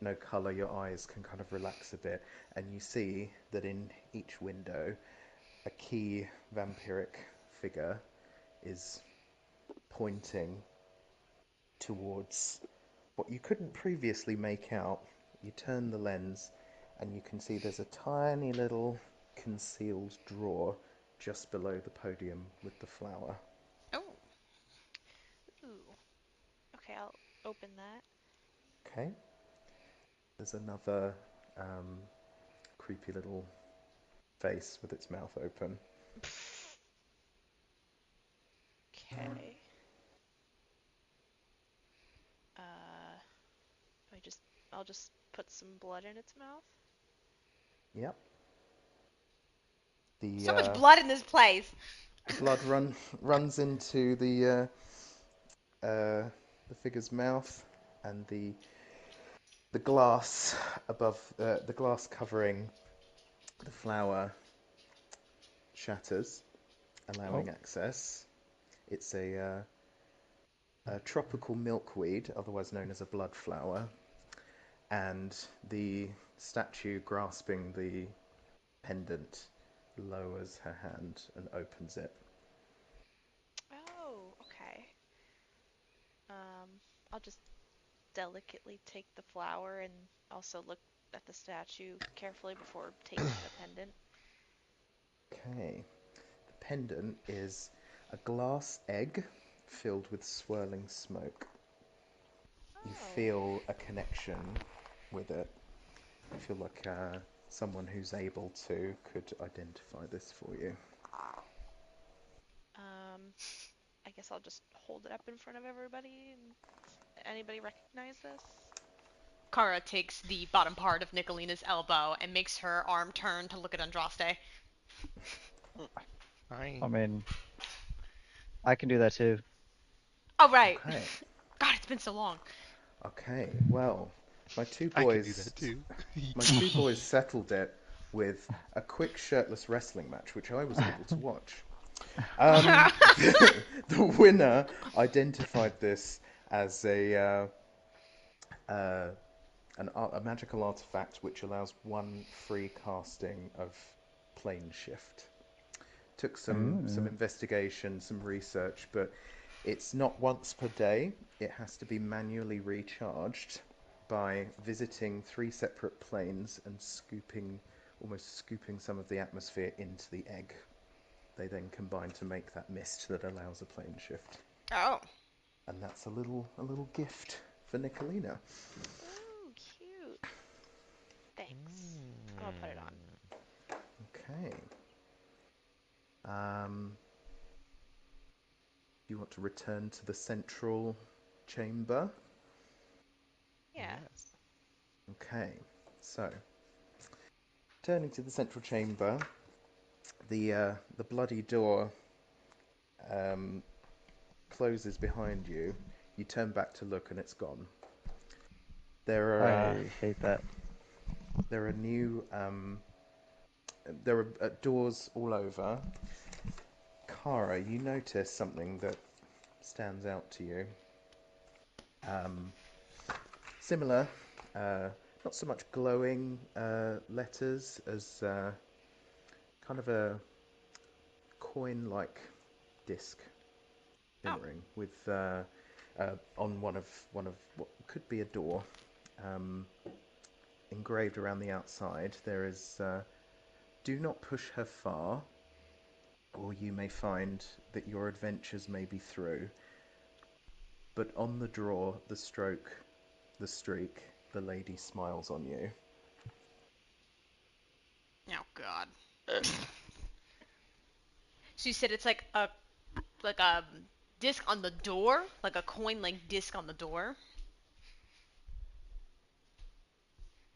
no color. Your eyes can kind of relax a bit, and you see that in each window, a key vampiric figure is pointing towards what you couldn't previously make out. You turn the lens, and you can see there's a tiny little concealed drawer just below the podium with the flower. Oh. Ooh. Okay, I'll open that. Okay. There's another creepy little face with its mouth open. Okay. Uh, I just I'll just put some blood in its mouth. Yep. The So much blood in this place. blood runs into the figure's mouth, and the glass above the glass covering the flower shatters, Oh, allowing access. It's a tropical milkweed, otherwise known as a blood flower, and the statue grasping the pendant lowers her hand and opens it. Oh, okay. Um, I'll just delicately take the flower and also look at the statue carefully before taking the pendant. Okay. The pendant is a glass egg filled with swirling smoke. You Oh. feel a connection with it. You feel like someone who's able to could identify this for you. Um, I guess I'll just hold it up in front of everybody. And anybody recognize this? Kara takes the bottom part of Nicolina's elbow and makes her arm turn to look at Andraste. I Fine. mean, I can do that too. Oh, right. Okay. God, it's been so long. Okay. Well, my two I can do boys that too. my two boys settled it with a quick shirtless wrestling match, which I was able to watch. The winner identified this as uh, a magical artifact which allows one free casting of plane shift. Took some Ooh. investigation, some research, but it's not once per day. It has to be manually recharged by visiting three separate planes and almost scooping some of the atmosphere into the egg. They then combine to make that mist that allows a plane shift. Oh. And that's a little gift for Nicolina. Ooh, cute. Thanks. I'm gonna put it on. Mm. Okay. Um, do you want to return to the central chamber? Yeah. Yes. Okay. So, turning to the central chamber, the bloody door um, closes behind you. You turn back to look, and it's gone. There are I hate that. there are new there are doors all over. Kara, you notice something that stands out to you. Um, Similar, uh, not so much glowing letters as kind of a coin-like disc Oh. shimmering with on one of what could be a door. Um, Engraved around the outside, there is "Do not push her far, or you may find that your adventures may be through." But on the draw, the stroke, the streak, the lady smiles on you. Oh, God. So you said it's like a disc on the door, like a coin-like disc on the door.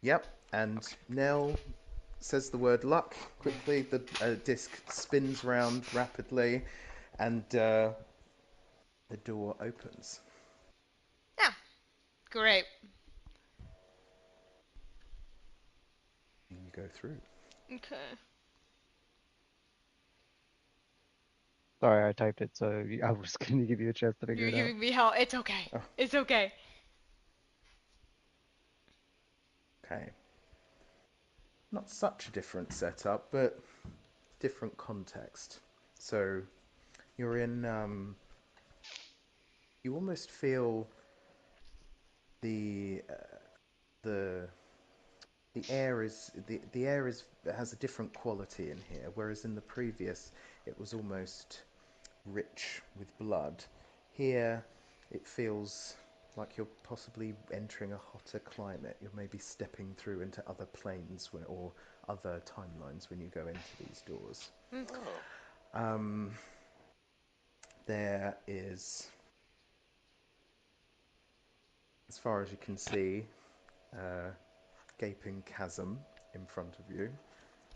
Yep, and Okay. Knell says the word luck quickly. The disc spins round rapidly, and the door opens. Yeah. Great. You go through. Okay. Sorry, I typed it, so I was going to give you a chance to figure You're it out. giving me hell. It's okay. Oh, It's okay. okay. Not such a different setup, but different context. So you're in. You almost feel the the the air is has a different quality in here, whereas in the previous it was almost rich with blood. Here it feels like you're possibly entering a hotter climate. You're maybe stepping through into other planes or other timelines when you go into these doors. Oh. Um, there is, as far as you can see, a gaping chasm in front of you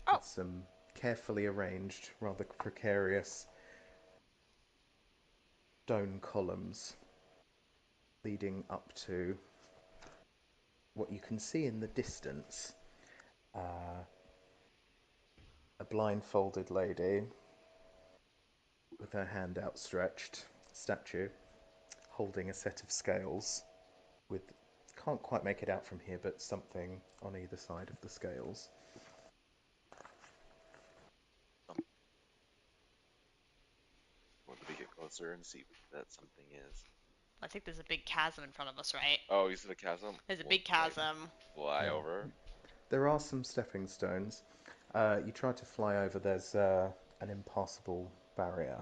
Oh, with some carefully arranged, rather precarious stone columns leading up to what you can see in the distance. Uh, a blindfolded lady with her hand outstretched, statue, holding a set of scales with, can't quite make it out from here, but something on either side of the scales. What do we get closer and see what that something is? I think there's a big chasm in front of us, right? Oh, you see the chasm? There's a Well, big chasm. fly Yeah. over. There are some stepping stones. You try to fly over, there's an impassable barrier.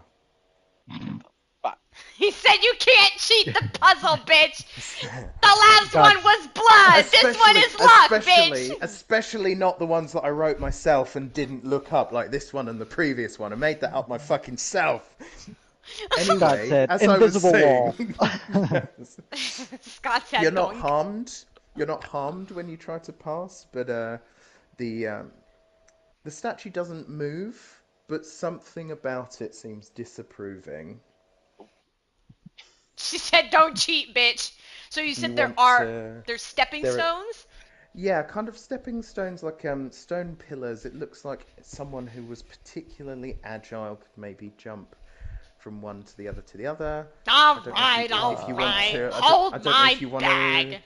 Fuck. He said you can't cheat the puzzle, bitch. The last God, one was blood. This one is luck, bitch. especially not the ones that I wrote myself and didn't look up, like this one and the previous one. I made that up my fucking self. Scott Anyway, said, as I was invisible wall. saying, Scott said you're not doink. harmed. You're not harmed when you try to pass, but the statue doesn't move, but something about it seems disapproving. She said don't cheat, bitch. So you Do you said want to? there's stepping There, stones? yeah, kind of stepping stones, like stone pillars. It looks like someone who was particularly agile could maybe jump from one to the other to the other. I All don't know right, all if you want right. to. I Hold don't know if my you want to. bag.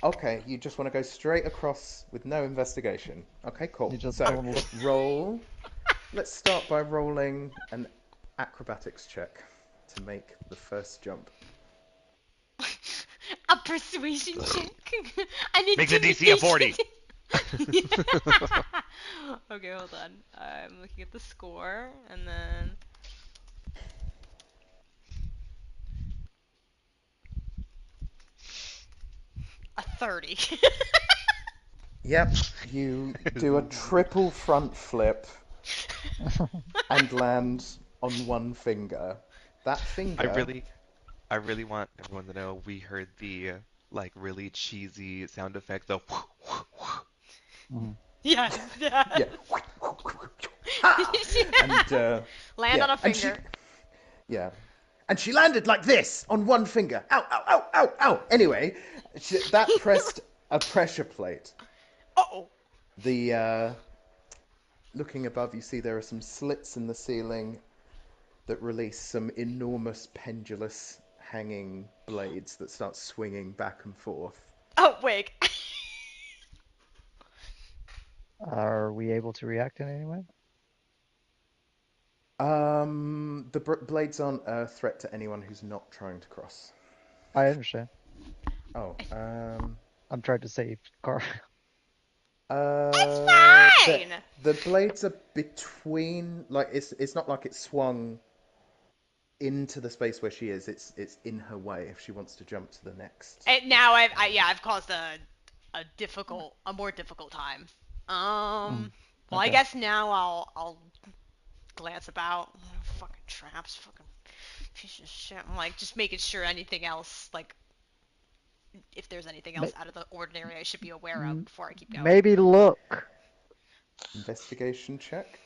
Okay, you just want to go straight across with no investigation. Okay, cool. You just So don't look. roll. Let's start by rolling an acrobatics check to make the first jump. A persuasion check. An Makes a DC of 40. intimidation. Okay, hold on. I'm looking at the score, and then a 30. Yep, you do a triple front flip and land on one finger. That I finger, really, I really want everyone to know we heard the like really cheesy sound effect, the Mhm. Yes, yes. yeah, ha! And Land yeah, on a and she, finger. yeah, and she landed like this on one finger. Ow, ow, ow, ow, ow. Anyway, that pressed a pressure plate. Uh-oh. The looking above, you see there are some slits in the ceiling that release some enormous pendulous hanging blades that start swinging back and forth. Oh, wait. Are we able to react in any way? The blades aren't a threat to anyone who's not trying to cross. I understand. Oh, I'm trying to save Car. It's uh, the fine. the blades are between, like it's not like it's swung into the space where she is. It's in her way if she wants to jump to the next. And now I've caused a more difficult time. Mm, Well, I okay. guess now I'll glance about. Fucking traps, fucking piece of shit. I'm like just making sure anything else, like if there's anything else May- out of the ordinary I should be aware of before I keep going. Maybe look. Investigation check.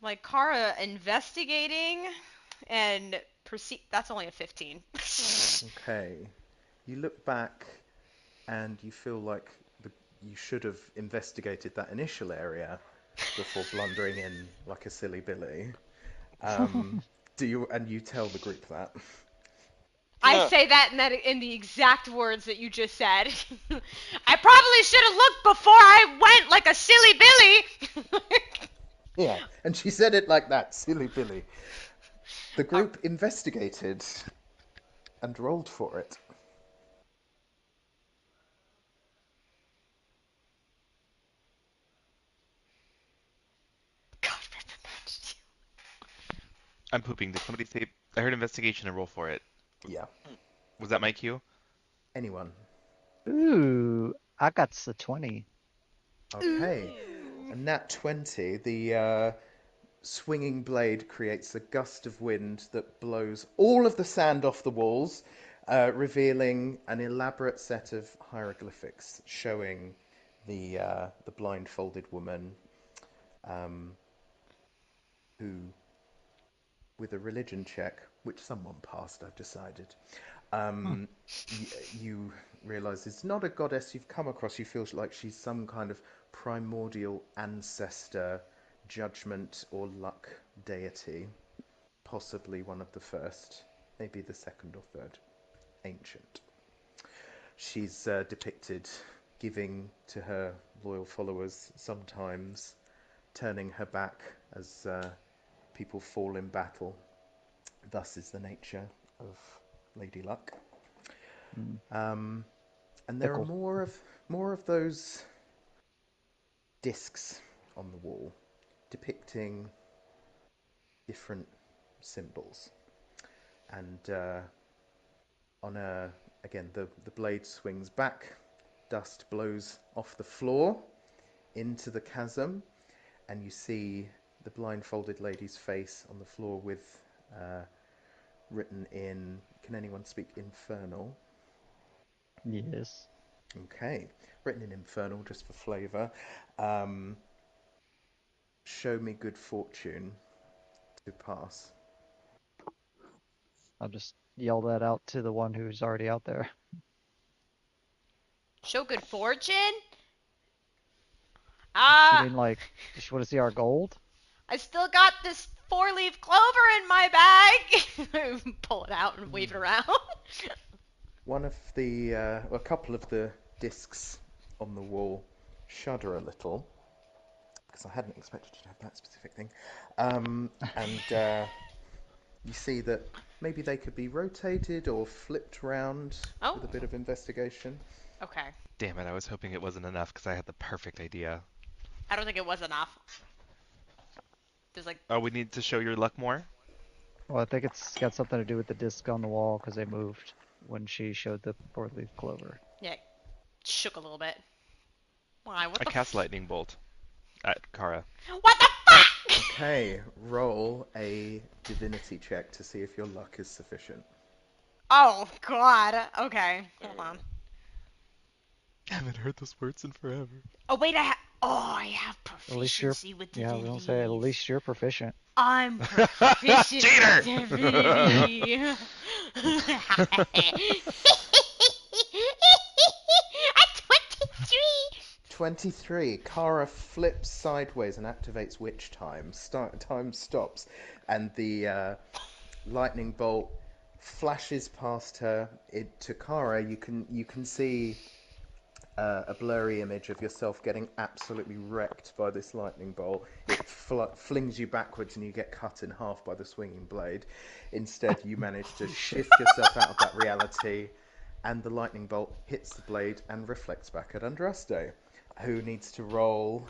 Like Kara investigating and proceed. That's only a 15. Okay. You look back and you feel like you should have investigated that initial area, before blundering in like a silly Billy. You tell the group that? I say that in the exact words that you just said. I probably should have looked before I went like a silly Billy. Yeah, and she said it like that, silly Billy. The Oh, group investigated and rolled for it. God rip the match. I'm pooping. Did somebody say? I heard investigation and roll for it. Yeah, Was that my cue? anyone? Ooh, I got the 20. Okay, Ooh. and that 20, the swinging blade creates a gust of wind that blows all of the sand off the walls, revealing an elaborate set of hieroglyphics showing the blindfolded woman, um, who, with a religion check, which someone passed, I've decided, Huh. um, you realise is not a goddess you've come across. You feel like she's some kind of primordial ancestor, judgment or luck deity, possibly one of the first, maybe the second or third, ancient. She's depicted giving to her loyal followers, sometimes turning her back as people fall in battle. Thus is the nature of Lady Luck. Mm, Um, and there are fickle. more of those discs on the wall depicting different symbols. And on a again, the blade swings back, dust blows off the floor into the chasm, and you see the blindfolded lady's face on the floor with written in. Can anyone speak Infernal? Yes. Okay, written in Infernal just for flavour. Um, Show me good fortune to pass. I'll just yell that out to the one who's already out there. Show good fortune? You Ah, mean like, does she want to see our gold? I still got this 4-leaf clover in my bag. Pull it out and wave it around. One of the, a couple of the discs on the wall shudder a little, because I hadn't expected you to have that specific thing. And you see that maybe they could be rotated or flipped round Oh, with a bit of investigation. okay. Damn it! I was hoping it wasn't enough because I had the perfect idea. I don't think it was enough. There's like, Oh, we need to show your luck more. Well, I think it's got something to do with the disc on the wall because they moved when she showed the four-leaf clover. yeah, shook a little bit. Why? What I the cast lightning bolt at Kara. What the fuck? Okay, roll a divinity check to see if your luck is sufficient. Oh, God. Okay, hold on. I haven't heard those words in forever. Oh, wait, I have At least you're, proficiency with yeah, I was gonna say at divinities. least you're proficient. I'm proficient with Cheater! divinity. A 23. 23. Kara flips sideways and activates witch time. Time stops, and the lightning bolt flashes past her. To Kara, you can see a blurry image of yourself getting absolutely wrecked by this lightning bolt. It flings you backwards, and you get cut in half by the swinging blade. Instead, you manage to shift yourself out of that reality, and the lightning bolt hits the blade and reflects back at Andraste, who needs to roll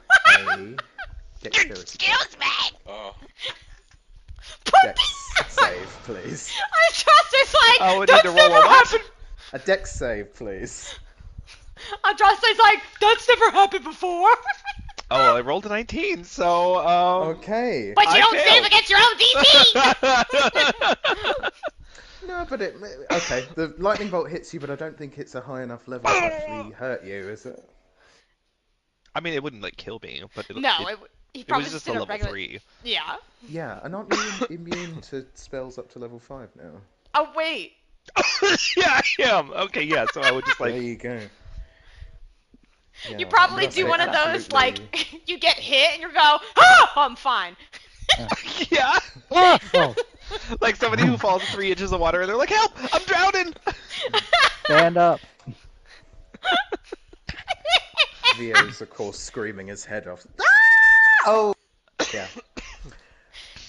a dexterity check. Excuse me. Oh. Dex save, please. I trust it's like, Oh, we need that's to roll never a what? happened. A dex save, please. Andraste's like, that's never happened before. Oh, well, I rolled a 19, so Okay. But you I don't save failed. against your own DC. No, but okay. The lightning bolt hits you, but I don't think it's a high enough level to actually hurt you, is it? I mean, it wouldn't like kill me, but No, he it probably was just did a a level regular. 3. Yeah. Yeah, and aren't you immune to spells up to level 5 now? Oh wait. Yeah, I am. Okay, yeah. So I would just There like you go. You Yeah, I'm probably gonna do say one of those like absolutely. you get hit and you go, "Ah, I'm fine." Uh, Yeah, ah! Oh, like somebody who falls 3 inches of water and they're like, "Help! I'm drowning!" stand up. Vio's, of course, screaming his head off. Ah! Oh, yeah.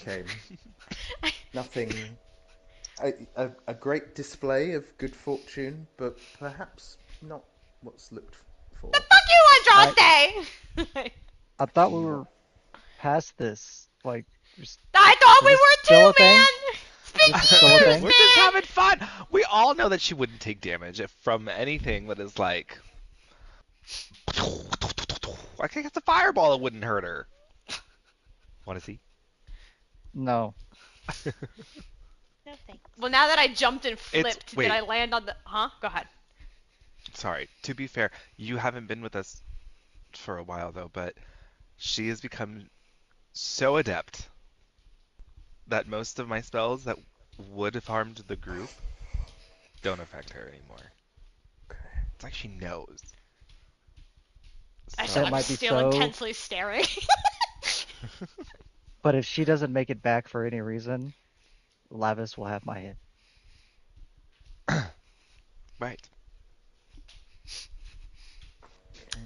Okay. Nothing. A great display of good fortune, but perhaps not what's looked The for. fuck I you, Andraste? I thought we What? were past this. Like, I thought is we this were still too, a thing? man. This Speak is still a truth, thing? We're just man. having fun. We all know that she wouldn't take damage from anything that is like. I think it's a fireball. It wouldn't hurt her. Want to see? No. No thanks. Well, now that I jumped and It's flipped, did wait. I land on the? Huh? Go ahead. Sorry. To be fair, you haven't been with us for a while though, but she has become so adept that most of my spells that would have harmed the group don't affect her anymore. It's like she knows. That I'm So might be still so, intensely staring. but if she doesn't make it back for any reason, Lavis will have my head. right.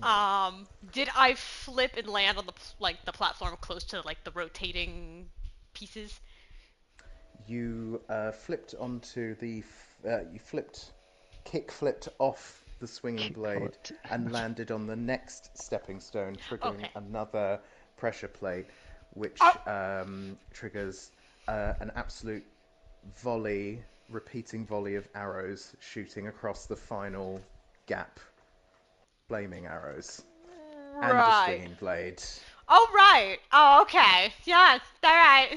Okay. Did I flip and land on the platform close to like the rotating pieces? You flipped onto the. You flipped, kick flipped off the swinging Kick blade flipped. and landed on the next stepping stone, triggering Okay. another pressure plate, Oh, which triggers an absolute volley, repeating volley of arrows shooting across the final gap. Flaming arrows. And the right. swinging blade. Oh, right. Oh, okay. Yeah, all right.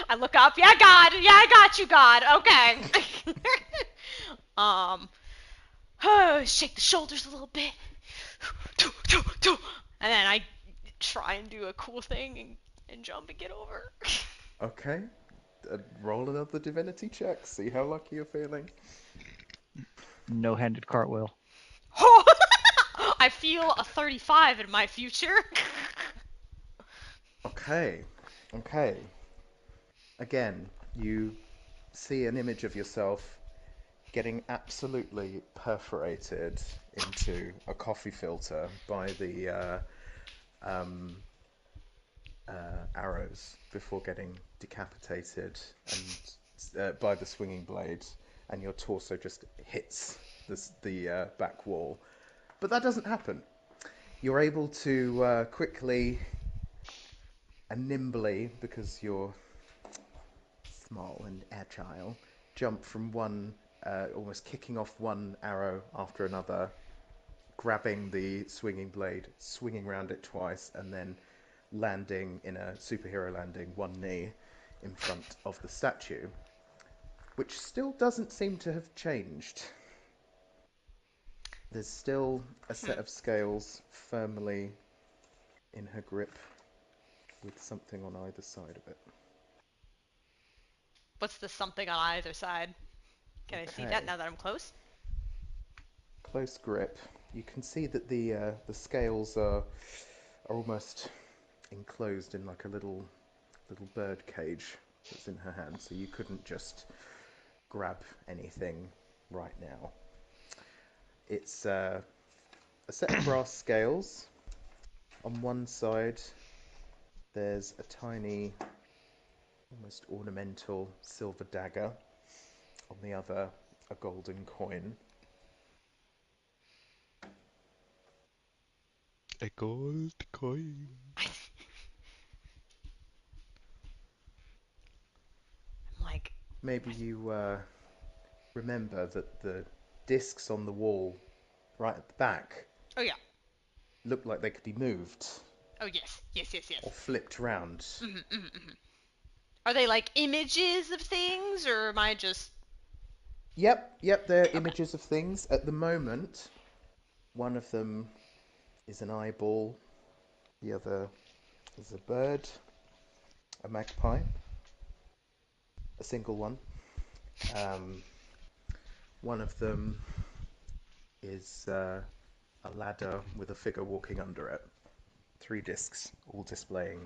I look up. Yeah, God. Yeah, I got you, God. Okay. um, shake the shoulders a little bit. And then I try and do a cool thing and jump and get over. Okay. Roll another divinity check. See how lucky you're feeling. No-handed cartwheel. I feel a 35 in my future. Okay. Okay. Again, you see an image of yourself getting absolutely perforated into a coffee filter by the um, arrows before getting decapitated and by the swinging blade, and your torso just hits the back wall. But that doesn't happen. You're able to quickly and nimbly, because you're small and agile, jump from one, almost kicking off one arrow after another, grabbing the swinging blade, swinging around it twice, and then landing in a superhero landing, one knee in front of the statue, which still doesn't seem to have changed. There's still a set of scales firmly in her grip with something on either side of it. What's the something on either side? Can I see that Okay, now that I'm close? close grip. You can see that the scales are almost enclosed in like a little bird cage that's in her hand, so you couldn't just grab anything right now. It's a set of brass scales. On one side, there's a tiny, almost ornamental silver dagger. On the other, a golden coin. A gold coin. I'm like, Maybe you remember that the discs on the wall right at the back oh yeah, looked like they could be moved oh yes, yes, yes, yes. or flipped round. Are they like images of things, or am I just Yep, they're okay? images of things. At the moment, one of them is an eyeball, the other is a bird, a magpie, a single one. Um, one of them is a ladder with a figure walking under it. 3 discs, all displaying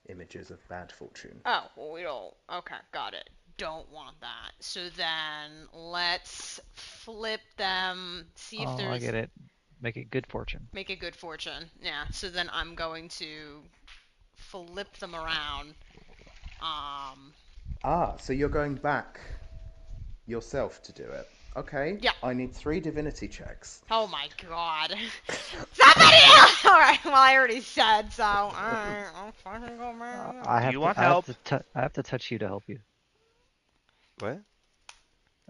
images of bad fortune. Oh, well, we don't. Okay, got it. Don't want that. So then let's flip them. See if Oh, I there's get it. Make it good fortune. make a good fortune. Yeah. So then I'm going to flip them around. So you're going back yourself to do it. Okay. Yeah. I need 3 divinity checks. Oh my god. Somebody else! Alright, well, I already said so. Alright, I'll fucking go back. Do you want help? I have to touch you to help you. What?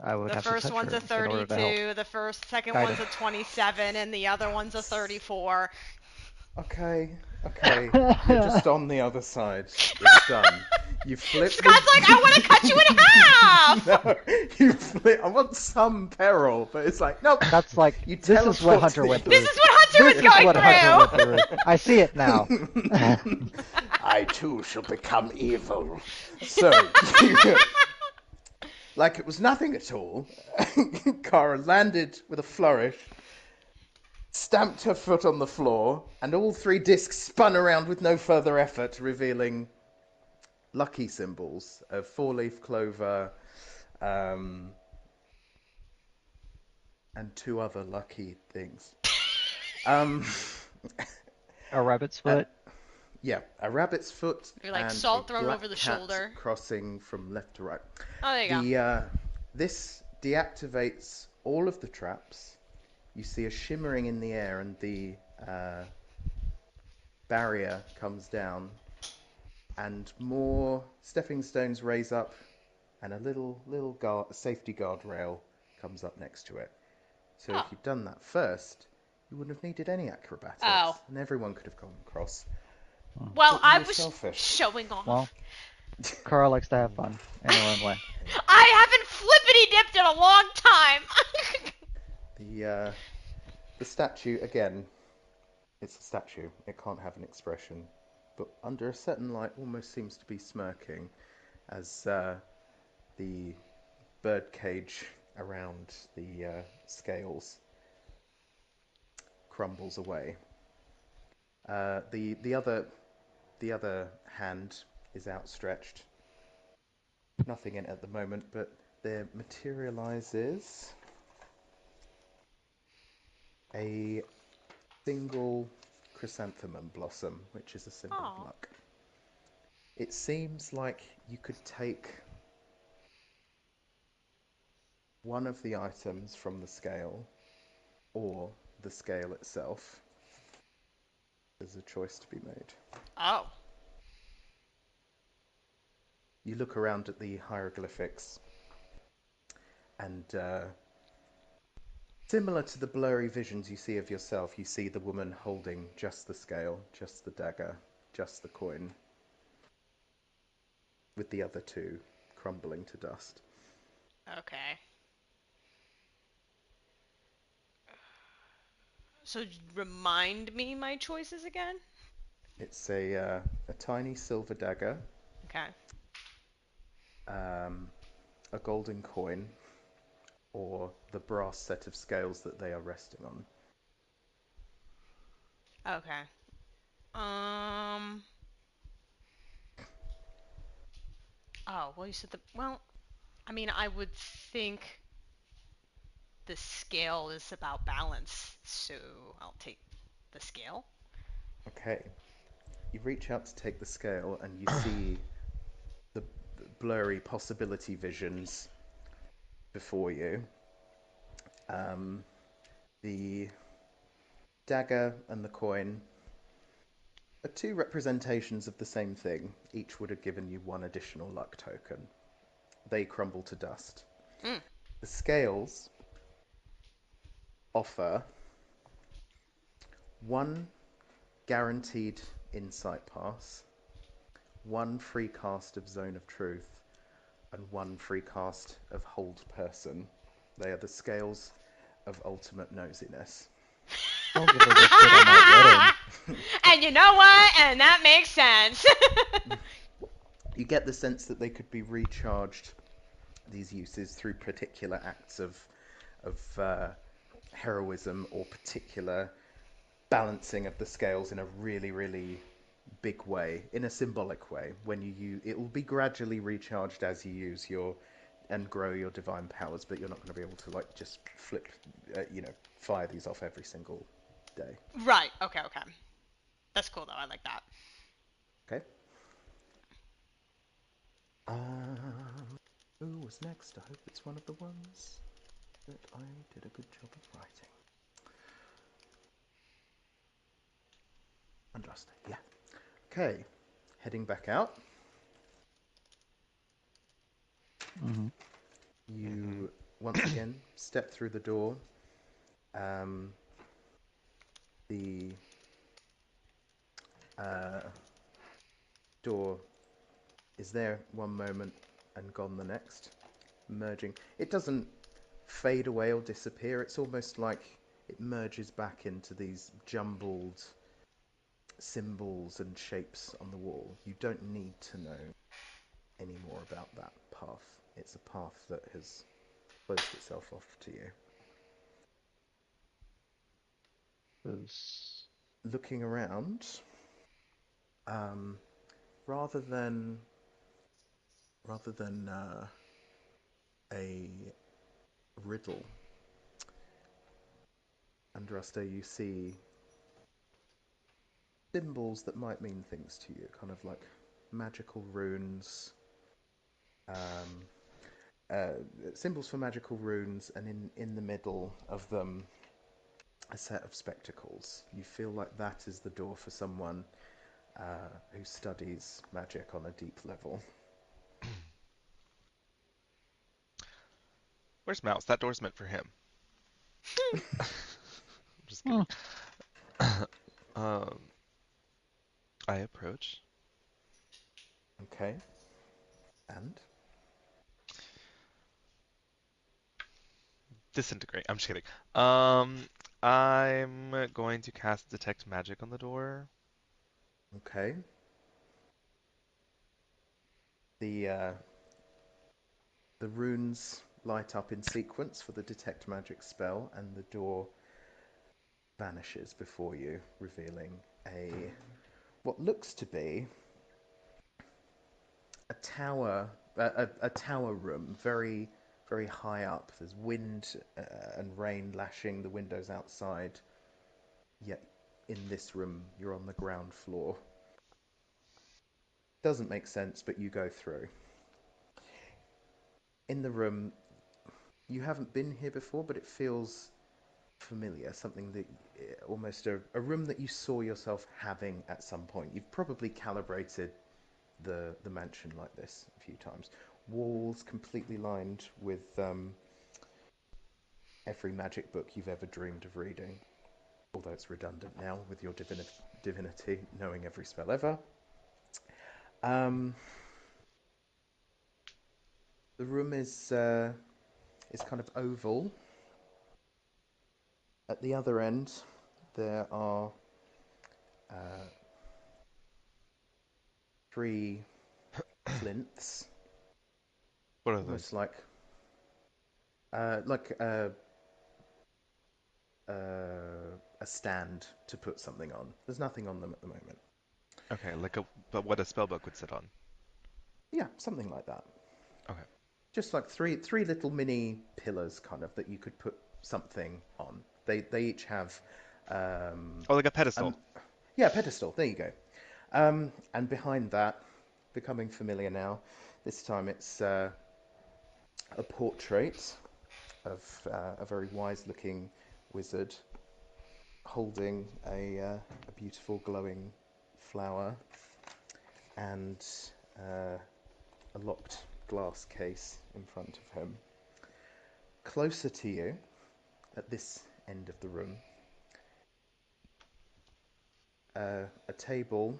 I would The have to first touch one's her a in order to help 32, the second guide one's a 27, and the other one's a 34. Okay. You're just on the other side. It's done. You flip. Scott's like, I want to cut you in half! No, you flip. I want some peril, but it's like, nope. That's like, You this is what teleport Hunter to went the- through. This is what Hunter was This is going what Hunter through! went through. I see it now. I too shall become evil. So, like it was nothing at all, Kara landed with a flourish, stamped her foot on the floor, and all 3 discs spun around with no further effort, revealing lucky symbols of 4-leaf clover, and 2 other lucky things. A rabbit's foot. Yeah, a rabbit's foot. You're like and salt a thrown black over the cat shoulder. crossing from left to right. Oh, there you go. This deactivates all of the traps. You see a shimmering in the air, and the barrier comes down, and more stepping stones raise up, and a little safety guardrail comes up next to it. So if Oh. you'd done that first, you wouldn't have needed any acrobatics, Oh. and everyone could have gone across. Well, But I you're was selfish. showing off. Well, Kara likes to have fun in her own way. I haven't flippity dipped in a long time. The statue, again, it's a statue. It can't have an expression, but under a certain light, almost seems to be smirking as the bird cage around the scales crumbles away. The other hand is outstretched. Nothing in it at the moment, but there materializes a single chrysanthemum blossom, which is a symbol Aw. of luck. It seems like you could take one of the items from the scale, or the scale itself. There's a choice to be made. Oh. You look around at the hieroglyphics, and similar to the blurry visions you see of yourself, you see the woman holding just the scale, just the dagger, just the coin, with the other 2 crumbling to dust. Okay. So remind me my choices again? It's a tiny silver dagger, Okay. a golden coin, or the brass set of scales that they are resting on. Okay. Oh, well, you said well, I mean, I would think the scale is about balance, so I'll take the scale. Okay. You reach out to take the scale, and you see the blurry possibility visions before you. The dagger and the coin are 2 representations of the same thing. Each would have given you 1 additional luck token. They crumble to dust. Mm. The scales offer 1 guaranteed insight pass, 1 free cast of Zone of Truth, and 1 free cast of Hold Person. They are the scales of ultimate nosiness. Don't give her this shit on my wedding. And you know what? And that makes sense. You get the sense that they could be recharged, these uses, through particular acts of heroism or particular balancing of the scales in a really, really big way, in a symbolic way. When you use, it will be gradually recharged as you use your and grow your divine powers, but you're not going to be able to like just flip, fire these off every single day. Right. Okay. Okay. That's cool though. I like that. Okay. Who was next? I hope it's one of the ones that I did a good job of writing. Andraste, yeah. Okay, heading back out. Mm-hmm. You once again step through the door. Um, the door is there one moment and gone the next, merging. It doesn't fade away or disappear. It's almost like it merges back into these jumbled symbols and shapes on the wall. You don't need to know any more about that path. It's a path that has closed itself off to you. 'Cause- Looking around, um, rather than a riddle, Andraste, you see symbols that might mean things to you, kind of like magical runes, um, uh, symbols for magical runes, and in the middle of them, a set of spectacles. You feel like that is the door for someone who studies magic on a deep level. Where's Mouse? That door's meant for him. I'm just Hmm. kidding. um, I approach. Okay, and Disintegrate. I'm just kidding. Um, I'm going to cast Detect Magic on the door. okay, the the runes light up in sequence for the detect magic spell, and the door vanishes before you, revealing a what looks to be a tower, a tower room, very very high up. There's wind and rain lashing the windows outside. Yet in this room, you're on the ground floor. Doesn't make sense, but you go through. In the room, you haven't been here before, but it feels familiar. Something that almost a room that you saw yourself having at some point. You've probably calibrated the mansion like this a few times. Walls completely lined with every magic book you've ever dreamed of reading. Although it's redundant now with your divinity knowing every spell ever. Um, the room is kind of oval. At the other end, there are uh, three plinths, What are almost those? like a stand to put something on. There's nothing on them at the moment. Okay, but what a spellbook would sit on. Yeah, something like that. Okay. Just like three little mini pillars, kind of that you could put something on. They each have Oh, like a pedestal. um, yeah, pedestal. There you go. And behind that, becoming familiar now. This time it's a portrait of a very wise-looking wizard holding a beautiful glowing flower and a locked glass case in front of him. Closer to you, at this end of the room, a table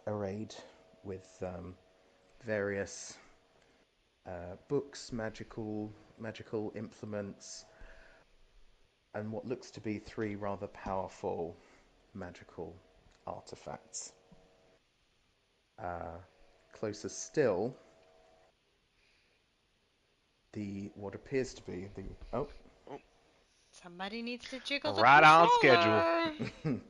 arrayed with various books, magical implements, and what looks to be three rather powerful magical artifacts. Uh, Closer still, the what appears to be the oh, Oh, Somebody needs to jiggle the Right on schedule. controller.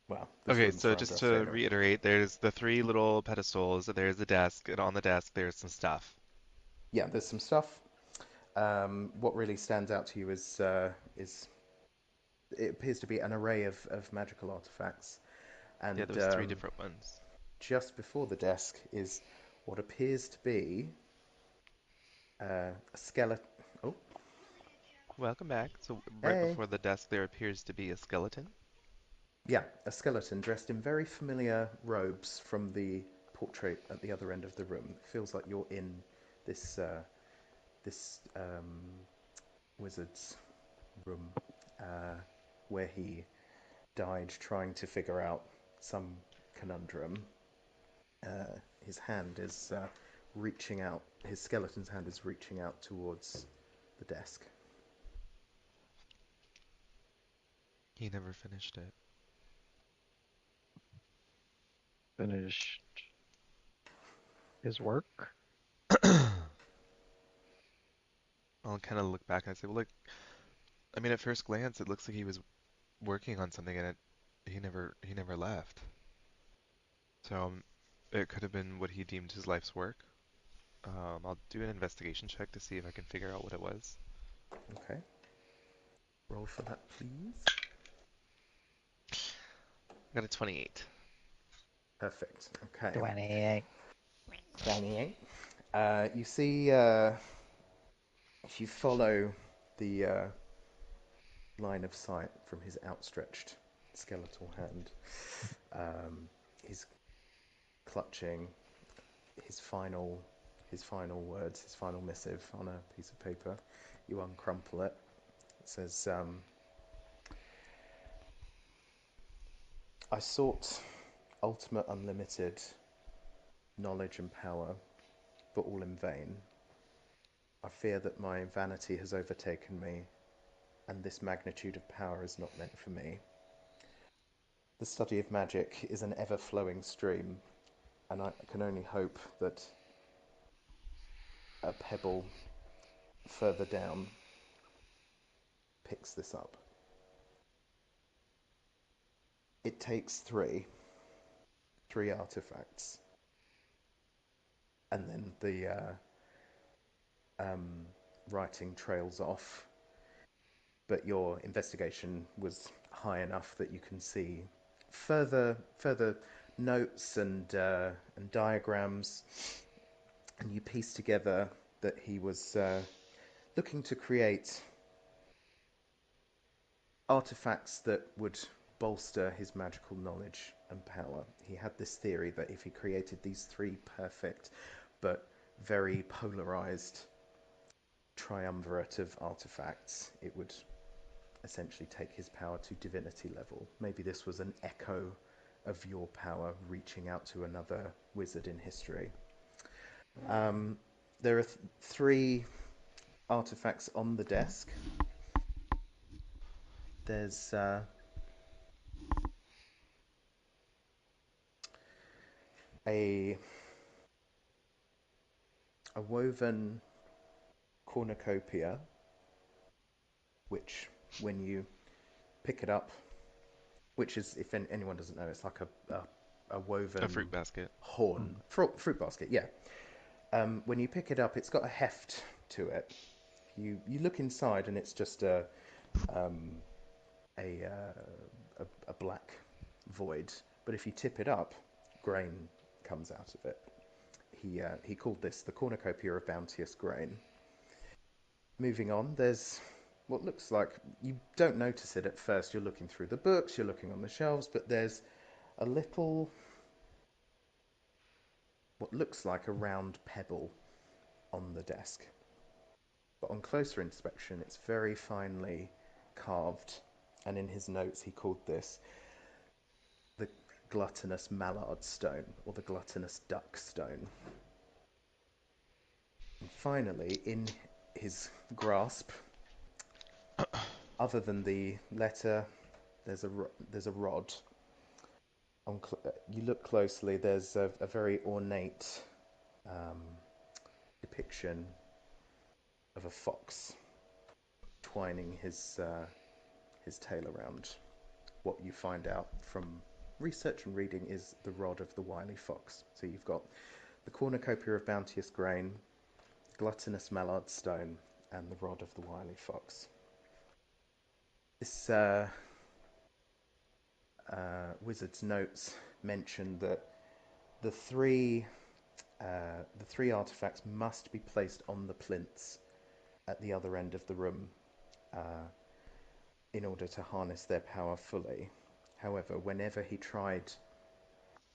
Well, there's Okay, room so for just to understatement. reiterate, there's the three little pedestals, there's the desk, and on the desk there's some stuff. Yeah, there's some stuff. What really stands out to you is it appears to be an array of magical artifacts, Yeah, and there was three different ones. just before the desk is what appears to be a skeleton. Oh, Welcome back. So right hey. before the desk there appears to be a skeleton. Yeah, a skeleton dressed in very familiar robes from the portrait at the other end of the room. It feels like you're in this wizard's room uh, where he died trying to figure out some conundrum. His hand is reaching out. His skeleton's hand is reaching out towards the desk. He never finished it. Finished his work. I'll kind of look back and I say, well, look, I mean, at first glance, it looks like he was working on something and he never left. So it could have been what he deemed his life's work. I'll do an investigation check to see if I can figure out what it was. Okay, roll for that, please. I got a 28. Perfect. Okay. 28. 28. You see, if you follow the line of sight from his outstretched skeletal hand, he's clutching his final words, his final missive on a piece of paper. You uncrumple it. It says, "I sought ultimate unlimited knowledge and power, but all in vain. I fear that my vanity has overtaken me, and this magnitude of power is not meant for me. The study of magic is an ever-flowing stream, and I can only hope that a pebble further down picks this up. It takes three artifacts, and then the writing trails off. But your investigation was high enough that you can see further notes and diagrams, and you piece together that he was looking to create artifacts that would bolster his magical knowledge and power. He had this theory that if he created these three perfect but very polarized triumvirate of artifacts, it would essentially take his power to divinity level. Maybe this was an echo of your power reaching out to another wizard in history. There are three artifacts on the desk. There's a woven cornucopia, which when you pick it up, which is, if anyone doesn't know, it's like a A fruit woven basket. horn, fruit basket, yeah. When you pick it up, it's got a heft to it. You look inside, and it's just um, a, a black void. But if you tip it up, grain comes out of it. He called this the cornucopia of bounteous grain. Moving on, there's what looks like, you don't notice it at first. You're looking through the books, you're looking on the shelves, but there's a little, what looks like a round pebble on the desk. But on closer inspection, it's very finely carved, and in his notes, he called this the gluttonous mallard stone, or the gluttonous duck stone. And finally, in his grasp, other than the letter, there's a rod. You look closely, there's a very ornate um, depiction of a fox, twining his tail around. What you find out from research and reading is the rod of the wily fox. So you've got the cornucopia of bounteous grain, gluttonous mallard stone, and the rod of the wily fox. This wizard's notes mention that the three the three artifacts must be placed on the plinths at the other end of the room uh, in order to harness their power fully. However, whenever he tried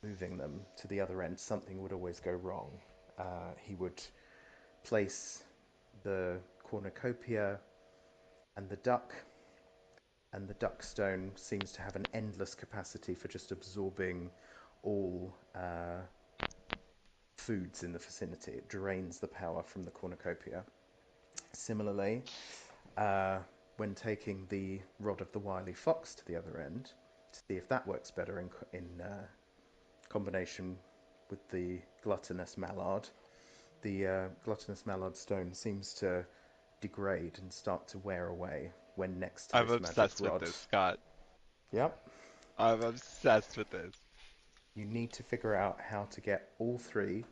moving them to the other end, something would always go wrong. He would place the cornucopia and the duck, and the duck stone seems to have an endless capacity for just absorbing all foods in the vicinity. It drains the power from the cornucopia. Similarly, when taking the rod of the wily fox to the other end, to see if that works better in combination with the gluttonous mallard, the gluttonous mallard stone seems to degrade and start to wear away when next to I'm this magic obsessed with rod. this, Scott. Yep. I'm obsessed with this. You need to figure out how to get all three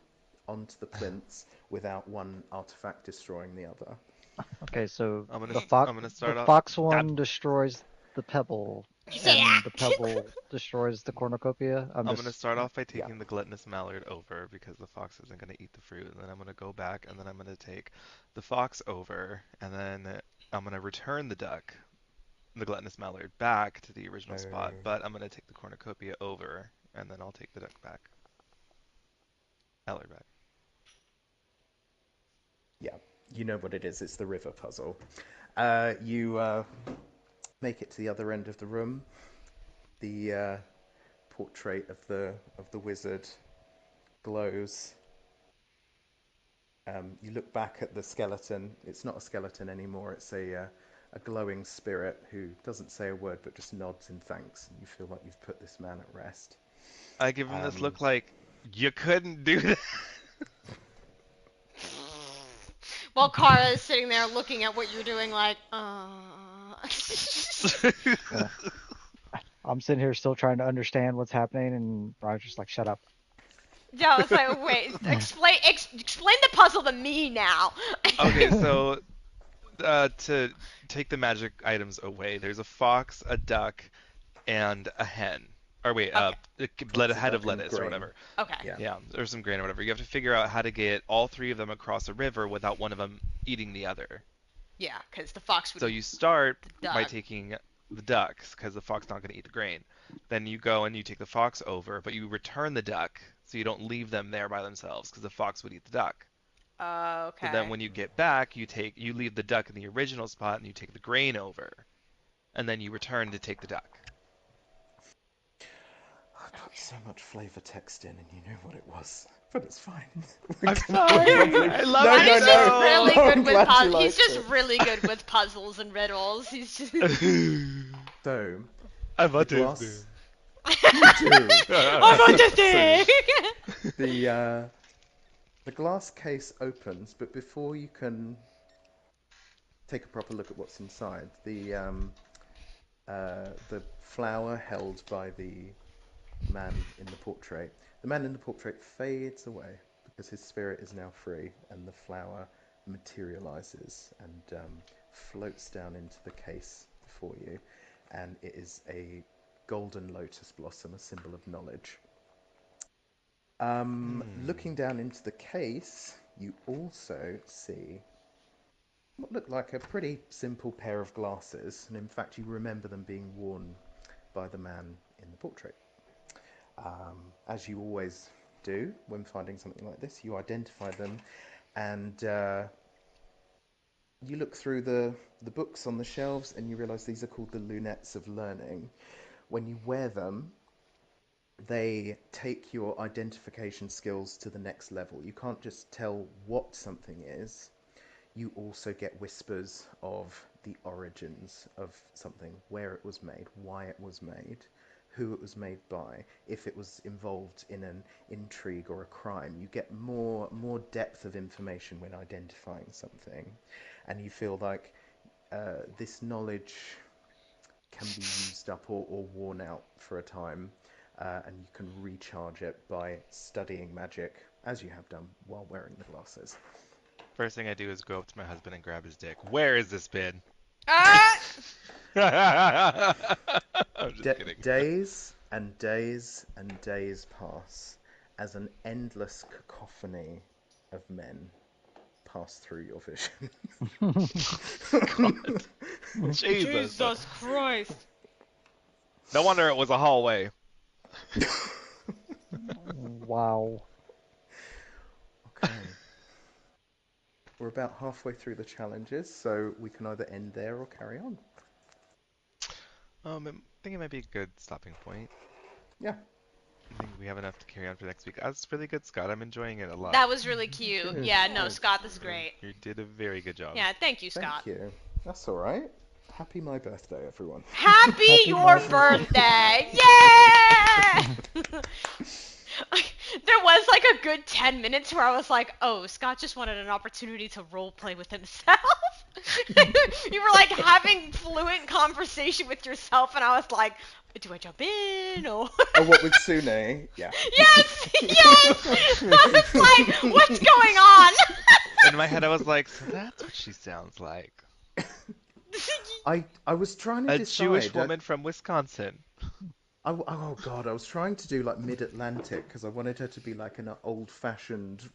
onto the plinths without one artifact destroying the other. Okay, so I'm gonna the I'm fox gonna the start off. fox Dad, one destroys the pebble, You say and the that? pebble destroys the cornucopia. I'm I'm gonna just start off by Yeah. taking the gluttonous mallard over because the fox isn't gonna eat the fruit, and then I'm gonna go back, and then I'm gonna take the fox over, and then I'm gonna return the duck, the gluttonous mallard, back to the original So, spot, but I'm gonna take the cornucopia over, and then I'll take the duck back, mallard back. yeah, you know what it is. It's the river puzzle. You make it to the other end of the room. The portrait of the wizard glows. You look back at the skeleton. It's not a skeleton anymore. It's a glowing spirit who doesn't say a word but just nods in thanks. And you feel like you've put this man at rest. I give him this Um, look like you couldn't do that. While Kara is sitting there looking at what you're doing, like, yeah. I'm sitting here still trying to understand what's happening, and Roger's just like, "Shut up." Yeah, it's like, wait, explain the puzzle to me now. Okay, so to take the magic items away, there's a fox, a duck, and a hen. Or wait, Okay, a Fox, a head of duck, and lettuce or grain. whatever. okay, Yeah. Yeah, or some grain or whatever. You have to figure out how to get all three of them across a river without one of them eating the other. yeah, because the fox would So eat you start the by duck. taking the ducks, because the fox not going to eat the grain. Then you go and you take the fox over, but you return the duck, so you don't leave them there by themselves, because the fox would eat the duck. So then Okay. when you get back, you leave the duck in the original spot and you take the grain over, and then you return to take the duck. I put so much flavor text in, and you knew what it was, but it's fine. I'm Probably... sorry. I love No, it no, He's no. just so. really No, good I'm with glad you He's liked just it. really good with puzzles and riddles. He's just. So, I'm the autistic. glass. You do. I'm So, autistic. the uh, the glass case opens, but before you can take a proper look at what's inside, the flower held by the man in the portrait, the man in the portrait fades away because his spirit is now free, and the flower materializes and floats down into the case before you, and it is a golden lotus blossom, a symbol of knowledge. Looking Hmm. down into the case, you also see what looked like a pretty simple pair of glasses, and in fact, you remember them being worn by the man in the portrait. As you always do when finding something like this, you identify them, and you look through the books on the shelves, and you realize these are called the lunettes of learning. When you wear them, they take your identification skills to the next level. You can't just tell what something is, you also get whispers of the origins of something, where it was made, why it was made, who it was made by, if it was involved in an intrigue or a crime. You get more depth of information when identifying something, and you feel like this knowledge can be used up or worn out for a time, and you can recharge it by studying magic, as you have done while wearing the glasses. First thing I do is go up to my husband and grab his dick. Where has this been? Ah! I'm just kidding. Days and days and days pass as an endless cacophony of men pass through your vision. God. Jesus. Jesus Christ. No wonder it was a hallway. Wow. Okay. We're about halfway through the challenges, so we can either end there or carry on. I think it might be a good stopping point. Yeah. I think we have enough to carry on for next week. That's really good, Scott. I'm enjoying it a lot. That was really cute. Good. Yeah, no, Good. Scott, this is great. You did a very good job. Yeah, thank you, Scott. Thank you. That's all right. Happy my birthday, everyone. Happy Happy your my birthday! Yeah! There was like a good 10 minutes where I was like, oh, Scott just wanted an opportunity to role play with himself. You were like having fluent conversation with yourself, and I was like, do I jump in or? Oh, what with Sune? Yeah. Yes, yes. I was like, what's going on? In my head, I was like, so that's what she sounds like. I was trying to A decide. Jewish woman from Wisconsin. Oh God, I was trying to do like Mid-Atlantic because I wanted her to be like an old-fashioned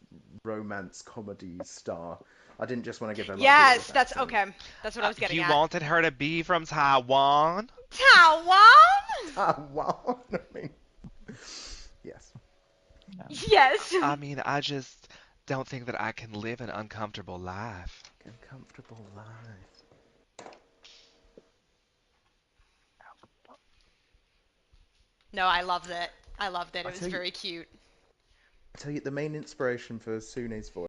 romance comedy star. I didn't just want to give her like Yes, British that's accent. okay. That's what I was getting You at. wanted her to be from Taiwan? Taiwan? Wow. I mean, yes. Yes. I mean, I just don't think that I can live an uncomfortable life. Uncomfortable life. No, I loved it. I loved it. I It was tell you, very cute. the main inspiration for Sune's voice